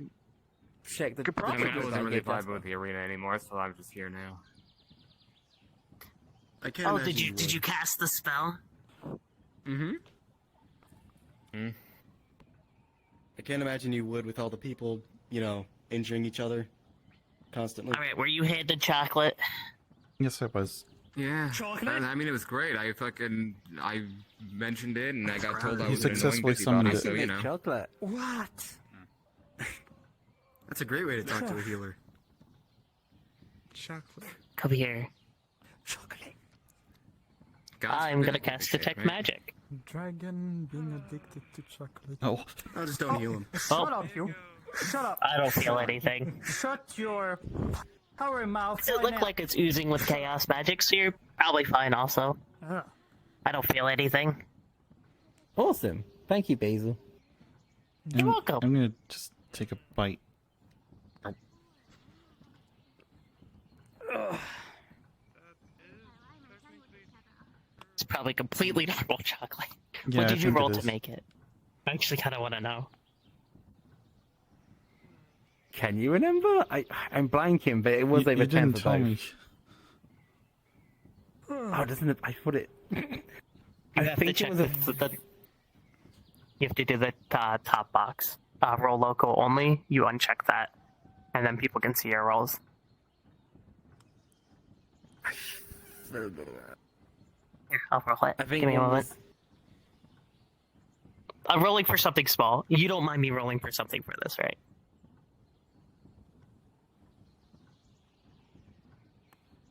Check the. Could I probably mean, I do wasn't that, really yeah, vibing with the arena anymore, so I'm just here now. I can't Oh, imagine did you would. cast the spell? Mm-hmm. I can't imagine you would with all the people, injuring each other constantly. All right, were you handed chocolate? Yes, I was. Yeah. Chocolate? I mean, it was great. I mentioned it, and I got told I You was an annoying successfully summoned busybody, it. so you know. Chocolate. What? That's a great way to talk to a healer. Chocolate. Come here. Chocolate. God's I'm gonna forbid. cast detect Right? magic. Dragon being addicted to chocolate. Oh. I'll just don't heal him. Shut up, you. Shut up. I don't feel anything. Shut your power mouth. Does it look like it's oozing with chaos magic, so you're probably fine also. I don't feel anything. Awesome. Thank you, Basil. You're welcome. I'm gonna just take a bite. It's probably completely normal chocolate. Yeah, What I did you think it roll to is. make it? I actually kind of want to know. Can you remember? I'm blanking, but it was You over 10 didn't for tell both. me. Oh, doesn't it? I put it. You I have think to it check was a. You have to do the top box. Roll local only. You uncheck that, and then people can see your rolls. Here, I'll roll it. I think Give me a one moment. was- I'm rolling for something small. You don't mind me rolling for something for this, right?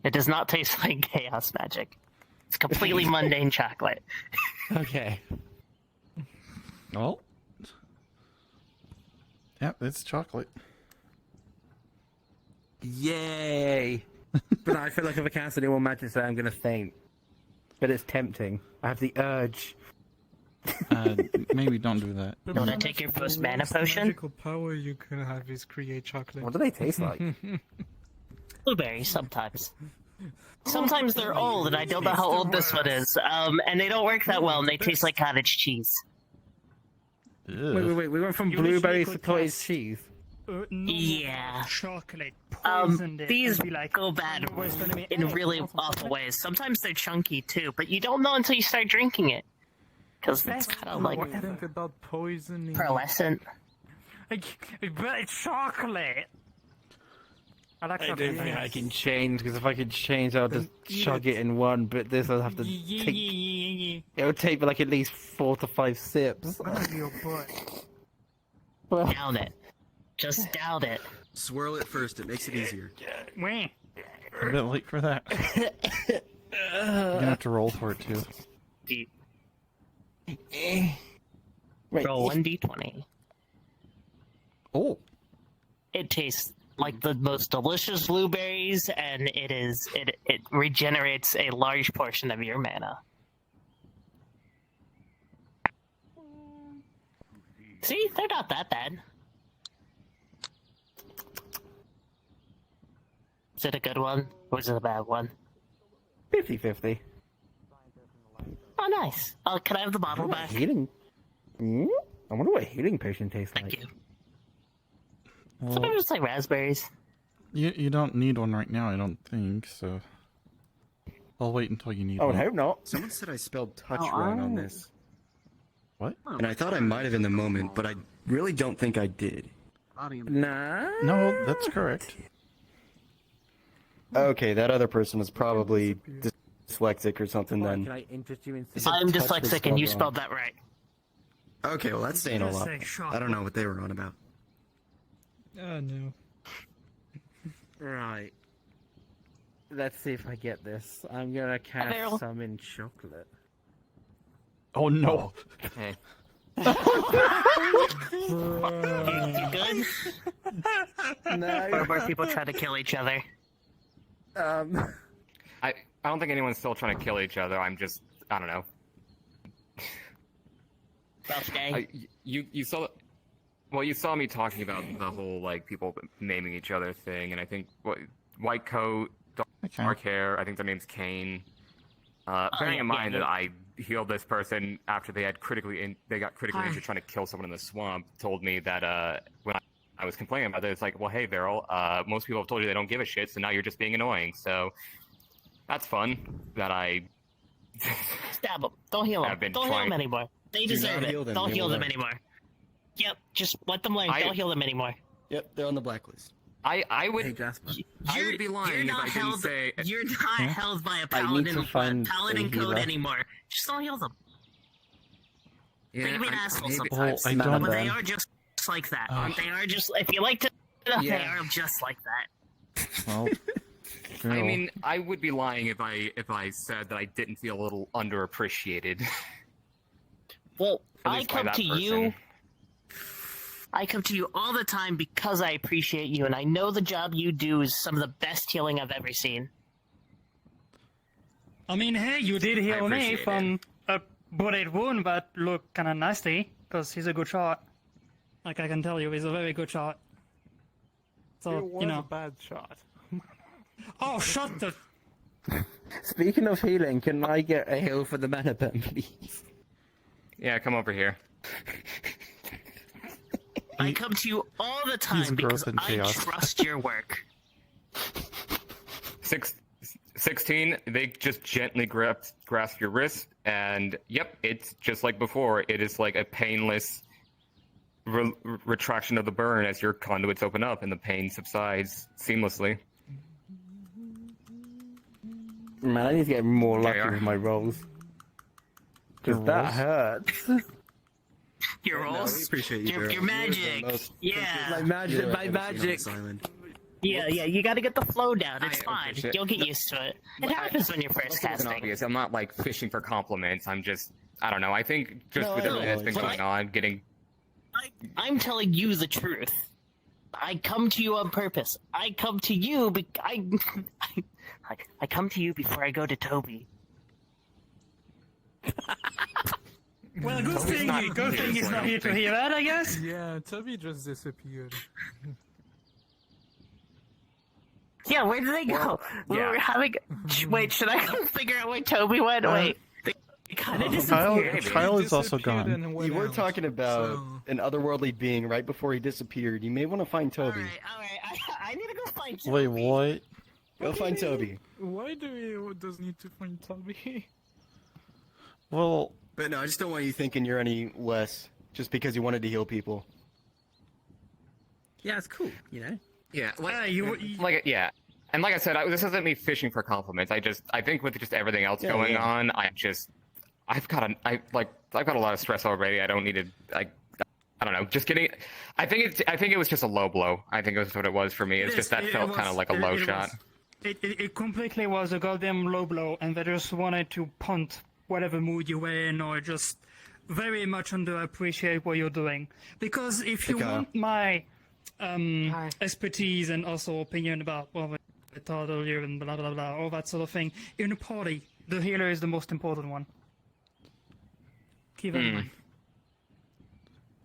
It does not taste like chaos magic. It's completely mundane chocolate. Okay. Oh. Yep, it's chocolate. Yay! But I feel like if I cast any more magic today, I'm gonna faint. But it's tempting. I have the urge. Maybe don't do that. You want to take your first mana potion? Magical power you can have is create chocolate. What do they taste like? Blueberries, sometimes. Sometimes they're old, and I don't know how old this one is. And they don't work that well, and they taste like cottage cheese. Wait. We went from blueberries to cottage cheese. Yeah. Chocolate poisoned it. These and be like, go bad "Where's the name?" in really awful ways. Sometimes they're chunky too, but you don't know until you start drinking it. Because it's kind of like Think about poisoning. pearlescent. But it's chocolate. I like I that. don't think I can change, because if I could change, I'll just chug it in one, but this I'll have to take... It'll take me like at least 4 to 5 sips. Your butt. Down it. Just down it. Swirl it first, it makes it easier. Wah. A bit late for that. You're gonna have to roll for it too. Roll 1d20. Oh. It tastes like the most delicious blueberries, and it regenerates a large portion of your mana. See, they're not that bad. Is it a good one, or is it a bad one? 50-50. Oh, nice. Can I have the bottle back? Healing... I wonder what a healing potion tastes like. Thank you. Well, Sometimes it's like raspberries. you don't need one right now, I don't think, so... I'll wait until you need I would one. hope not. Someone said I spelled touch wrong on this. What? And I thought I might have in the moment, but I really don't think I did. Nah. No, that's correct. Okay, that other person was probably dyslexic or something then. Can I interest you in... I'm dyslexic, and you spelled that right. Okay, well that's saying a lot. I don't know what they were on about. Oh no. Right. Let's see if I get this. I'm gonna cast some in chocolate. Oh no. Okay. You good? No. Or more people try to kill each other. I don't think anyone's still trying to kill each other. I don't know. Okay. You saw, well, you saw me talking about the whole like people naming each other thing, and I think white coat, dark hair. I think their name's Kane. Bearing in mind that I healed this person after they had they got critically injured trying to kill someone in the swamp. Told me that when I was complaining about it, it's like, well, hey, Beryl, most people have told you they don't give a shit, so now you're just being annoying. So that's fun. That I Stab them. Don't heal them. I've been Don't heal trying- them anymore. They Do deserve not it. heal them. Don't They heal will them learn. anymore. Yep, just let them learn. Don't heal them anymore. Yep, they're on the blacklist. I would. Hey, Jasper. I would be lying if I didn't say. You're not held by a I need to paladin, find paladin a code healer. anymore. Just don't heal them. Yeah, They can be an I- asshole maybe- sometimes, I don't- but they are just like that. They are just. If you like to, they Yeah. are just like that. Well, I mean, I would be lying if I said that I didn't feel a little underappreciated. Well, At I least by come that to you. person. I come to you all the time because I appreciate you, and I know the job you do is some of the best healing I've ever seen. I mean, hey, you did heal me appreciate from a bullet wound that looked kind of nasty, because he's a good shot. Like, I can tell you, he's a very good shot. So, It was you know. a bad shot. Oh, shut the... Speaking of healing, can I get a heal for the mana pen, please? Yeah, come over here. I come to you all the time because growth and I chaos. trust your work. 16, they just gently grasp your wrist, and yep, it's just like before. It is like a painless retraction of the burn as your conduits open up and the pain subsides seamlessly. Man, I need to get more There lucky you are. with my rolls. Because Your that rolls? hurts. Your No, we rolls, appreciate you, your Daryl. You're the magic. most Yeah. My magic, healer my I've ever seen on magic. this island. Yeah, you gotta get the flow down. It's fine. appreciate- You'll get used to it. It happens when you're first It's casting. obvious. I'm not like fishing for compliments. I'm just, I don't know. I think just No, with I everything know, that's been but going on, getting I'm telling you the truth. I come to you on purpose. I come to you I come to you before I go to Toby. Well, good Toby's thing, not good here, thing he's so I not don't here to think- hear that, I guess. Yeah, Toby just disappeared. Yeah, where did they go? We yeah. were having. Wait, should I go figure out where Toby went? Wait, they kind of disappeared. Kyle is also Disappeared gone. and went You were out, talking about so- an otherworldly being right before he disappeared. You may want to find Toby. All right. I need to go find Toby. Wait, what? Go find Toby. Why do we does need to find Toby? Well, But no, I just don't want you thinking you're any less just because you wanted to heal people. Yeah, it's cool, you know? Yeah, You, and like I said, this isn't me fishing for compliments. I think with just everything else Yeah, going yeah. on, I've got a lot of stress already. I don't need to, I don't know, just getting. I think it was just a low blow. I think that's what it was for me. It's just that felt kind of like a low shot. It completely was a goddamn low blow, and they just wanted to punt whatever mood you were in, or just very much underappreciate what you're doing. Because if you Kyle. want my expertise and also opinion about what I thought earlier and blah blah blah, all that sort of thing, in a party, the healer is the most important one. Keep that in mind.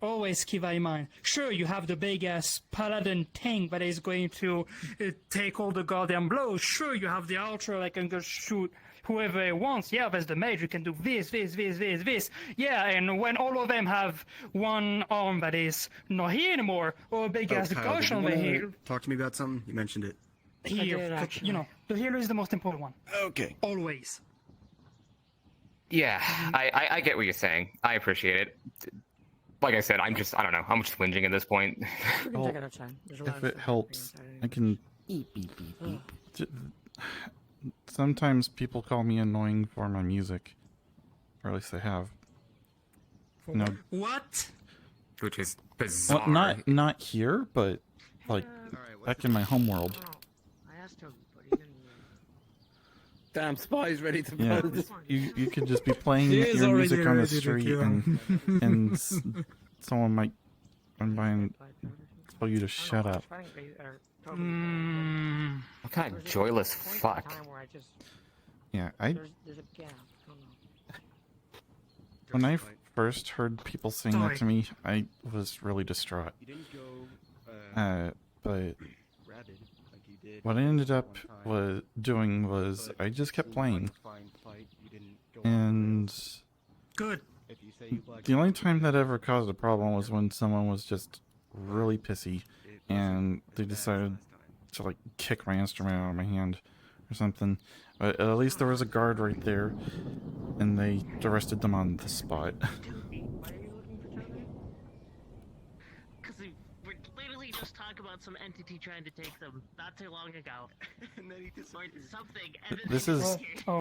Always keep that in mind. Sure, you have the big ass paladin thing that is going to take all the goddamn blows. Sure, you have the archer that can just shoot whoever he wants. Yeah, there's the mage who can do this. Yeah, and when all of them have one arm that is not here anymore, or a big ass Kyle, gush did you on the wanna heel, talk to me about something? You mentioned it. here, you know, the healer is the most important one. Okay. Always. Yeah, I get what you're saying. I appreciate it. Like I said, I don't know. I'm just whinging at this point. Well, if it helps, I can. J- Sometimes people call me annoying for my music, or at least they have. No, What? Which is bizarre. well, not here, but like back in my homeworld. I asked Toby, but he didn't. Damn, Spy's ready to Yeah, blow this. you could just be playing He is your already music on the ready to street, kill. and someone might run by and tell you to shut up. What kind of joyless fuck? Yeah, There's a gap. I don't know. when I first heard people saying that to me, I was really distraught. But what I ended up doing was I just kept playing, and Good. the only time that ever caused a problem was when someone was just really pissy, and they decided to like kick my instrument out of my hand or something. But at least there was a guard right there, and they arrested them on the spot. Because we were literally just talking about some entity trying to take them not too long ago. And then he Or something. And then This they is. disappeared. Oh,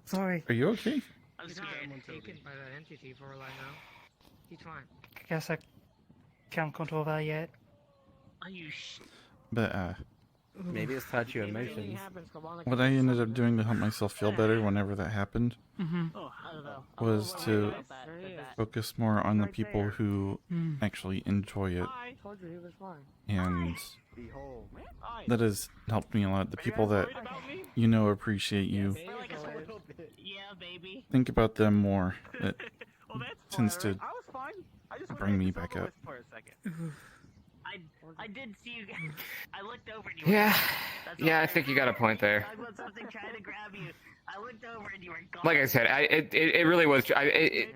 sorry. Are you okay? I'm He's not scared. taken by that entity for all I know. He's fine. I guess I can't control that yet. Are you But Maybe it's touch your emotions. What I ended up doing to help myself feel better whenever that happened was to focus more on the people who actually enjoy it. And that has helped me a lot. The people that you know appreciate you. Think about them more. It tends to bring me back up. I did see you. I looked over and you Yeah, yeah, I think you got a point there. I was something trying to grab you. I looked over and you were gone. Like I said, it really was.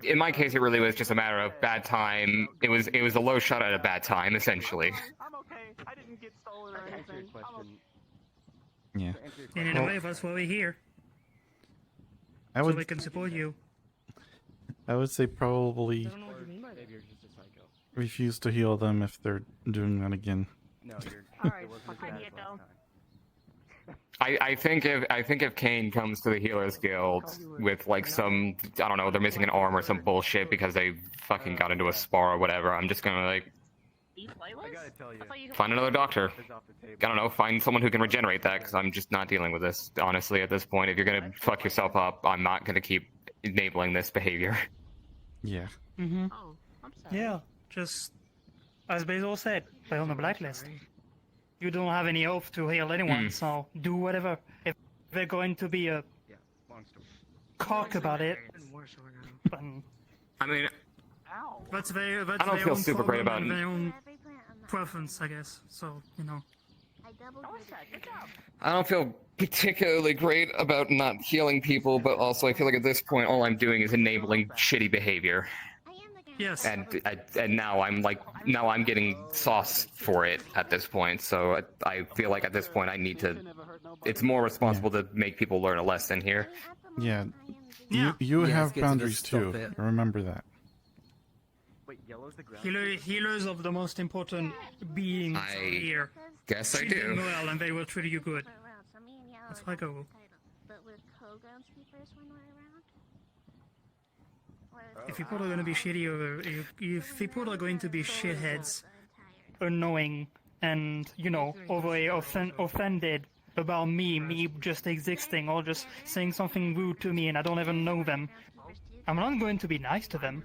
In my case, it really was just a matter of bad time. It was a low shot at a bad time, essentially. I'm okay. I didn't get stolen or anything. Yeah. And in a way, that's why we're here. I would. So we can support you. I would say probably refuse to heal them if they're doing that again. No, you're. Alright, I get though. I think if Kane comes to the Healers Guild with like some, I don't know, they're missing an arm or some bullshit because they fucking got into a spar or whatever, I'm just gonna like find another doctor. I don't know, find someone who can regenerate that, because I'm just not dealing with this, honestly, at this point. If you're gonna fuck yourself up, I'm not gonna keep enabling this behavior. Yeah. Mm-hmm. Yeah, just as Basil said, play on the blacklist. You don't have any oath to heal anyone, so do whatever. If they're going to be a cock about it, then I mean, that's their I don't feel super great about their own preference, I guess. So, you know. I don't feel particularly great about not healing people, but also I feel like at this point all I'm doing is enabling shitty behavior. Yes. And now I'm getting sauce for it at this point. So I feel like at this point I need to. It's more responsible to make people learn a lesson here. Yeah. Yeah. You Yeah, have it's good to boundaries just stop too. it. Remember that. Healers of the most important beings are here. Guess I Treat them do. well and they will treat you good. That's my goal. If people are going to be shitty, or if people are going to be shitheads, annoying, and, you know, overly offended about me just existing, or just saying something rude to me and I don't even know them, I'm not going to be nice to them.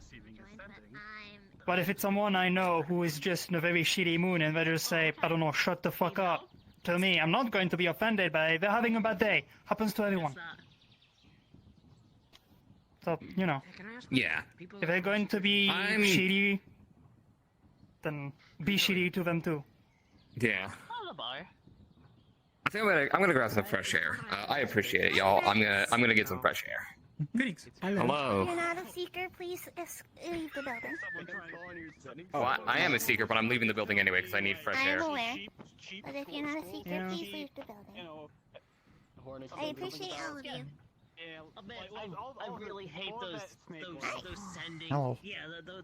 But if it's someone I know who is just in a very shitty mood and they just say, I don't know, shut the fuck up to me, I'm not going to be offended by it. They're having a bad day. Happens to everyone. So, you know. Yeah. If they're going to be shitty, then be shitty to them too. Yeah. I think I'm gonna grab some fresh air. I appreciate it, y'all. I'm gonna get some fresh air. Greetings. Hello. You're not a seeker, please leave the building. Oh, I am a seeker, but I'm leaving the building anyway because I need fresh I air. am aware. But if you're not a seeker, please leave the building. I appreciate all of you. I really hate those sending. Hello. Yeah,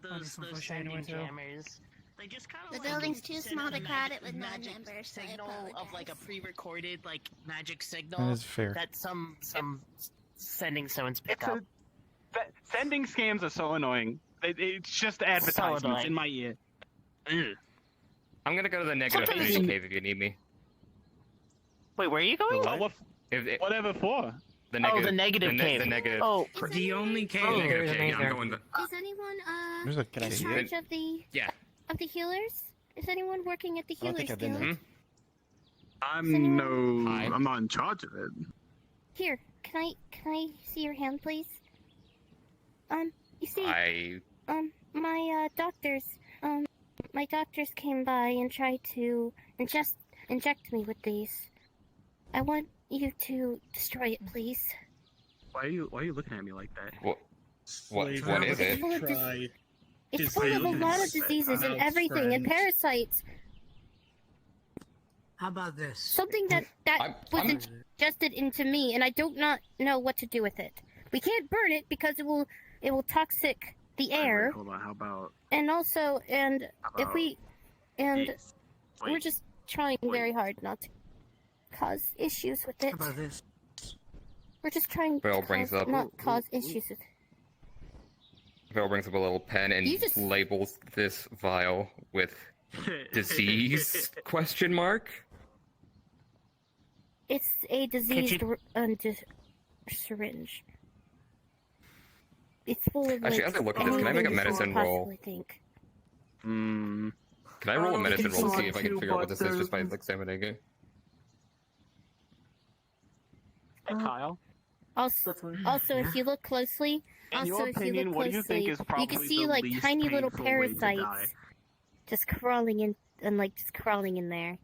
those sending jammers. They just kind of The building's too small to crowd it with non-members, so I signal of like a pre-recorded like magic signal. That is fair. That some sending someone's pick up. Sending scams are so annoying. It's just advertisements annoying. in my ear. I'm gonna go to the negative Sometimes- physical cave if you need me. Wait, where are you going? Whatever for? The Oh, the negative cave. The negative. Oh, the only cave. The negative there's an cave. Yeah, I'm Aether. going. Is anyone There's a in cave. charge of the Yeah. healers? Is anyone working at the I don't healers think I've been guild? there. I'm not in charge of it. Here, can I see your hand, please? You see, my doctors came by and tried to inject me with these. I want you to destroy it, please. Why are you looking at me like that? What is it? It's full of a lot of diseases and everything, and parasites. How about this? Something that was ingested into me, and I do not know what to do with it. We can't burn it because it will toxic the air. Hold on, how about... And also, if we, and Yes. we're just trying very hard not to cause issues with it. How about this? We're just trying Bill to brings up- not cause issues with it. Bill brings up a little pen and You just- labels this vial with disease question mark. It's a diseased syringe. It's full of Actually, like, as I look at this, can I make a anything you medicine could roll? possibly think. Can I roll a medicine roll to see if I can figure out what this is just by examining it? Hey, Kyle. Also, if you look closely, In your opinion, what do you think is you probably can see the like least tiny little painful way to die? parasites just crawling in there.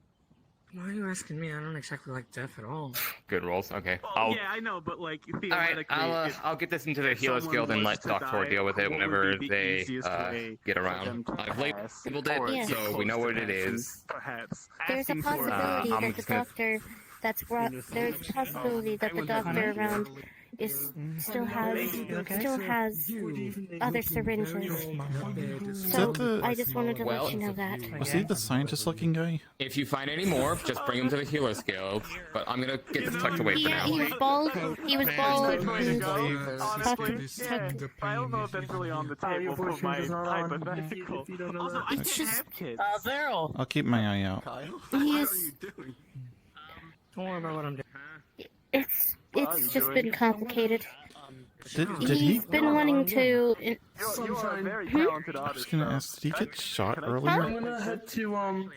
Why are you asking me? I don't exactly like death at all. Good rolls. Okay. Yeah, I know, but like All right. I'll get this into the Healers Guild and let Doctor deal with it whenever they get around. I've labeled it, so we know what it is. Perhaps. There's a possibility that the doctor there's a possibility that the doctor around still has other syringes. So I just wanted to let you know that. Was he the scientist-looking guy? If you find any more, just bring them to the Healers Guild. But I'm gonna get this tucked away for now. He was bald. He was bald. Honestly, I don't know if that's really on the table for my hypothetical. Also, I can't have kids. Beryl. I'll keep my eye out. He's. Don't worry about what I'm doing. It's just been complicated. Did he? He's been wanting to. I was gonna ask, did he get shot earlier? I'm gonna head to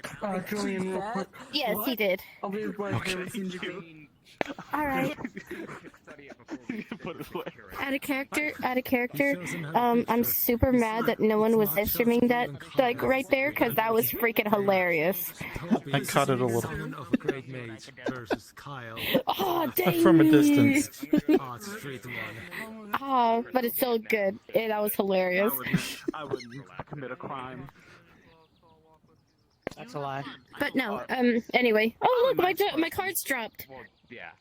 Julian real quick. Yes, he did. I'll be right there. All right. Out of character. I'm super mad that no one was live streaming that like right there because that was freaking hilarious. I caught it a little. Of a great mage versus Kyle. Oh dang! From a distance. Oh, it's 3-1. Oh, but it's so good. That was hilarious. I wouldn't commit a crime. That's a lie. But no. Anyway. Oh look, my cards dropped. Yeah.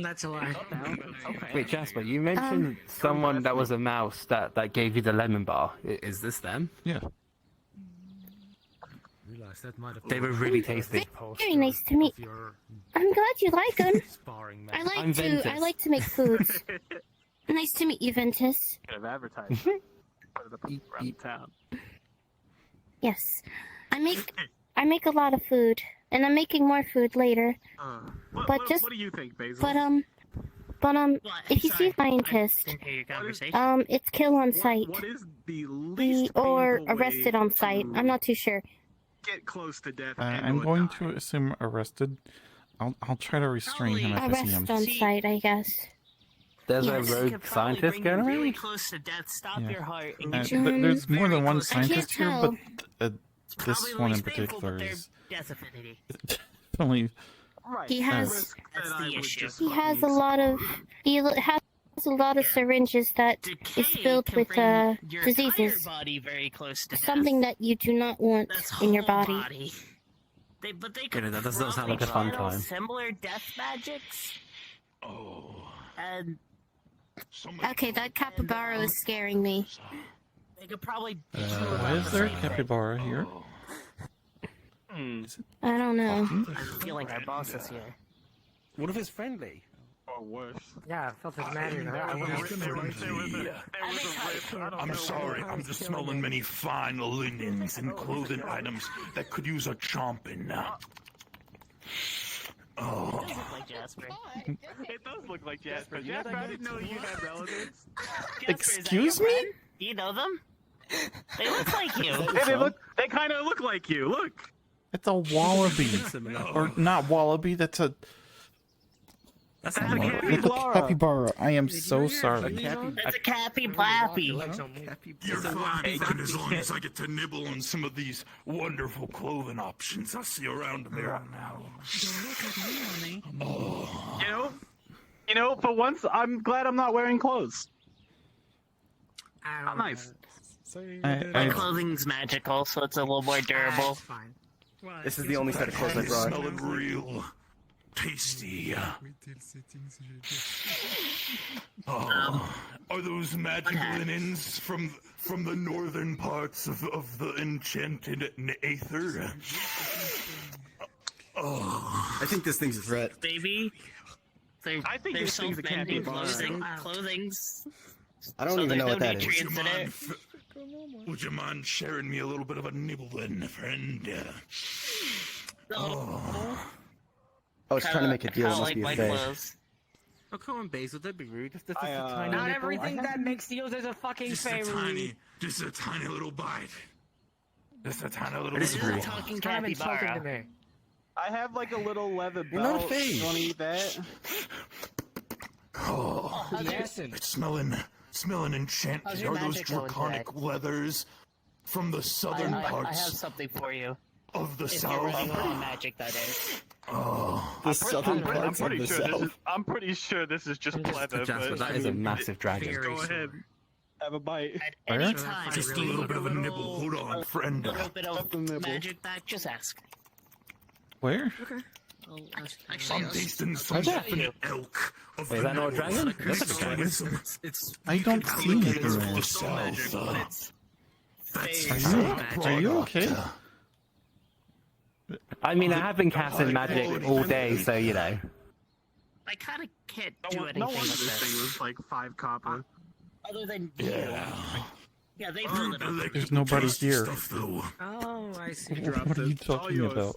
That's a lie. Wait, Jasper, you mentioned someone that was a mouse that gave you the lemon bar. Is this them? Yeah. They were really tasty. Very nice to meet. I'm glad you like them. I like to make foods. Nice to meet you, Ventus. Could have advertised. Put it up around town. Yes, I make a lot of food, and I'm making more food later. What do you think, Basil? But if you see a scientist, it's kill on sight. What is the least or painful arrested way on sight. I'm not too sure. Get close to death. I'm going to assume arrested. I'll try to restrain him if I see him. Arrest on sight, I guess. There's a rogue scientist going around? Really close to death. Stop your heart. And get There's more than one I can't scientist here, tell. but this one in particular is death affinity. definitely. He has That's the issue. he has a lot of syringes that is filled with Your diseases. entire body very close to Something that you do not want in your whole body. But they could That does not sound like a fun channel time. similar death magics. And Okay, that capybara is scaring me. they could probably. Why is there a capybara here? I don't know. I'm feeling our boss is here. What if it's friendly? Or worse. Yeah, I felt it mattered. I'm sorry, I'm just smelling many fine linens and clothing items that could use a chomping. Oh. Like Jasper. It does look like Jasper. Jasper, I didn't know you had relatives. Excuse me? Do you know them? They look like you. They kind of look like you. Look. It's a wallaby, or not wallaby. That's a capybara. I am so sorry. That's a cappy blappy. You're fine, even as long as I get to nibble on some of these wonderful clothing options I see around me right now. Oh. You know, for once, I'm glad I'm not wearing clothes. Nice. My clothing's magical, so it's a little more durable. This is the only set of clothes I brought. Smelling real tasty. Oh, are those magic linens from the northern parts of the enchanted Aether? Oh, I think this thing's a threat. Baby, I think they're this thing's a self-mending capybara. clothing's. I don't even know what that is. nutrients in it. Would you mind sharing me a little bit of a nibble then, friend? Oh. Oh, it's trying to make a deal. It Kinda must like be a my fake. clothes. Oh, come on, Basil, don't be rude. This is a I, tiny Not nipple. everything that makes deals is a fucking fairy. Just a tiny little bite. Just a tiny little. This is a bite. talking Kind of insulting to capybara. me. I have like a little leather You're not a belt. fake. You wanna eat that? Oh, Yes. it's smelling How's enchanted. your Are those magic going draconic today? leathers from the I southern have parts something for you. of the If you're south? running low on magic, that is. Oh, The southern I'm parts of pretty the sure this is. south. I'm pretty sure this is just pleather. Jasper, but that I is a mean, massive dragon. Go ahead. Have a bite. At Where? any time, just if a you little need bit of a nibble. Hold on, friend. little bit of Just a nibble. magic back, just ask. Where? Actually, I'm tasting some I'll show definite you. elk of Wait, is the that not a north. dragon? That's a Mixed dragon. with some I don't see alligators anything of there. the south. That's Are you okay? I mean, I have been casting magic all day, so you know. I kind of can't do anything No wonder with this thing this. was like 5 copper. Other than you. Yeah, they filled it up. There's nobody here. Stuff, though. Oh, I see. What are you talking about?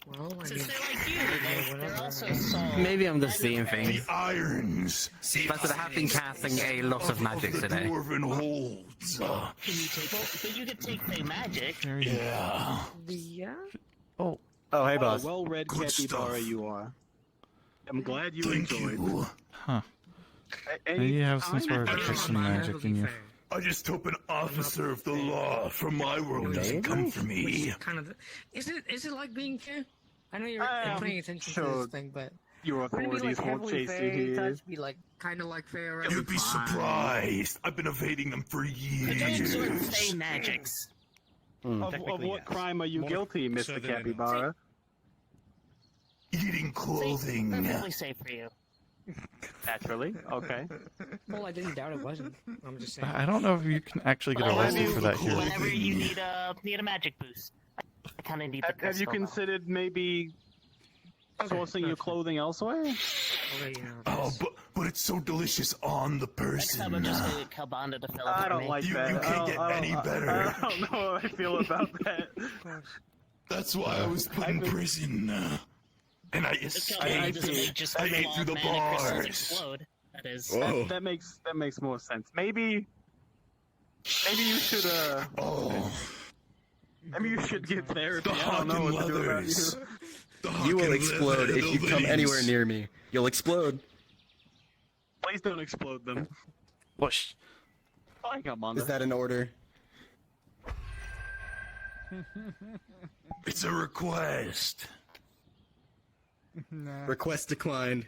Well, I Since mean, they're like you, they're also sold. Maybe I'm just seeing The things. irons. But I have been casting a lot of magic the today. dwarven holds. Can you take? But you can take their magic. Yeah. yeah. Oh, Oh, hey, boss. Well-read Good capybara stuff. you are. I'm glad you Thank enjoyed. you. huh. Any Maybe you have some time sort of after- protection magic in you. I just hope an officer of the law from my world doesn't come for me. Kind of. Is it like being fair? I know you're Um, paying attention to sure. this thing, but Your wouldn't it be authorities like won't heavily chase you fair here. touch? Be like kind of like fair. You'd be surprised. I've been evading them for Could you sort of years. say magics? Of what crime are you guilty, Mr. Capybara? Eating clothing. Perfectly safe for you. Naturally. Okay. Well, I didn't doubt it wasn't. I'm just saying. I don't know if you can actually get arrested for that here. Whenever you need a magic boost, I kind of need the Have you crystal, though. considered maybe sourcing your clothing elsewhere? Oh, but it's so delicious on the Next time I'm person. just gonna get Kabanda to fill it I for don't me. like You that. can't get any better. I don't know how I feel about that. That's why I was put in prison. And I This company doesn't make escaped. just I ate through the mana crystals bars. explode. That is. Whoa. That makes more sense. Maybe you should maybe you should get therapy. The I don't know Hawken what to do about leathers. you. The You will Hawken explode leather, if the you come linens. anywhere near me. You'll explode. Please don't explode them. Whoosh. I got Is that an order? It's a request. Request declined.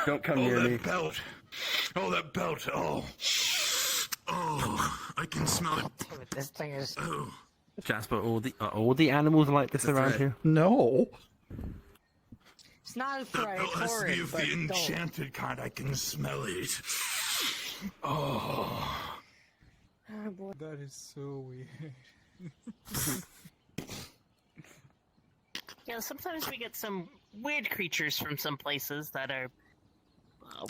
Don't come Oh, near that me. belt. Oh, that belt. Oh. Oh, I can smell it. This thing is. Oh. Jasper, are all the animals like this around threat. here? No. It's not a That threat. belt It's has to be horrid, of but the don't. enchanted kind. I can smell it. Oh. Oh, boy. That is so weird. Yeah, sometimes we get some weird creatures from some places that are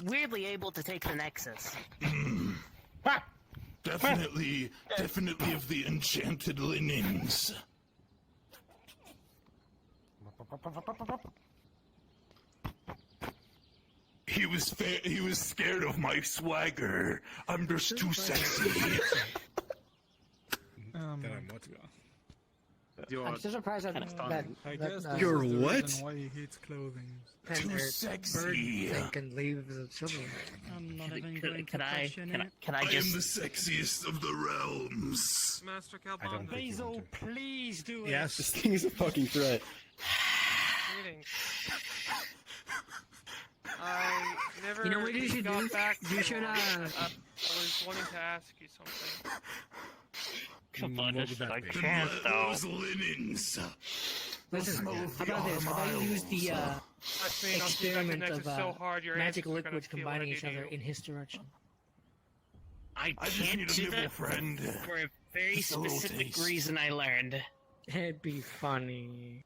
weirdly able to take the Nexus. Definitely of the enchanted linens. He was scared of my swagger. I'm just too sexy. I'm still surprised that I guess that, You're this is the what? reason why he hates clothing. Too bird sexy. thing can leave the children. I'm not even going to Can I question it. can I I am just the sexiest of the realms. Master Calbon, Basil, please do it. Yes. This thing is a fucking threat. greetings. I never You know what you should got do? back to You should, I was wanting to ask you something. come on, just I The can't though. those linens. Listen, Smell how of the about this? How about you use the I mean, I'll see that experiment Nexus of so hard, your magic ancestors are gonna liquids feel combining what I each do to other you. in his direction? I I just can't need a do nibble, that friend. for a very Just a little specific taste. reason I learned, It'd be funny.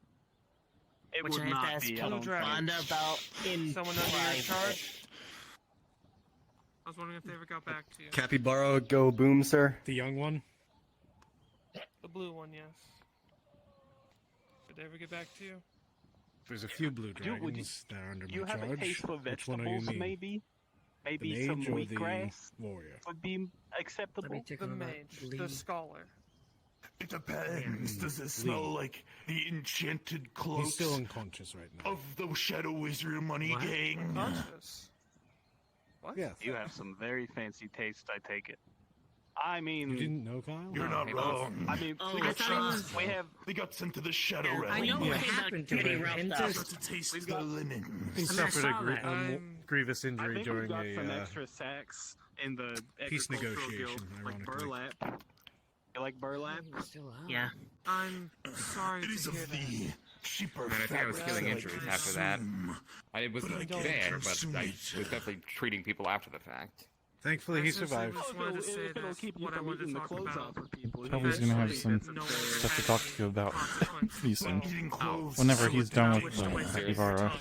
It which would I have to not ask be. I don't think. Kabanda about in Someone under your private. charge? I was wondering if they ever got back to you. Capybara, go boom, sir. The young one? The blue one, yes. Did they ever get back to you? There's a few blue Would you- dragons that are under Do you my have charge. a taste for Which one are you vegetables, mean? maybe? Maybe The some mage or the wheatgrass warrior? would be acceptable. The mage, the scholar. It depends. Does it smell like the enchanted cloaks He's still unconscious right now. of the Shadow Wizard Money What? Gang? Unconscious. What? Yes. You have some very fancy taste, I take it. I mean, You didn't know, Kyle? You're not wrong. I mean, Oh, we I got thought it sent, we have They got sent to the Shadow I Realm. know what happened to him. Got Just to taste the linens. He I suffered saw a that. grievous I injury think we during got some a extra sacks in the peace agricultural negotiation, guild, like ironically. burlap. You like burlap? Yeah. I'm sorry It is to hear of that. the cheaper And I think I was fabrics feeling that I injuries can after that. consume. I wasn't But I can't there, but consume I it. was definitely treating people after the fact. Thankfully, he survived. I just wanted to say It'll that keep you what I from wanted to eating the talk clothes about. off of people. Probably gonna have some stuff to talk to you about pretty soon. Whenever he's done with Ivara.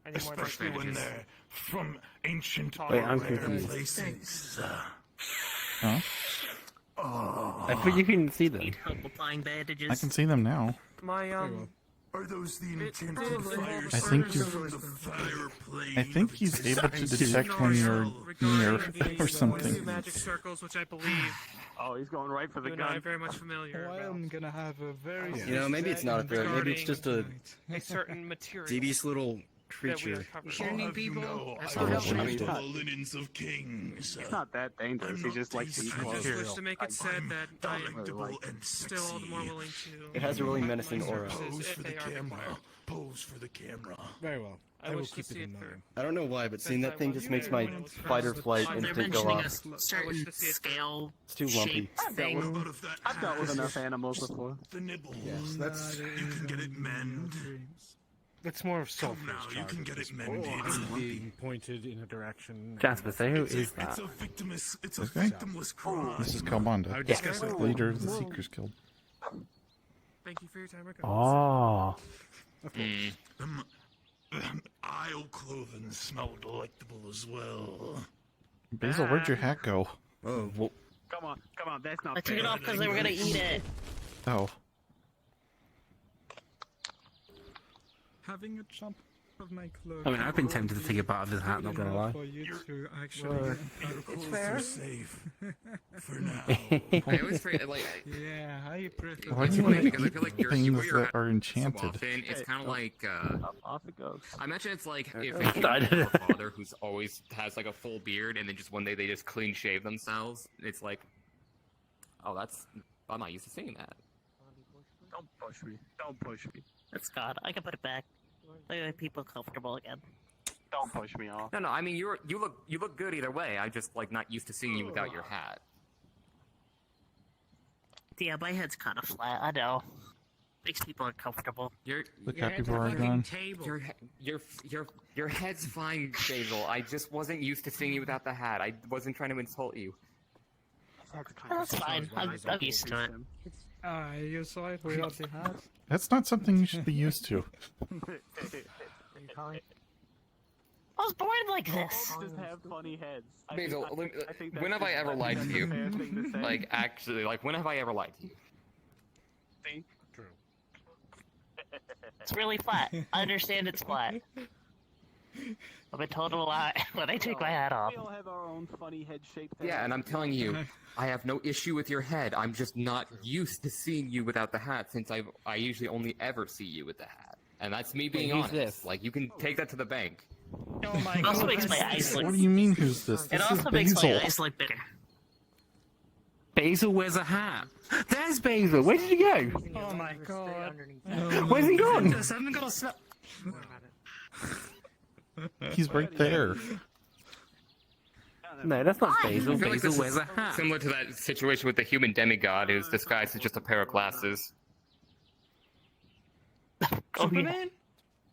Especially when they're from ancient Wait, I'm rare confused. places. Huh? I thought you couldn't see them. Applying bandages. I can see them now. My Are those the enchanted fire I think circles you- from the fireplace? I think he's able to detect when you're near or something. magic circles, which I believe Oh, he's going right for the you and I are gun. very much familiar I about. am gonna have a very. You know, maybe it's not a threat. Maybe it's just a A certain material devious little that we creature. uncovered. Shiny people. That's I not will how shape we the do linens of kings. It's not that dangerous. He just likes to eat I just clothes. wish to make it said that I am Delectable and still all the more willing to. It has a really fight menacing my aura. services Pose if for the they are camera. required. Pose for the camera. Very well. I I will wish to keep see it it in through. mind. I don't know why, but seeing that thing just makes my When it's fight or flight They're instinct go mentioning off. a certain scale It's too lumpy. shaped I've dealt thing. with, I've dealt with enough animals before. The nibbles. Yes, That's you can get it mended. That's more of Come selfish now, you charge can at get this it point. mended. It's being pointed in a direction. Jasper, say who It's is a that? victimless. It's a This guy? victimless crime. This is I Kalbanda, would discuss it. leader of the Seekers Guild. Thank you for your time. Rico. Oh. Isle clothing smell delectable as well. Basil, where'd your hat go? Oh, Come on, that's not I took it fair. off because they were gonna eat it. Oh. Having a chunk of my clothes. I mean, I've been tempted to take a part of his hat, not gonna lie. For you to actually. Your clothes are safe for now. I always forget, like, Yeah, I prefer. Why do it's you funny want to because I eat feel like you things wear your that hat are so enchanted? often. It's kind of like, Off it goes. I imagine it's like if you have a father who's always has like a full beard, and then just one day they just clean shave themselves. It's like, oh, I'm not used to seeing that. Don't push me. Don't push me. It's God. I can put it back. Make people comfortable again. Don't push me off. No, I mean you look good either way. I just like not used to seeing you without your hat. Yeah, my head's kind of flat. I know. Makes people uncomfortable. Your The capybara gone. your head's fine, Basil. I just wasn't used to seeing you without the hat. I wasn't trying to insult you. That's fine. I'm used to it. You saw it without the hat. That's not something you should be used to. I was born like this. Just have funny heads. Basil, I think that's when have I ever lied to that's you? a fair thing to say. Like actually, like when have I ever lied to you? See? True. It's really flat. I understand it's flat. I've been told a lot when I take my hat off. We all have our own funny head-shaped heads. Yeah, and I'm telling you, I have no issue with your head. I'm just not used to seeing you without the hat, since I usually only ever see you with the hat, and that's me being who's honest. this? Like you can take that to the bank. Oh my It also god. makes my eyes look. What do you mean, who's this? It This is also makes my Basil. eyes look bigger. Basil wears a hat. There's Basil. Where did he go? Oh my god. Where's he gone? Just haven't got a smell. He's right there. No, that's not I Basil. feel like Basil this wears is a hat. similar to that situation with the human demigod who's disguised as just a pair of glasses. Superman?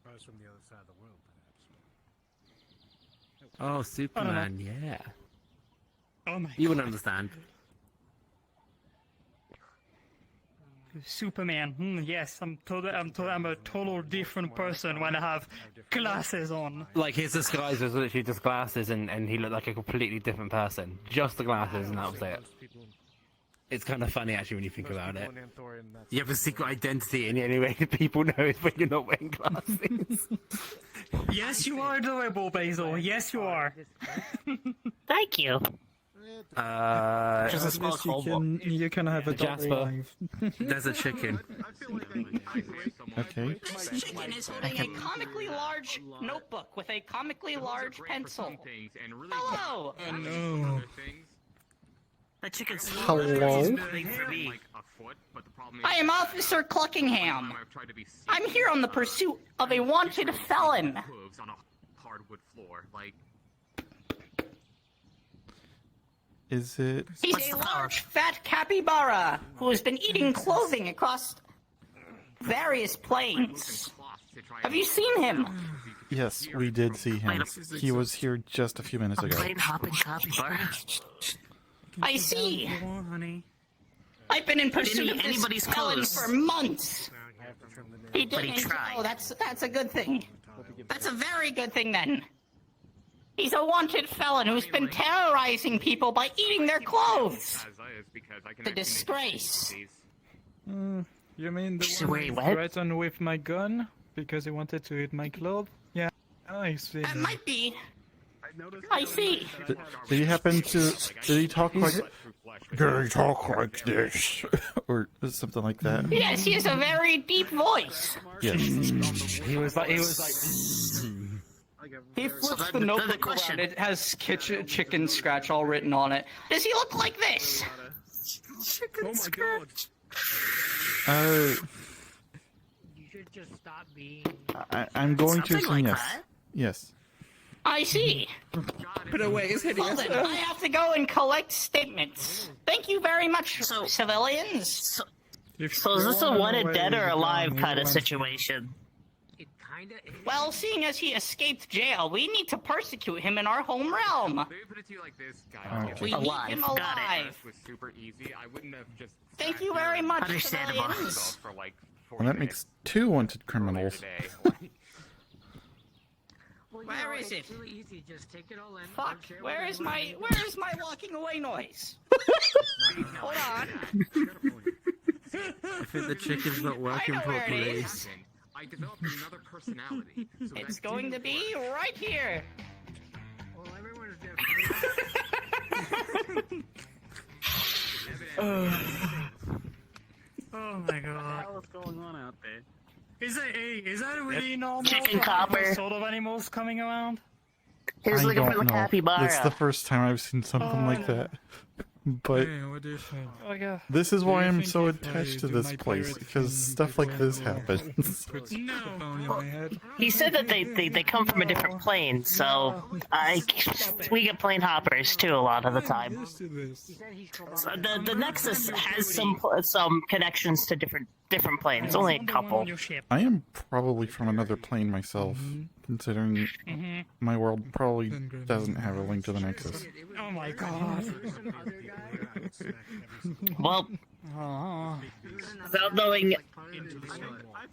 Probably from the other side of the world, perhaps. Oh, Superman, yeah. Oh my You wouldn't understand. Superman. Yes, I'm a total different person when I have glasses on. Like, his disguise was literally just glasses, and he looked like a completely different person. Just the glasses, and that was it. It's kind of funny actually when you think about it. You have a secret identity, and the only way people know is when you're not wearing glasses. Yes, you are adorable, Basil. Yes, you are. Thank you. Just At least you can have a double Jasper. life. There's a chicken. Okay. This chicken is holding a comically large notebook with a comically large pencil. Hello! Oh no. That chicken's Hello? for me. I am Officer Cluckingham. I'm here on the pursuit of a wanted felon. On a hardwood floor, like. Is it? He's a large, fat capybara who has been eating clothing across various planes. Have you seen him? Yes, we did see him. He was here just a few minutes ago. Plane hopping capybara. I see. I've been in pursuit of this felon for months. He But he didn't. tried. Oh, that's a good thing. That's a very good thing then. He's a wanted felon who's been terrorizing people by eating their clothes. The disgrace. You mean the So one wait, who what? threatened with my gun because he wanted to eat my clothes? Yeah, I see. That might be. I see. Did he happen to? Did he talk like? Did he talk like this, or something like that? Yes, he has a very deep voice. Yes. He was like. He flips the notebook around. It has chicken scratch all written on it. Does he look like this? Oh my god. Uh, You should just stop being. I'm going to Something assume like yes. that. Yes. I see. Put away his Well then, I have to go and collect statements. Thank you very much, civilians. So is this a wanted dead or alive kind of situation? Well, seeing as he escaped jail, we need to persecute him in our home realm. We need him alive. Was super easy. I wouldn't have just. Thank you very much, Understandable. civilians. For like Well, that makes 2 wanted criminals. Where is it? Really easy. Just take it all in. Fuck! Where is my walking away noise? Hold on. I think the chicken's not working I know where it properly. is. I developed another personality. So It's going to be right here. Well, everyone's Oh my god. What's going on out there? Is that really normal? Chicken to have copper. those sort of animals coming around? He's I looking for don't the know. capybara. It's the first time I've seen something like that. But Hey, what do you think? this is Do why you I'm think so if I attached to do this my place, pirate because thing, stuff the like this camera happens. puts the phone in my head? He said that they come from a different plane, so we get plane hoppers too a lot of the time. Used to this. So the Nexus has some connections to different planes, only a couple. I am probably from another plane myself, considering my world probably doesn't have a link to the Nexus. Oh my god. Well, without knowing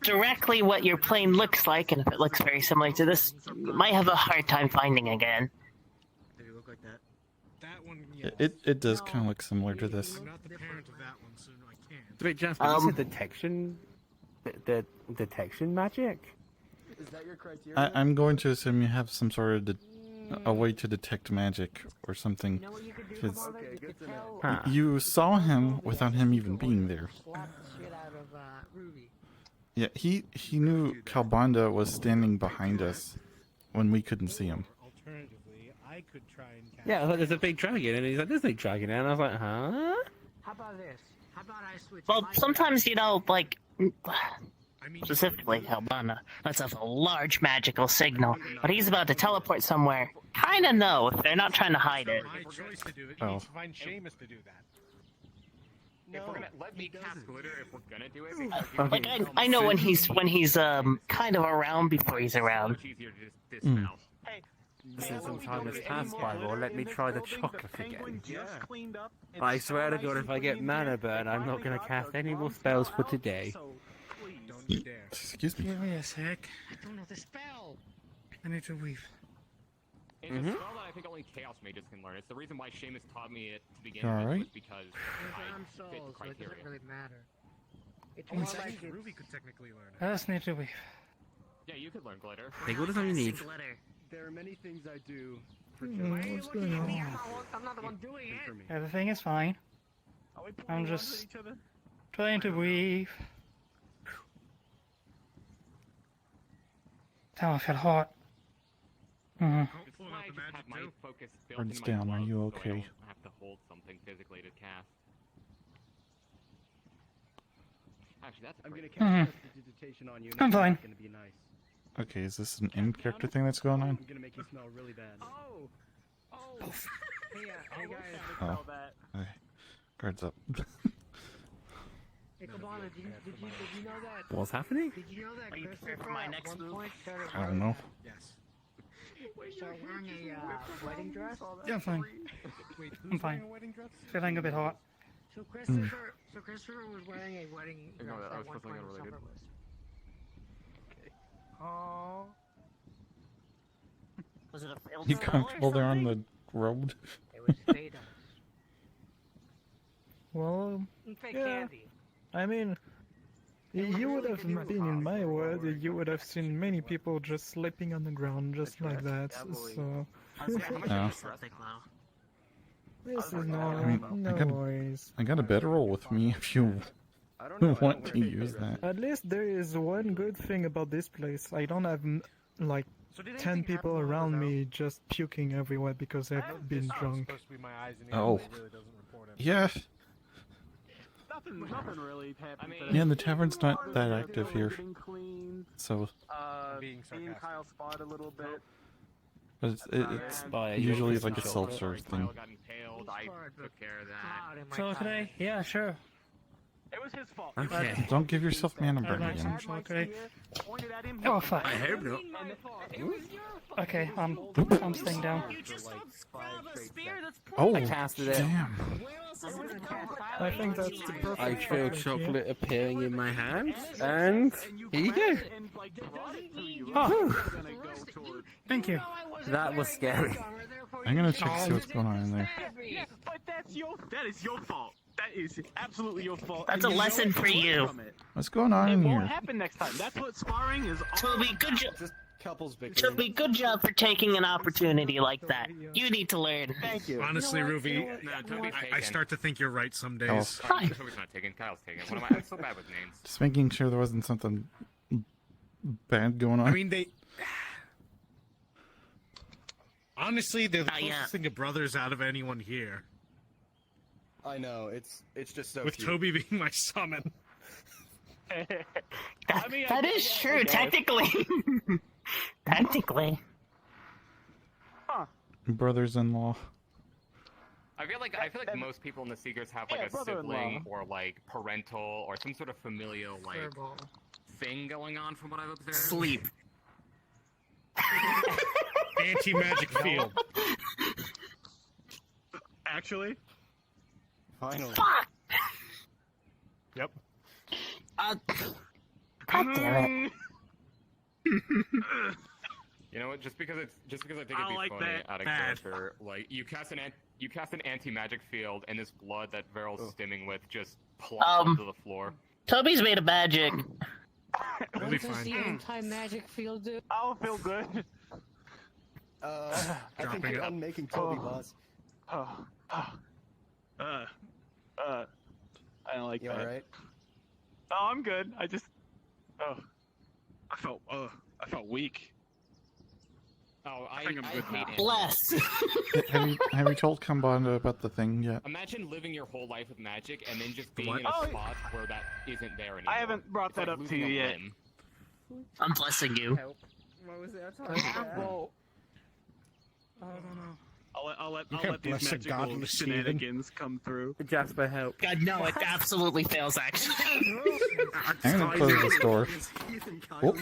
directly what your plane looks like, and if it looks very similar to this, you might have a hard time finding again. Did it look like that? That one, It does kind of look similar to this. I'm not the parent of that one, so I can't. Wait, Jasper, you said detection? The detection magic? Is that your criteria? I'm going to assume you have some sort of a way to detect magic or something. 'Cause Okay, good to know. you saw him without him even being there. shit out of Ruby. Yeah, he knew Kalbanda was standing behind us when we couldn't see him. Alternatively, I could try and catch. Yeah, I thought there's a big dragon, and he's like, there's no dragon there, and I was like, huh? How about this? How about I switch? Well, sometimes, like, specifically Helbana lets off a large magical signal, but he's about to teleport somewhere. Kinda know if they're not trying to hide it. My choice to do it. Oh. You need to find Seamus to do that. If we're gonna let me cast glitter, if we're gonna do it, because Like I know when he's kind of around before he's around. it's easier to just dispel. Since some time has passed by, well, let me try the chocolate again. I swear to God, if I get mana burn, I'm not going to cast any more spells for today. Don't you dare. Excuse me. Give me a sec. I don't know the spell. I need to weave. It's a spell that I think only Chaos Mages can learn. It's the reason why Seamus taught me it to begin All with, right. was because I fit the criteria. It's more like Ruby could technically learn it. I just need to weave. Yeah, you could learn glitter. Take what you need. There are many things I do. What's going on? I'm not the one doing it. Everything is fine. I'm just trying to weave. Damn, I feel hot. This is why I just have my focus built Burns into my down, are glove, you so I okay? don't have to hold something physically to cast. Actually, that's a I'm gonna great cast prestidigitation on you. I'm fine. It's gonna be nice. Okay, is this an in-character thing that's going on? I'm gonna make you smell really bad. Hey guys. Oh. Okay. Guards up. Hey, Kabbalah, did you know that? What's happening? Did you know that Are you prepared for Christopher my at next one move? point started I don't know. Yes. started wearing a wedding dress? Yeah, I'm fine. Wait, I'm who's fine. wearing a wedding dress? Feeling a bit hot. So Christopher was wearing a wedding dress Ignore that, I at was one supposed to point get in related. Summer Was it a failed You spell or comfortable there on something? the road? It was Phaedos. Well, Fake yeah. candy. I mean, you would have been in my world, you would have seen many people just sleeping on the ground just like that, so... I was gonna No. say something low. This is no, I mean, no I got worries. I got a bedroll with me if you want to use that. At least there is one good thing about this place. I don't have, like, 10 people around me just puking everywhere because I've been drunk. Oh. Yeah. Nothing really happened. Yeah, the tavern's not that active here. So, Being Kyle spot a little bit. but it's usually like a self-serve thing. Got impaled, I took care of that. So today, yeah, sure. It was his fault. Okay. Don't give yourself mana burn I'd like again. some chocolate. Oh, fuck. I hope not. Okay, I'm staying down. You just don't scrub a spear that's Oh, I casted it. damn. I think that's the perfect I feel chocolate chocolate appearing in my hand, and here you go. Oh, thank you. That was scary. I'm gonna check to see what's going on in there. Yeah, but that is your fault. That is absolutely your fault. That's And a you know lesson what? for you. From it. What's going on It in won't here? happen next time. That's what sparring is all Toby, good job. Just couples bickering. Toby, good job for taking an opportunity like that. You need to learn. Thank you. Honestly, Ruby, No, Toby's taken. I start to think you're right some days. Oh. Fine. Toby's not taken, Kyle's taken. What am I? I'm so bad with names. Just making sure there wasn't something bad going on. I mean, they... Honestly, they're the Oh, yeah. closest thing to brothers out of anyone here. I know, it's just so With cute. Toby being my summon. That is true, technically. Technically. Brothers-in-law. I feel like most people in the Seekers have like Yeah, a brother-in-law. sibling or like parental or some sort of familial like thing going on from what I've observed. Sleep. Anti-magic field. Actually, Finally. Fuck! Yep. God damn it. You know what? Just because I think it'd I be like funny that. out of Bad. character, like you cast an anti-magic field, and this blood that Veryl's stimming with just plops onto the floor. Toby's made of magic. It'll be fine. anti-magic field do? I'll feel good. I think Dropping you're it. unmaking Toby, boss. I don't like You that. alright? Oh, I'm good. I felt weak. Oh, I think I'm good hate now. it. Bless. have you told Kambanda about the thing yet? Imagine living your whole life with magic and then just being what? in a Oh, spot where that isn't there anymore. I haven't brought It's that like up to losing you a yet. limb. I'm blessing you. What was it? Well, I don't know. I'll let can't these bless a magical godless shenanigans come through. Jasper, help. God, no, it absolutely fails, actually. I'm gonna close this door. Oh.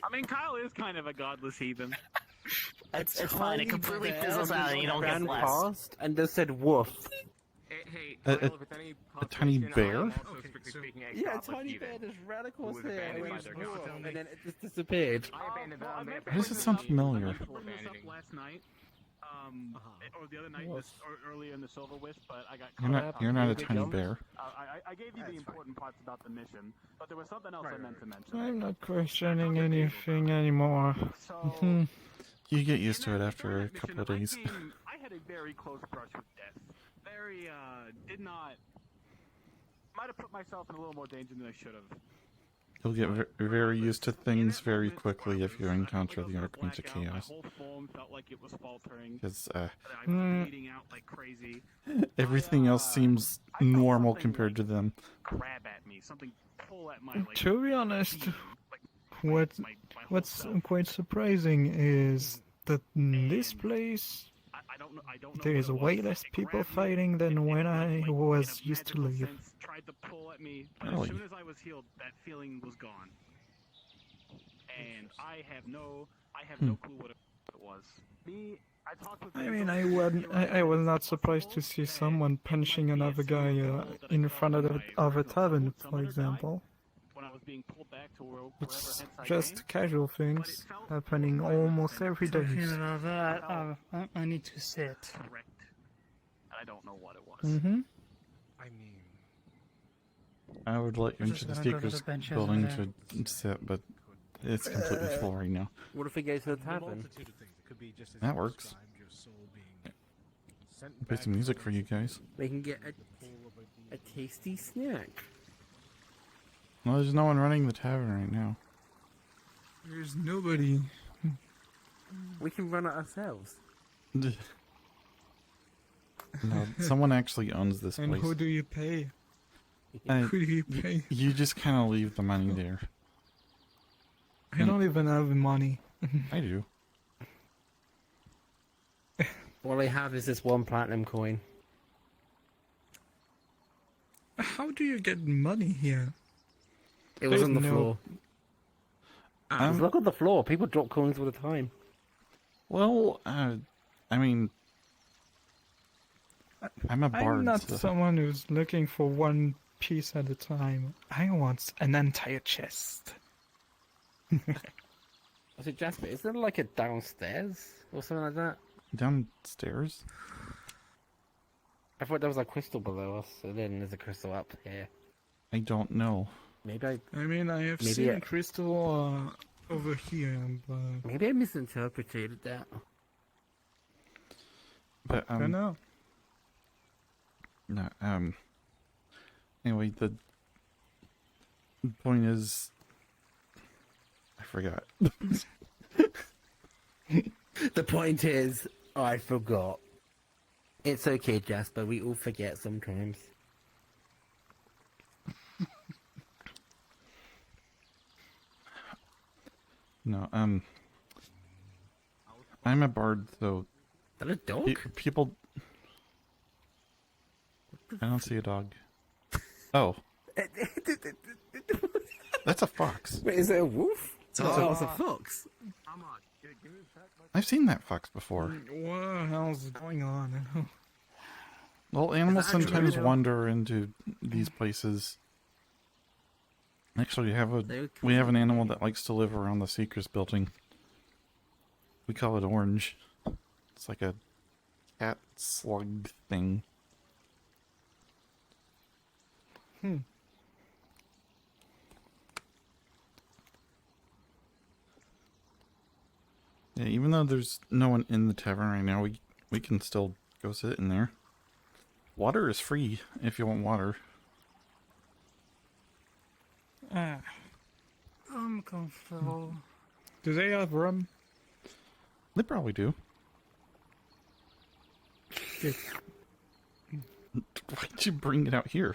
I mean, Kyle is kind of a godless heathen. It's fine. It completely fizzles out and you don't get Ran blessed. past and just said woof. Hey, A- Kyle, a- if it's any a tiny consolation, bear? I am also strictly speaking a Yeah, a godless tiny heathen bear just ran across who was here abandoned by and their then god. it just disappeared. I abandoned them. They Why does it sound familiar? I brought this up last night, or the other night, or earlier in the Silver Wisp, but I got caught You're up. not a tiny bear. I gave you the important parts about the mission, but there was something else I meant to mention. I'm not questioning anything anymore. You get used to it after a couple of days. I had a very close brush with death. Did not. Might have put myself in a little more danger than I should have. You'll get very used to things very quickly if you encounter the Archmage of Chaos. My whole form felt like it was faltering. Because I was bleeding out like crazy. everything else seems normal compared to them. Grab at me, something pull at my like. To be honest, what's quite surprising is that in this place there is way less people fighting than when I was used to live. Tried to pull at me, but Really? as soon as I was healed, that feeling was gone. And I have no clue what it was. I talked with. I mean, I was not surprised to see someone punching another guy in front of a tavern, for example. When I was being pulled back to wherever It's hence I just came, casual things happening almost every day. Talking about that, I need to sit. correct. And I don't know what it was. Mm-hmm. I mean, I would let you I'm into just the gonna go to Seeker's the bench building over to sit, but it's completely full right now. What if we go to the tavern? That works. Play some music for you guys. We can get a tasty snack. Well, there's no one running the tavern right now. There's nobody. We can run it ourselves. No, someone actually owns this And place. who do you pay? Uh, Who do you pay? You just kind of leave the money there. I don't even have money. I do. All I have is this one platinum coin. How do you get money here? It was on the There's no- floor. Just look at the floor. People drop coins all the time. Well, I mean, I'm a bard. I'm not so- someone who's looking for one piece at a time. I want an entire chest. I said, Jasper, is there like a downstairs or something like that? Downstairs? I thought there was a crystal below us, and then there's a crystal up here. I don't know. Maybe I mean, I have Maybe seen I- crystal over here, but maybe I misinterpreted that. But I don't know. No, anyway, the point is, I forgot. The point is, I forgot. It's okay, Jasper. We all forget sometimes. No, I'm a bard, so. Is that a dog? People. I don't see a dog. Oh. That's a fox. Wait, is it a wolf? It's a fox. I've seen that fox before. What the hell's going on? Well, animals Is that sometimes true? wander into these places. Actually, we have an animal that likes to live around the Seeker's building. We call it Orange. It's like a cat slug thing. Yeah, even though there's no one in the tavern right now, we can still go sit in there. Water is free if you want water. I'm comfortable. Do they have rum? They probably do. Why'd you bring it out here?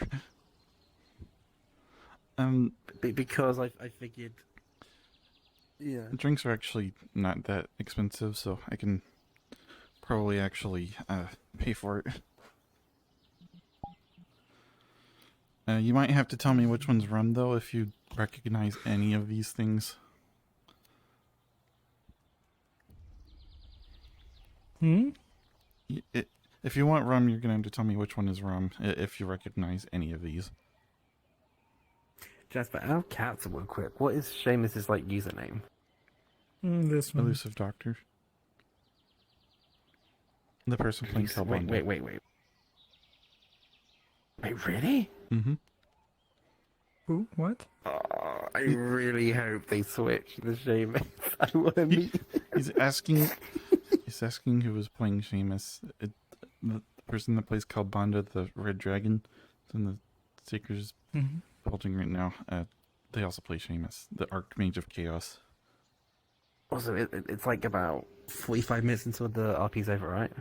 Because I figured. Yeah. Drinks are actually not that expensive, so I can probably actually pay for it. You might have to tell me which one's rum, though, if you recognize any of these things. Hmm? It If you want rum, you're gonna have to tell me which one is rum, if you recognize any of these. Jasper, our cats real quick. What is Seamus's like username? This one. Elusive Doctor. The person playing Calbando. Wait. Wait, really? Mm-hmm. Who? What? Oh, I really hope they switch the Seamus. I want to meet. He's asking who was playing Seamus. The person that plays Calbando, the Red Dragon, is in the Seeker's building right now. They also play Seamus, the Archmage of Chaos. Also, it's like about 45 minutes until the RP's over, right?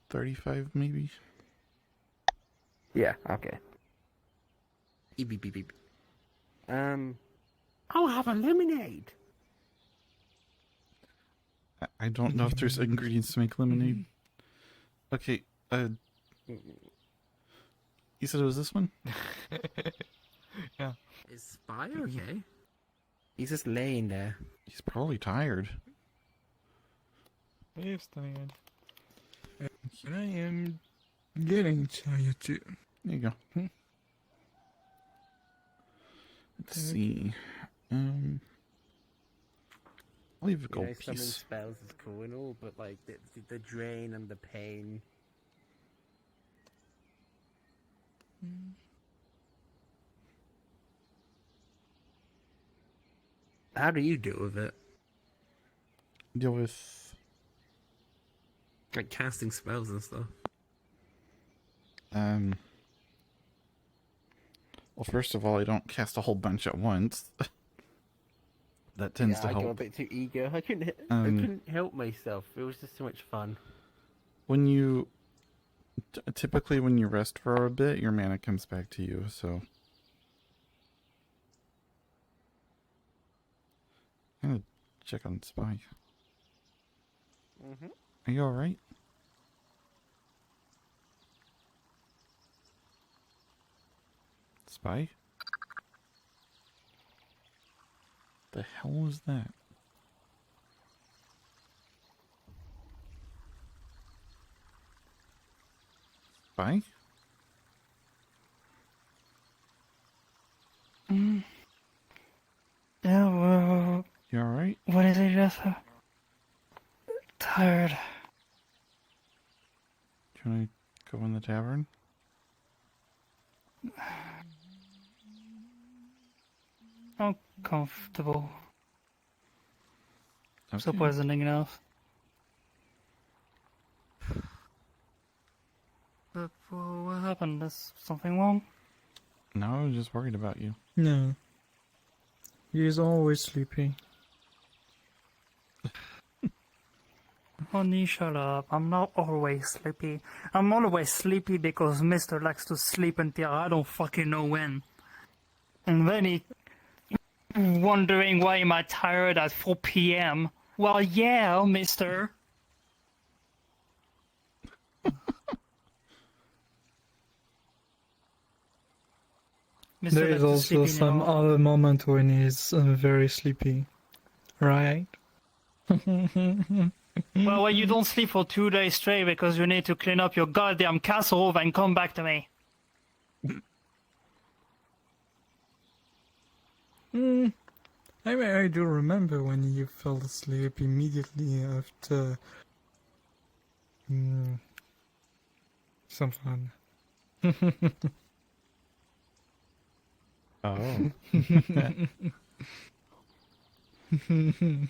35 maybe. Yeah. Okay. Beep. I'll have a lemonade. I don't know if there's ingredients to make lemonade. Okay. You said it was this one? Yeah. Is Spy okay? He's just laying there. He's probably tired. He's tired. And I am getting tired too. There you go. Let's see. I'll leave a gold Summon piece. spells is cool and all, but like the drain and the pain. How do you deal with it? Deal with like casting spells and stuff. Well, first of all, I don't cast a whole bunch at once. That tends to I got a help. bit too eager. I couldn't help myself. It was just too much fun. When you typically when you rest for a bit, your mana comes back to you. So I'm gonna check on Spy. Are you all right? Spy? The hell was that? Spy? Yeah, well... You alright? What is it, Jessica? Tired. Do you want to go in the tavern? I'm comfortable. Okay. Suppose anything else. But what happened? Is something wrong? No, I was just worried about you. No. He's always sleepy. Honey, shut up. I'm not always sleepy. I'm always sleepy because Mr. likes to sleep until I don't fucking know when. And then he wondering why am I tired at 4 p.m. Well, yeah, mister. There is also some other moment when he's very sleepy, right? Well, when you don't sleep for 2 days straight because you need to clean up your goddamn castle, then come back to me. I do remember when you fell asleep immediately after some fun. Oh.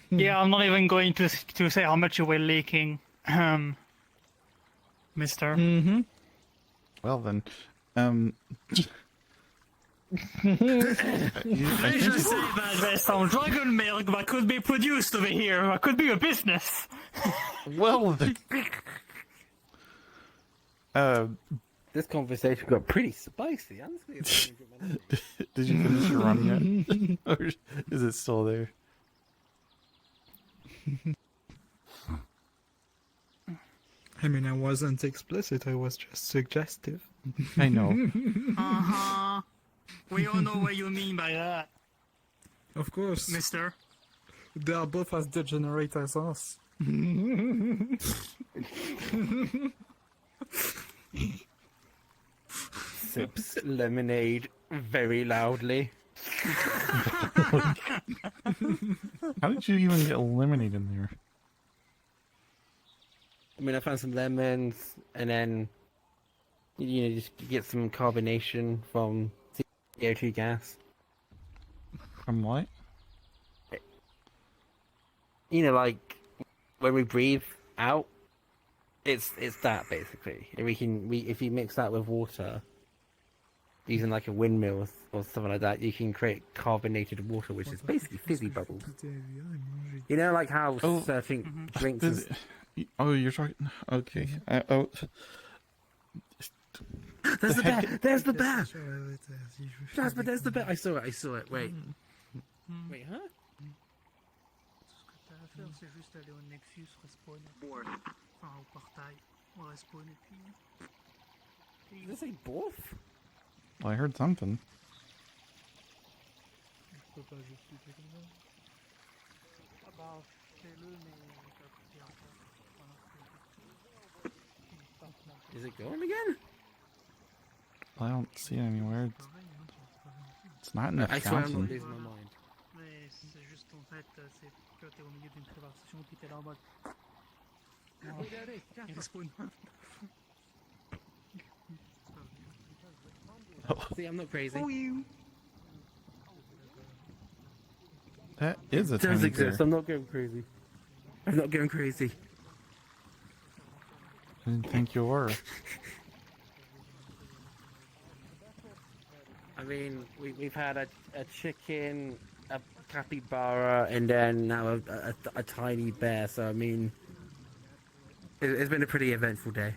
Yeah, I'm not even going to say how much you were leaking, mister. Well then, Let's just say that there's some dragon milk that could be produced over here. That could be a business. Well, This conversation got pretty spicy, honestly. did you finish your run yet? Or is it still there? I mean, I wasn't explicit, I was just suggestive. I know. Uh-huh. We all know what you mean by that. Of course. Mister. They are both as degenerate as us. Sips lemonade very loudly. How did you even get lemonade in there? I mean, I found some lemons, and then, you know, just get some carbonation from CO2 gas. From what? You know, like, when we breathe out, it's that, basically. If you mix that with water, using like a windmill or something like that, you can create carbonated water, which is basically fizzy bubbles. You know, like how surfing drinks is... Oh, you're talking... Okay. There's the bear! There's the bear! Jasper, there's the bear! I saw it. Wait. Wait, huh? C'est juste aller au Nexus, respawn. Enfin, au portail. On respawn et puis... Did they say both? Well, I heard something. Is it going again? I don't see it anywhere. It's not in the I swear I'm not fountain. losing my mind. Mais c'est juste en fait, c'est que t'es au milieu d'une conversation puis t'es là en mode. Il respawn. See, I'm not crazy. That is a It does tiny exist. bear. I'm not going crazy. I'm not going crazy. I didn't think you were. I mean, we've had a chicken, a capybara, and then now a tiny bear, so I mean, it's been a pretty eventful day.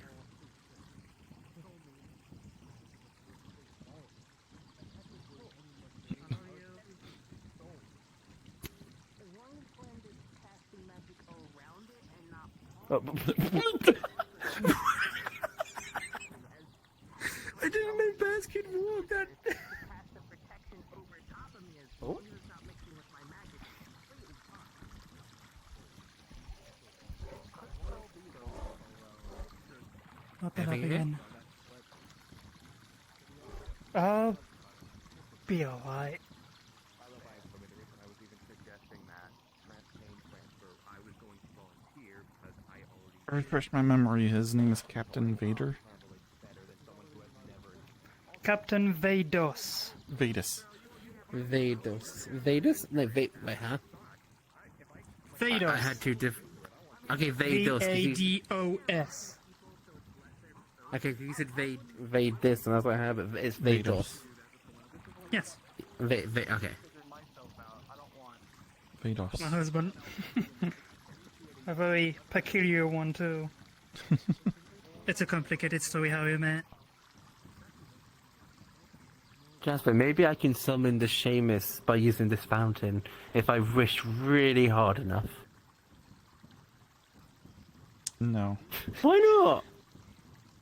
I didn't know bears could walk that. Oh. Open up Anything again. I'll be alright. Refresh my memory. His name is Captain Vader. Captain Vados. Vadus. Vados. Vadus? No, wait, huh? Vados. I had two different. Okay, Vados. Vados. Okay, you said Vadis, and that's what I have, but it's Vados. Yes. Okay. Vados. My husband. A very peculiar one too. It's a complicated story how we met. Jasper, maybe I can summon the Seamus by using this fountain if I wish really hard enough. No. Why not?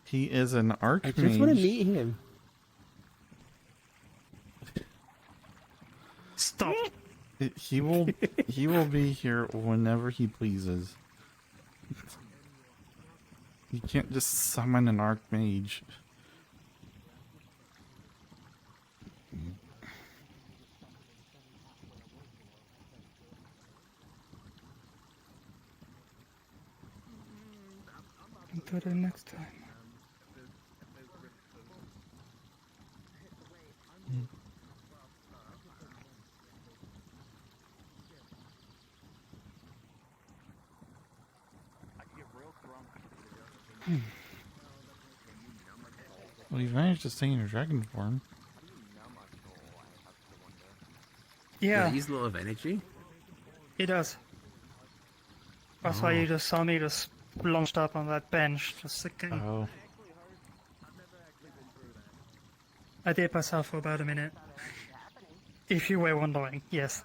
He is an archmage. I just want to meet him. Stop. He will be here whenever he pleases. You can't just summon an archmage. Until the next time. Well, you managed to stay in your dragon form. Yeah. Does it use a lot of energy? It does. That's why you just saw me just launched up on that bench just a second. Oh. I did pass out for about a minute. If you were wondering, yes.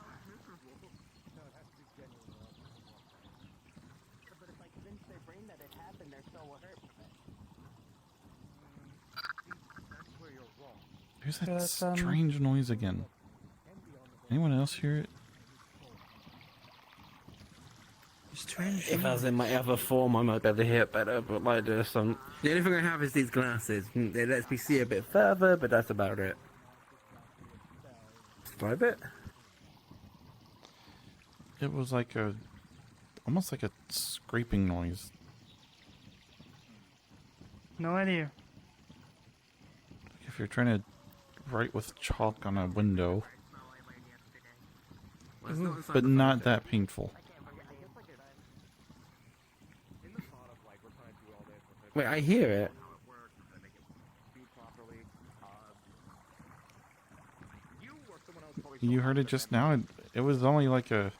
There's that strange noise again. Anyone else hear it? Strange. If I was in my other form, I might be able to hear it better, but like there's some... The only thing I have is these glasses. It lets me see a bit further, but that's about it. Describe it? It was like almost like a scraping noise. No idea. If you're trying to write with chalk on a window, but not that painful. Wait, I hear it. You heard it just now. It was only like a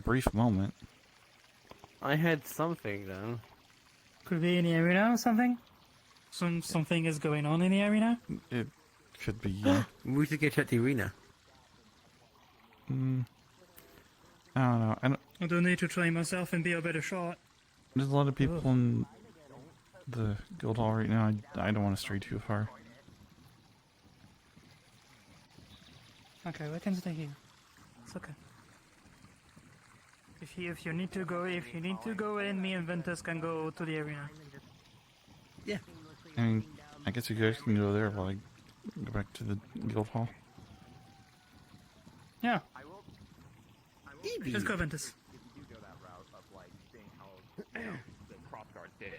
brief moment. I heard something though. Could be in the arena or something? Something is going on in the arena? It could be, yeah. We should get check the arena. I don't know. I don't need to train myself and be a better shot. There's a lot of people in the guild hall right now. I don't want to stray too far. Okay, we can stay here. It's okay. If you need to go in, me and Ventus can go to the arena. Yeah. I mean, I guess you guys can go there while I go back to the guild hall. Yeah. Let's go, Ventus. The crop guard did.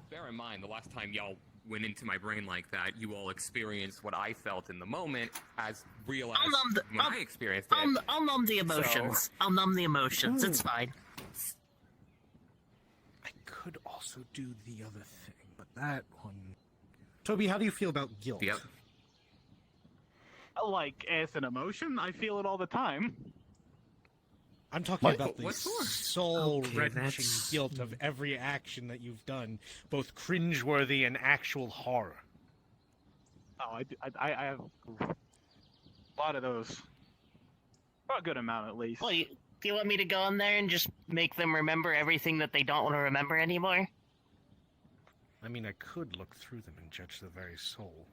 Bear in mind, the last time y'all went into my brain like that, you all experienced what I felt in the moment as realized when I experienced it. I'll numb the emotions. So- I'll numb the emotions. It's fine. I could also do the other thing, but that one... Toby, how do you feel about guilt? Yep. Like, as an emotion, I feel it all the time. I'm talking What? about the What for? soul-wrenching guilt of every action that you've done, both cringeworthy and actual horror. Oh, I have a lot of those. Or a good amount, at least. Well, do you want me to go in there and just make them remember everything that they don't want to remember anymore? I mean, I could look through them and judge the very soul.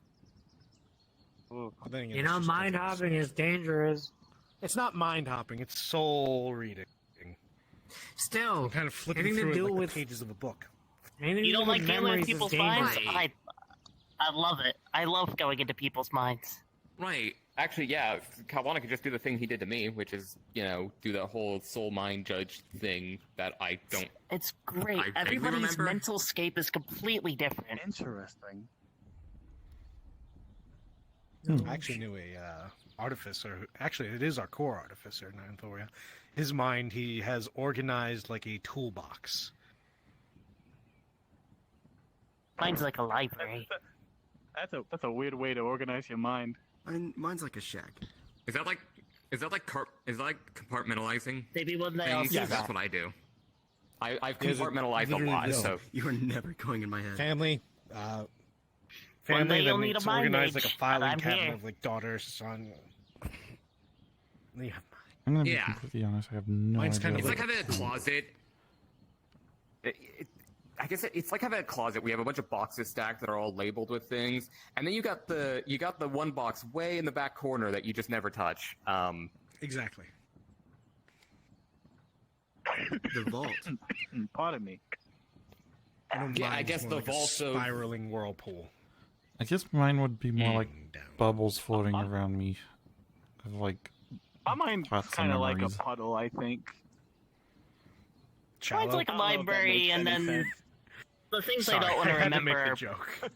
But then again, You it's know, just mind different hopping is dangerous. It's not mind hopping, it's soul reading. Still, I'm kind of flipping anything through to it do like with the pages of a book. You don't like dealing with memories is people's dangerous. minds? I love it. I love going into people's minds. Right. Actually, yeah, Kalwana could just do the thing he did to me, which is, do the whole soul mind judge thing that I don't... It's great. I vaguely Everybody's remember. mental scape is completely different. Interesting. I actually knew a artificer. Actually, it is our core artificer, Nanthoria. His mind, he has organized like a toolbox. Mine's like a library. That's a weird way to organize your mind. Mine's like a shack. Is that like compartmentalizing? Maybe one day things? I'll Yeah, see that's that. what I do. I've Yes, it compartmentalized a literally lot, will. so... You are never going in my head. Family, One family, day you'll then need a it's mind organized mage, like a and filing I'm cabinet here. of like daughter, son. Yeah. I'm gonna be Yeah. completely honest. I have no Mine's idea. kind of It's what- like having a closet. I guess it's like having a closet. We have a bunch of boxes stacked that are all labeled with things, and then you got the one box way in the back corner that you just never touch. Exactly. The vault. Pardon me. Yeah, I guess the vault's of- spiraling whirlpool. I guess mine would be more like bubbles floating around me, of like My mind's thoughts and kind of like a memories. puddle, I think. Mine's like a I don't know if that library, makes and any then sense. the things Sorry, I don't want to I had to remember make are the joke.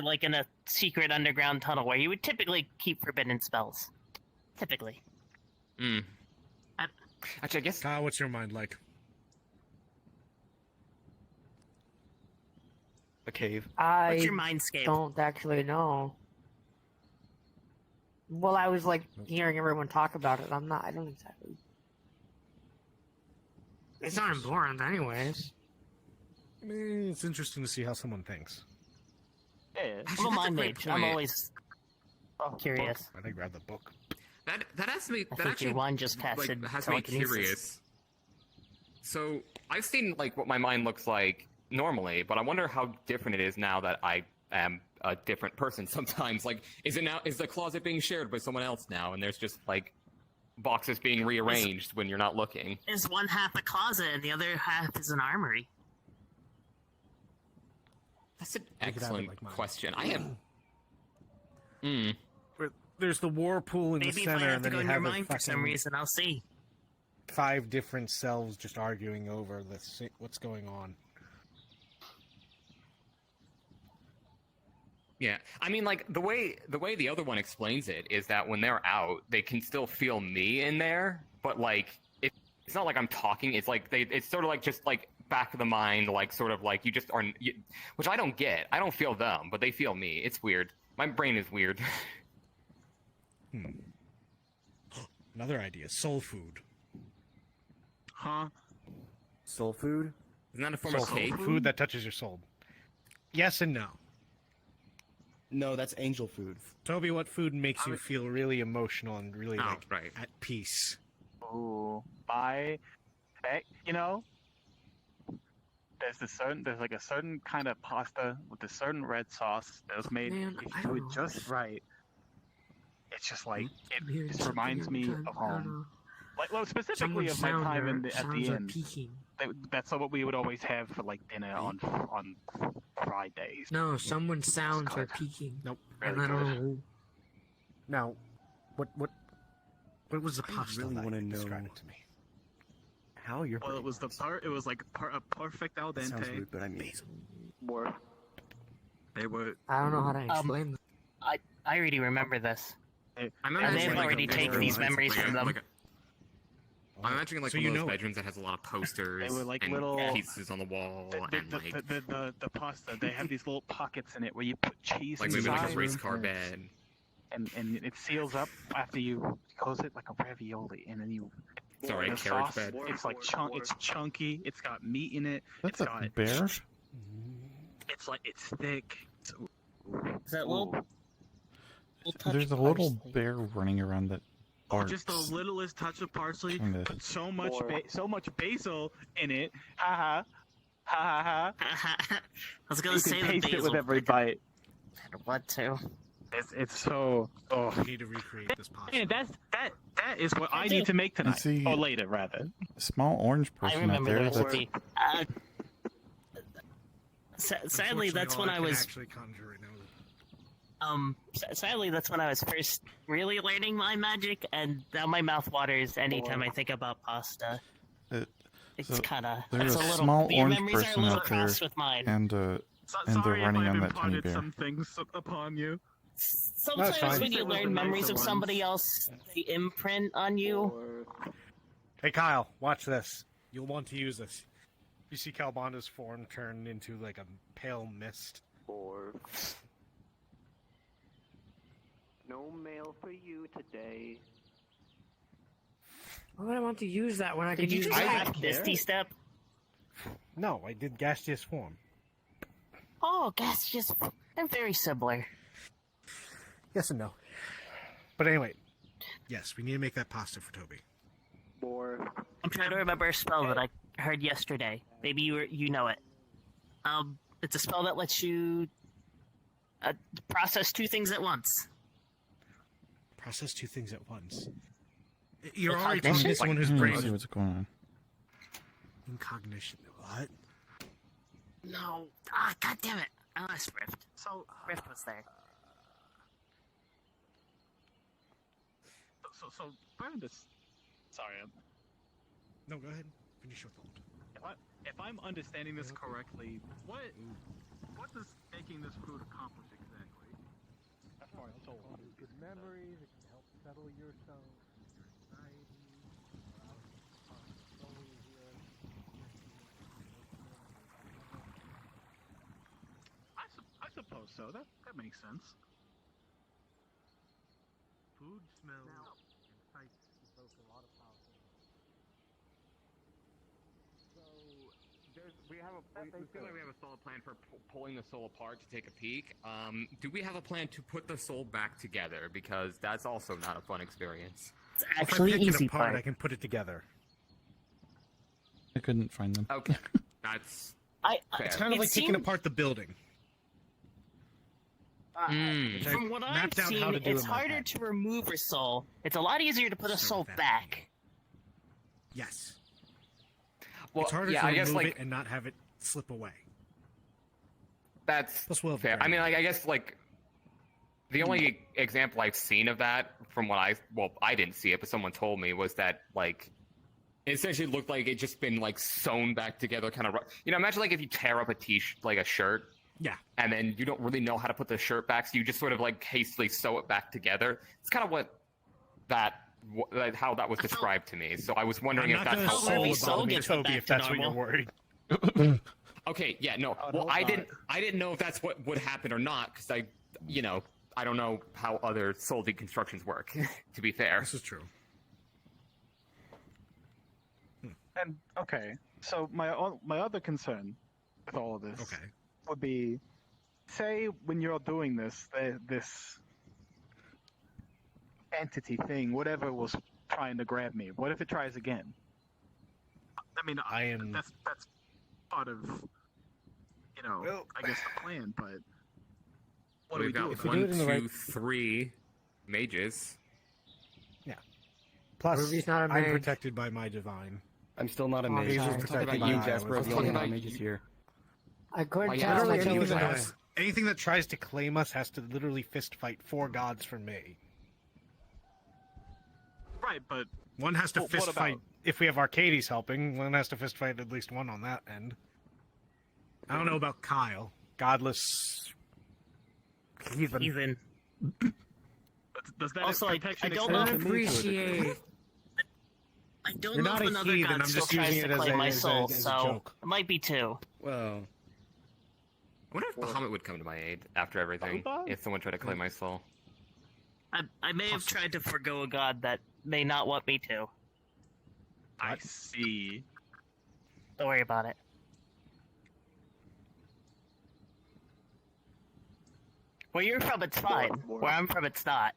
like in a secret underground tunnel where you would typically keep forbidden spells. Typically. Mm. Actually, I guess. Kyle, what's your mind like? A cave. I What's your mindscape? don't actually know. Well, I was like hearing everyone talk about it. I don't exactly. It's not important, anyways. I mean, it's interesting to see how someone thinks. Yeah. I'm a mind great mage. I'm point. always curious. I think grab the book. That has me. I That think actually your wand just tested has me telekinesis. curious. So I've seen like what my mind looks like normally, but I wonder how different it is now that I am a different person. Sometimes, like, is the closet being shared by someone else now, and there's just like boxes being rearranged when you're not looking. Is one half a closet and the other half is an armory? That's an You could have it excellent like mine. question. I have. Hmm. There's the war pool in Maybe the if I center, have and to then go you in your have mind for some reason, I'll see. 5 different selves just arguing over what's going on. Yeah, I mean, like the way the other one explains it is that when they're out, they can still feel me in there, but like it's not like I'm talking. It's like it's sort of like just like back of the mind, like sort of like you just are, which I don't get. I don't feel them, but they feel me. It's weird. My brain is weird. Another idea: soul food. Huh? Soul food? Isn't that a form Soul of cake? food that touches your soul. Yes and no. No, that's angel food. Toby, what food makes you feel really emotional and really right. at peace? Ooh, you know, there's like a certain kind of pasta with a certain red sauce that was made. Man, if I you do don't it know. just right, it's just like Hearing it just something reminds every me time, of I don't home. know. Like, well, specifically Someone's of my sound time or at the sounds are end. peaking. That's what we would always have for like dinner on Fridays. No, someone's sounds are peaking. Nope. Really And I don't know. Now, what was the pasta? really like? wanna know- Describe it to me. How you're. Well, it was it was like a perfect al That sounds dente. rude, but I mean. They were. I don't know how to explain this. I already remember this. I'm And imagining they've like already a taken bedroom these that's memories like from them. I'm imagining like So one you of those know it. bedrooms that has a lot of posters They were like and little pieces on the wall and like the pasta. They have these little pockets in it where you put cheese maybe inside. like a race car bed. And it seals up after you close it like a ravioli, and then you. Sorry, the carriage sauce, bed. It's like it's chunky. It's got meat in it. That's It's a got. bear? It's thick. Is that little? There's a little bear running around that barks. Just the littlest touch of parsley. Kinda. Put so much basil in it. Ha ha I was gonna You say can the taste it basil. with every bite. What to? It's so. Oh. We need to recreate this pasta. Man, that is what I need to make You tonight. see, Or later, rather. a small orange I person out remember there. the That's, recipe. Sadly, that's when I was. Actually conjure right now. Sadly, that's when I was first really learning my magic, and now my mouth waters anytime I think about pasta. It's so kind of. there's It's a a little. small Your orange memories are a person little out there, crossed with mine. and they're Sorry running if on I've that tiny imparted bear. some things upon you. Sometimes fine. when you learn memories of somebody else, they imprint on you. Hey Kyle, watch this. You'll want to use this. You see Calbanda's form turn into like a pale mist. No mail for you today. Why would I want to use that when I Did could you use just that? have Misty Step? No, I did gaseous form. Oh, guess just they're very similar. Yes and no. But anyway, yes, we need to make that pasta for Toby. I'm trying to remember a spell that I heard yesterday. Maybe you know it. It's a spell that lets you process 2 things at once. Process 2 things at once. You're Like already cognition? talking to someone whose Let's brain see what's going on. Incognition. What? No. God damn it. I lost Rift. So Rift was there. So burn this. Sorry. No, go ahead. Finish your thought. If I'm understanding this correctly, what does making this food accomplish exactly? That's what I'm told. Good memories. It can help settle yourself. I suppose so. That makes sense. Food smells and sights evoke a lot of powerful. We feel like we have a solid plan for pulling the soul apart to take a peek. Do we have a plan to put the soul back together? Because that's also not a fun experience. It's actually if I pick easy it apart, part. I can put it together. I couldn't find them. Okay, that's fair. It's kind of It like taking seemed- apart the building. From what I've mapped out seen, how to do it's in my harder head. to remove a soul. It's a lot easier to put a soul back. Yes. Well, It's harder yeah, to I guess remove like it and not have it slip away. that's Plus, we'll have fair. I brain. mean, like, I guess like the only example I've seen of that from what I didn't see it, but someone told me was that like it essentially looked like it just been like sewn back together, kind of. Imagine like if you tear up a shirt. Yeah. And then you don't really know how to put the shirt back, so you just sort of like hastily sew it back together. It's kind of how that was described to me. So I was wondering if that's how Toby if that's what you're worried. Okay, yeah, no. Well, I didn't know if that's what would happen or not, because I don't know how other soul deconstructions work. To be fair, this is true. And okay, so my other concern with all of this would be, say when you're doing this entity thing, whatever was trying to grab me, what if it tries again? I mean, that's part of I guess the plan, but what we've do we got do? 1, 2, 3 mages. Yeah. Plus, Ruby's not a I'm mage. protected by my divine. I'm still not a Oh, mage. sorry. I'm Talking protected about by you, Jasper. Jasper. The only non-mages here. I could Anything that tries to claim us has to literally fist fight 4 gods for me. Right, but one has to what fist about- fight. If we have Arcades helping, one has to fist fight at least one on that end. I don't know about Kyle. Godless heathen. Does that Also, I protection don't know extend if to me to a degree? I don't You're know not if a another heathen, god I'm still just tries using to it as claim a- my as a- soul, as a so joke. it might be 2. Well, I wonder if Bahamut would come to my aid after everything. If someone tried to claim my soul. I may have tried to forgo a god that may not want me to. I see. Don't worry about it. Where you're from, it's fine. Where I'm from, it's not.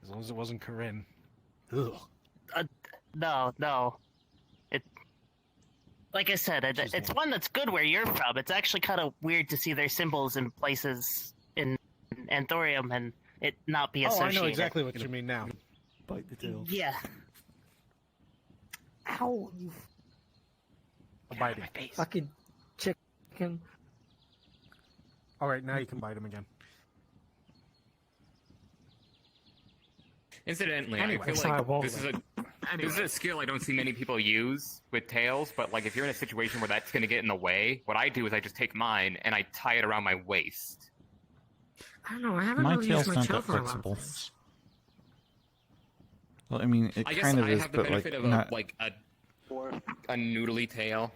As long as it wasn't Corinne. No. Like I said, it's one that's good where you're from. It's actually kind of weird to see their symbols in places in Anthorium and it not be Oh, I associated. know exactly what you mean now. Bite the tail. Yeah. Ow, you Bite him. fucking chicken. Alright, now you can bite him again. Incidentally, Anyway, I feel so I like won't this is a skill I don't see many people use with tails, but like if you're in a situation where that's going to get in the way, what I do is I just take mine and I tie it around my waist. I don't know. I haven't My really used tail's my not tail that for a lot of flexible. things. Well, I mean, it I guess kind of I is, have the but benefit like of not. a noodly tail.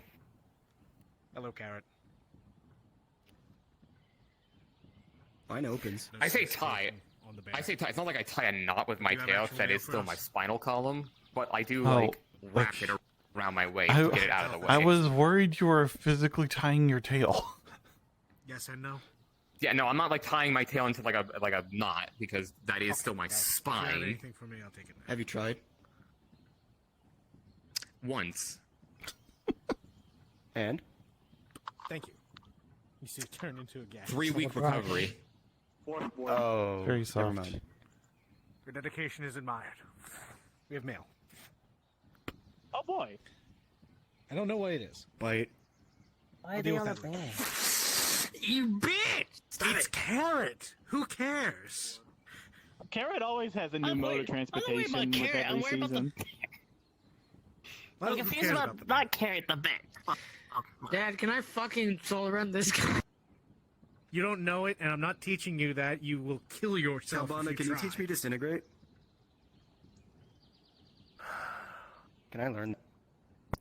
Hello, Carrot. Mine opens. I say tie. I say tie. It's not like I tie a knot with my You have tail, actual because that nail is still frost? my spinal column. But I do Oh, like wrap it around my waist to get it out of the way. I was worried you were physically tying your tail. Yes and no. Yeah, no, I'm not like tying my tail into like a knot because that is still my If you have spine. anything for me, I'll take it. Have you tried? Once. And? Thank you. You see it turn into a gas. 3-week recovery. Oh, Very never soft. mind. Your dedication is admired. We have mail. Oh boy. I don't know what it is. Bite. Why I'll are deal they on with a that later. bed? You bitch! It's Carrot! Who cares? Carrot always has a new mode of transportation about with Carrot, I'm every worried about the season. Well, I'm who confused cares about about the not Carrot the bear. Dad, can I fucking soul run this guy? You don't know it, and I'm not teaching you that. You will kill yourself. Calbana, if can you you teach me disintegrate? Can I learn that?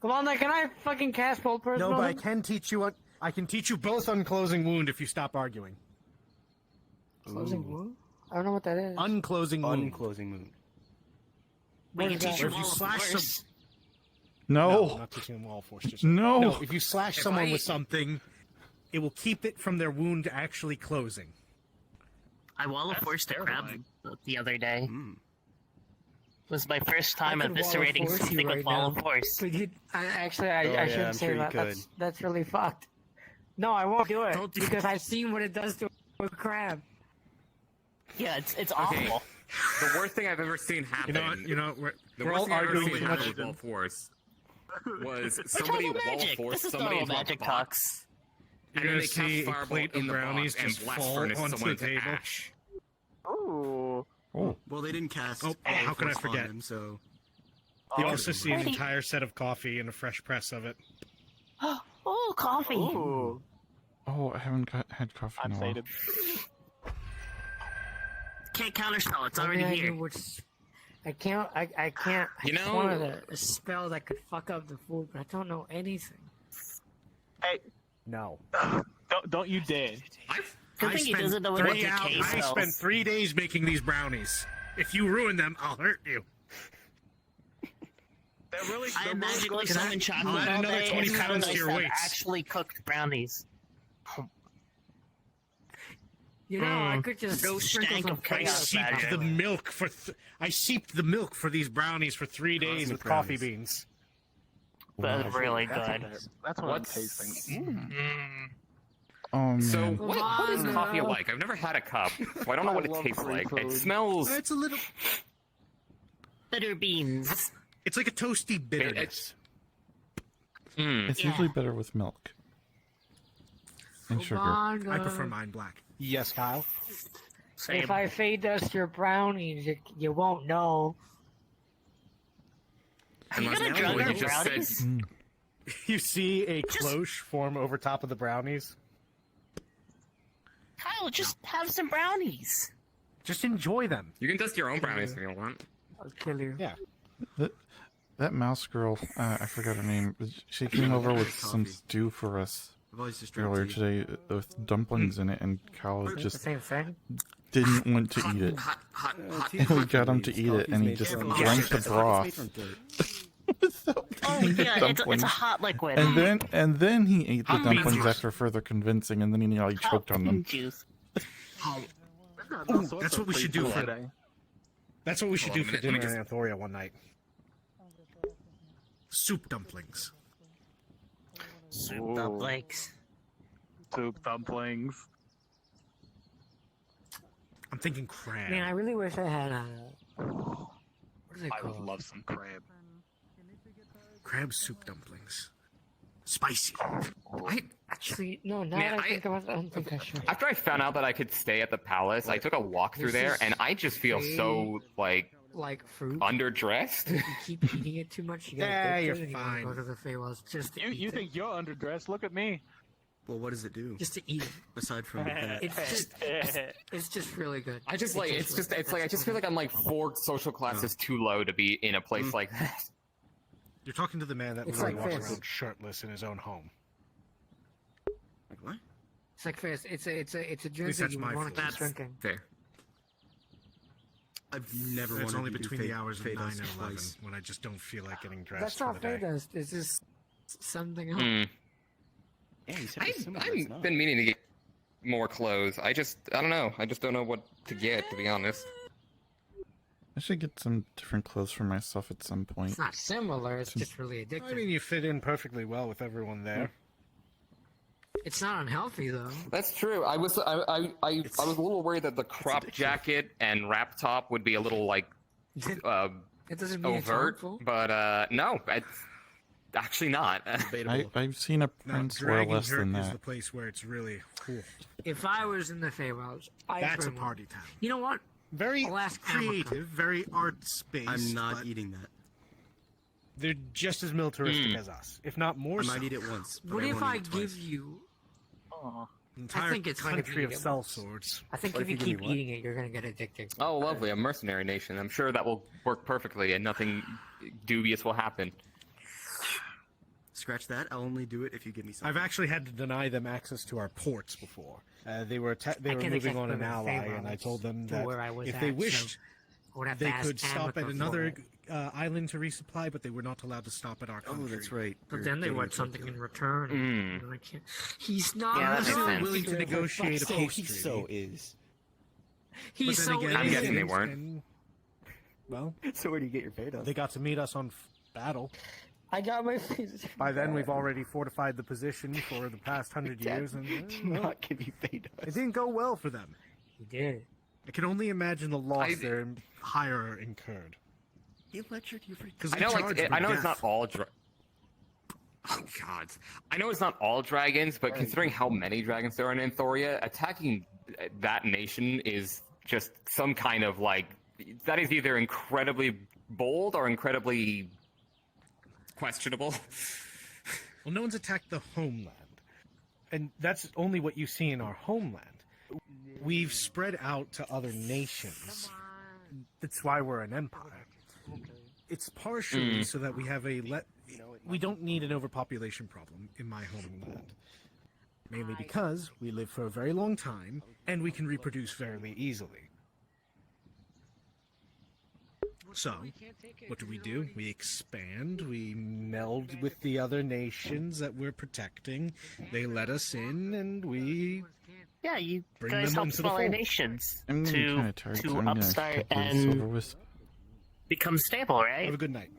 Come on, then, can I fucking cast Bolt Person? No, on but I him? can teach you. I can teach you both Unclosing Wound if you stop arguing. Closing wound? I don't know what that is. Unclosing Wound. Unclosing wound. What is that? Or if you slash some. No. I'm not teaching them all force. Just No. If you slash someone with something, it will keep it from their wound actually closing. I wall of force to crab the other day. Mm. Was my first time I could wall of eviscerating force you something with right wall now. of force. Could you? I Oh, yeah, shouldn't I'm say sure you that. could. That's really fucked. No, I won't do it because I've seen what it does to a crab. Yeah, it's Okay. awful. The worst thing I've ever seen happen. We're the all worst thing I've ever arguing seen too happen much. with Wall Force was We're somebody talking wall magic. force This is somebody total into magic a box. You're And then gonna they see cast a fireball plate of in the brownies box and just blast fall furnace onto someone the into table. ash. Ooh. Oh. Well, they didn't cast. Oh, Wall how could I Force on forget? them, so You also see an Alrighty. entire set of coffee and a fresh press of it. Oh, coffee. Ooh. Oh, I haven't had coffee in a I'm while. sated. Can't counterspell. It's Only already I here. know which- I can't. I can't. You I know- wanted a spell that could fuck up the food, but I don't know anything. Hey, No. don't you dare. I think he doesn't know what decay I spells. spent 3 days making these brownies. If you ruin them, I'll hurt you. I magically Can I- summon chocolate I'll add all another day 20 and pounds to nice your have weights. actually cooked brownies. You know, I could just No sprinkle stank some of I chaos seeped magic. the milk for I seeped the milk for these brownies for 3 days Cosmic with coffee brownies. beans. That's really That's good. what I'm What's- tasting. Oh man. So what is on, coffee now. like? I've never had a cup, so I don't know what it love tastes free like. It food. smells. it's a little. Bitter beans. It's like a toasty bitterness. It's usually better with milk and sugar. I prefer mine black. Yes, Kyle. If I fade dust your brownies, you won't know. Are you gonna Unless drug you our just said- brownies? You see a cloche form over top of the brownies. Kyle, just have some brownies. Just enjoy them. You can dust your own brownies if you want. I'll kill you. Yeah. That mouse girl, I forgot her name. She came over with some Coffee. stew for us I've always just drank earlier tea. today with dumplings in it, and Kyle It's the just same thing. didn't want to eat it. Hot. And we got him to eat it, and he just drank the broth. Oh yeah, it's a hot liquid. And then he ate the Hot bean dumplings juice. after further convincing, and then he nearly choked on them. Juice. Ooh, that's what we should do for today. That's what we should Hold do on a for minute, dinner let me in Anthoria one night. Soup dumplings. Soup dumplings. Soup dumplings. I'm thinking crab. Man, I really wish I had a. What is it I would called? love some crab. Crab soup dumplings. Spicy. Actually, no. Now Man, that I think about it, I don't think I should. After I found out that I could stay at the palace, I took a walk through This there, is and I just feel so like fruit. underdressed. If you keep eating it too much, you get Yeah, addicted you're and you wanna fine. go to the Feywilds just to eat You it. think you're underdressed? Look at me. Well, what does it do? Just to eat it. Aside from that. It's just really good. I just like it's like I just feel like I'm like 4 social classes too low to be in a place like that. You're talking to the man that It's literally like walks this. around shirtless in his own home. Like what? It's like fast. It's a drink least that that's you my want to fault. keep drinking. Fair. I've never That's wanted only to do between the hours of Fate 9 Dust and 11 twice. when I just don't feel like getting dressed That's for not the day. Feydust. It's just something else. Yeah, you said it was similar, it's I've not. been meaning to get more clothes. I don't know. I just don't know what to get, to be honest. I should get some different clothes for myself at some point. It's not similar. It's just really addictive. I mean, you fit in perfectly well with everyone there. It's not unhealthy though. That's true. I was a little worried that the crop jacket and wrap top would be a little like It doesn't mean it's overt, harmful. but no, it's actually not. I've seen a No, prince wear Dragon less than Jerk is that. the place where it's really cool. If I was in the Feywilds, I'd That's a bring one. party town. You know what? Very I'll ask Amaka. creative, very art-based. I'm not but eating that. They're just as militaristic as us, if not more I so. might eat it once. But What I if won't I eat it twice. give you? An entire I think it's going to country be of cell swords. I think What if if you you give keep me what? eating it, you're going to get addicted. Oh, lovely, a mercenary nation. I'm sure that will work perfectly, and nothing dubious will happen. Scratch that. I'll only do it if you give me something. I've actually had to deny them access to our ports before. They were I moving can't on an exactly ally, remember and I told them to that where I was if they at, wished, so I would have they to ask could stop at Amaka another for it. island to resupply, but they were not allowed to stop at our country. Oh, that's right. But You're then they getting want it something in return. Mm. And I can't. He's not. Yeah, that makes really sense. willing to negotiate a So peace he treaty. so is. He's But then so. again, I'm guessing they innocent. weren't. and- well, So where do you get your Fate they got to meet us on battle. I got my face. By then, we've already fortified the position for the past 100 years, and not give you fate. It didn't go well for them. He did. I can only imagine the loss their hire incurred. Electric, you freak. I know, I know it's not all. Oh God! I know it's not all dragons, but considering how many dragons there are in Thoria, attacking that nation is just some kind of that is either incredibly bold or incredibly questionable. Well, no one's attacked the homeland, and that's only what you see in our homeland. We've spread out to other nations. That's why we're an empire. It's partially so that we have we don't need an overpopulation problem in my homeland. Mainly because we live for a very long time, and we can reproduce fairly easily. So, what do? We expand, we meld with the other nations that we're protecting, they let us in, and we... Yeah, you bring guys them help into the smaller fold. nations I'm to, getting kinda tired, so I'm gonna upstart head to the and Silver Wisp. become stable, right? Have a good night.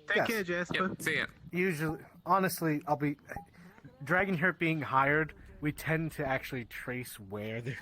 Take care, Jasper. See ya. Usually, honestly, Dragon Heart being hired, we tend to actually trace where they're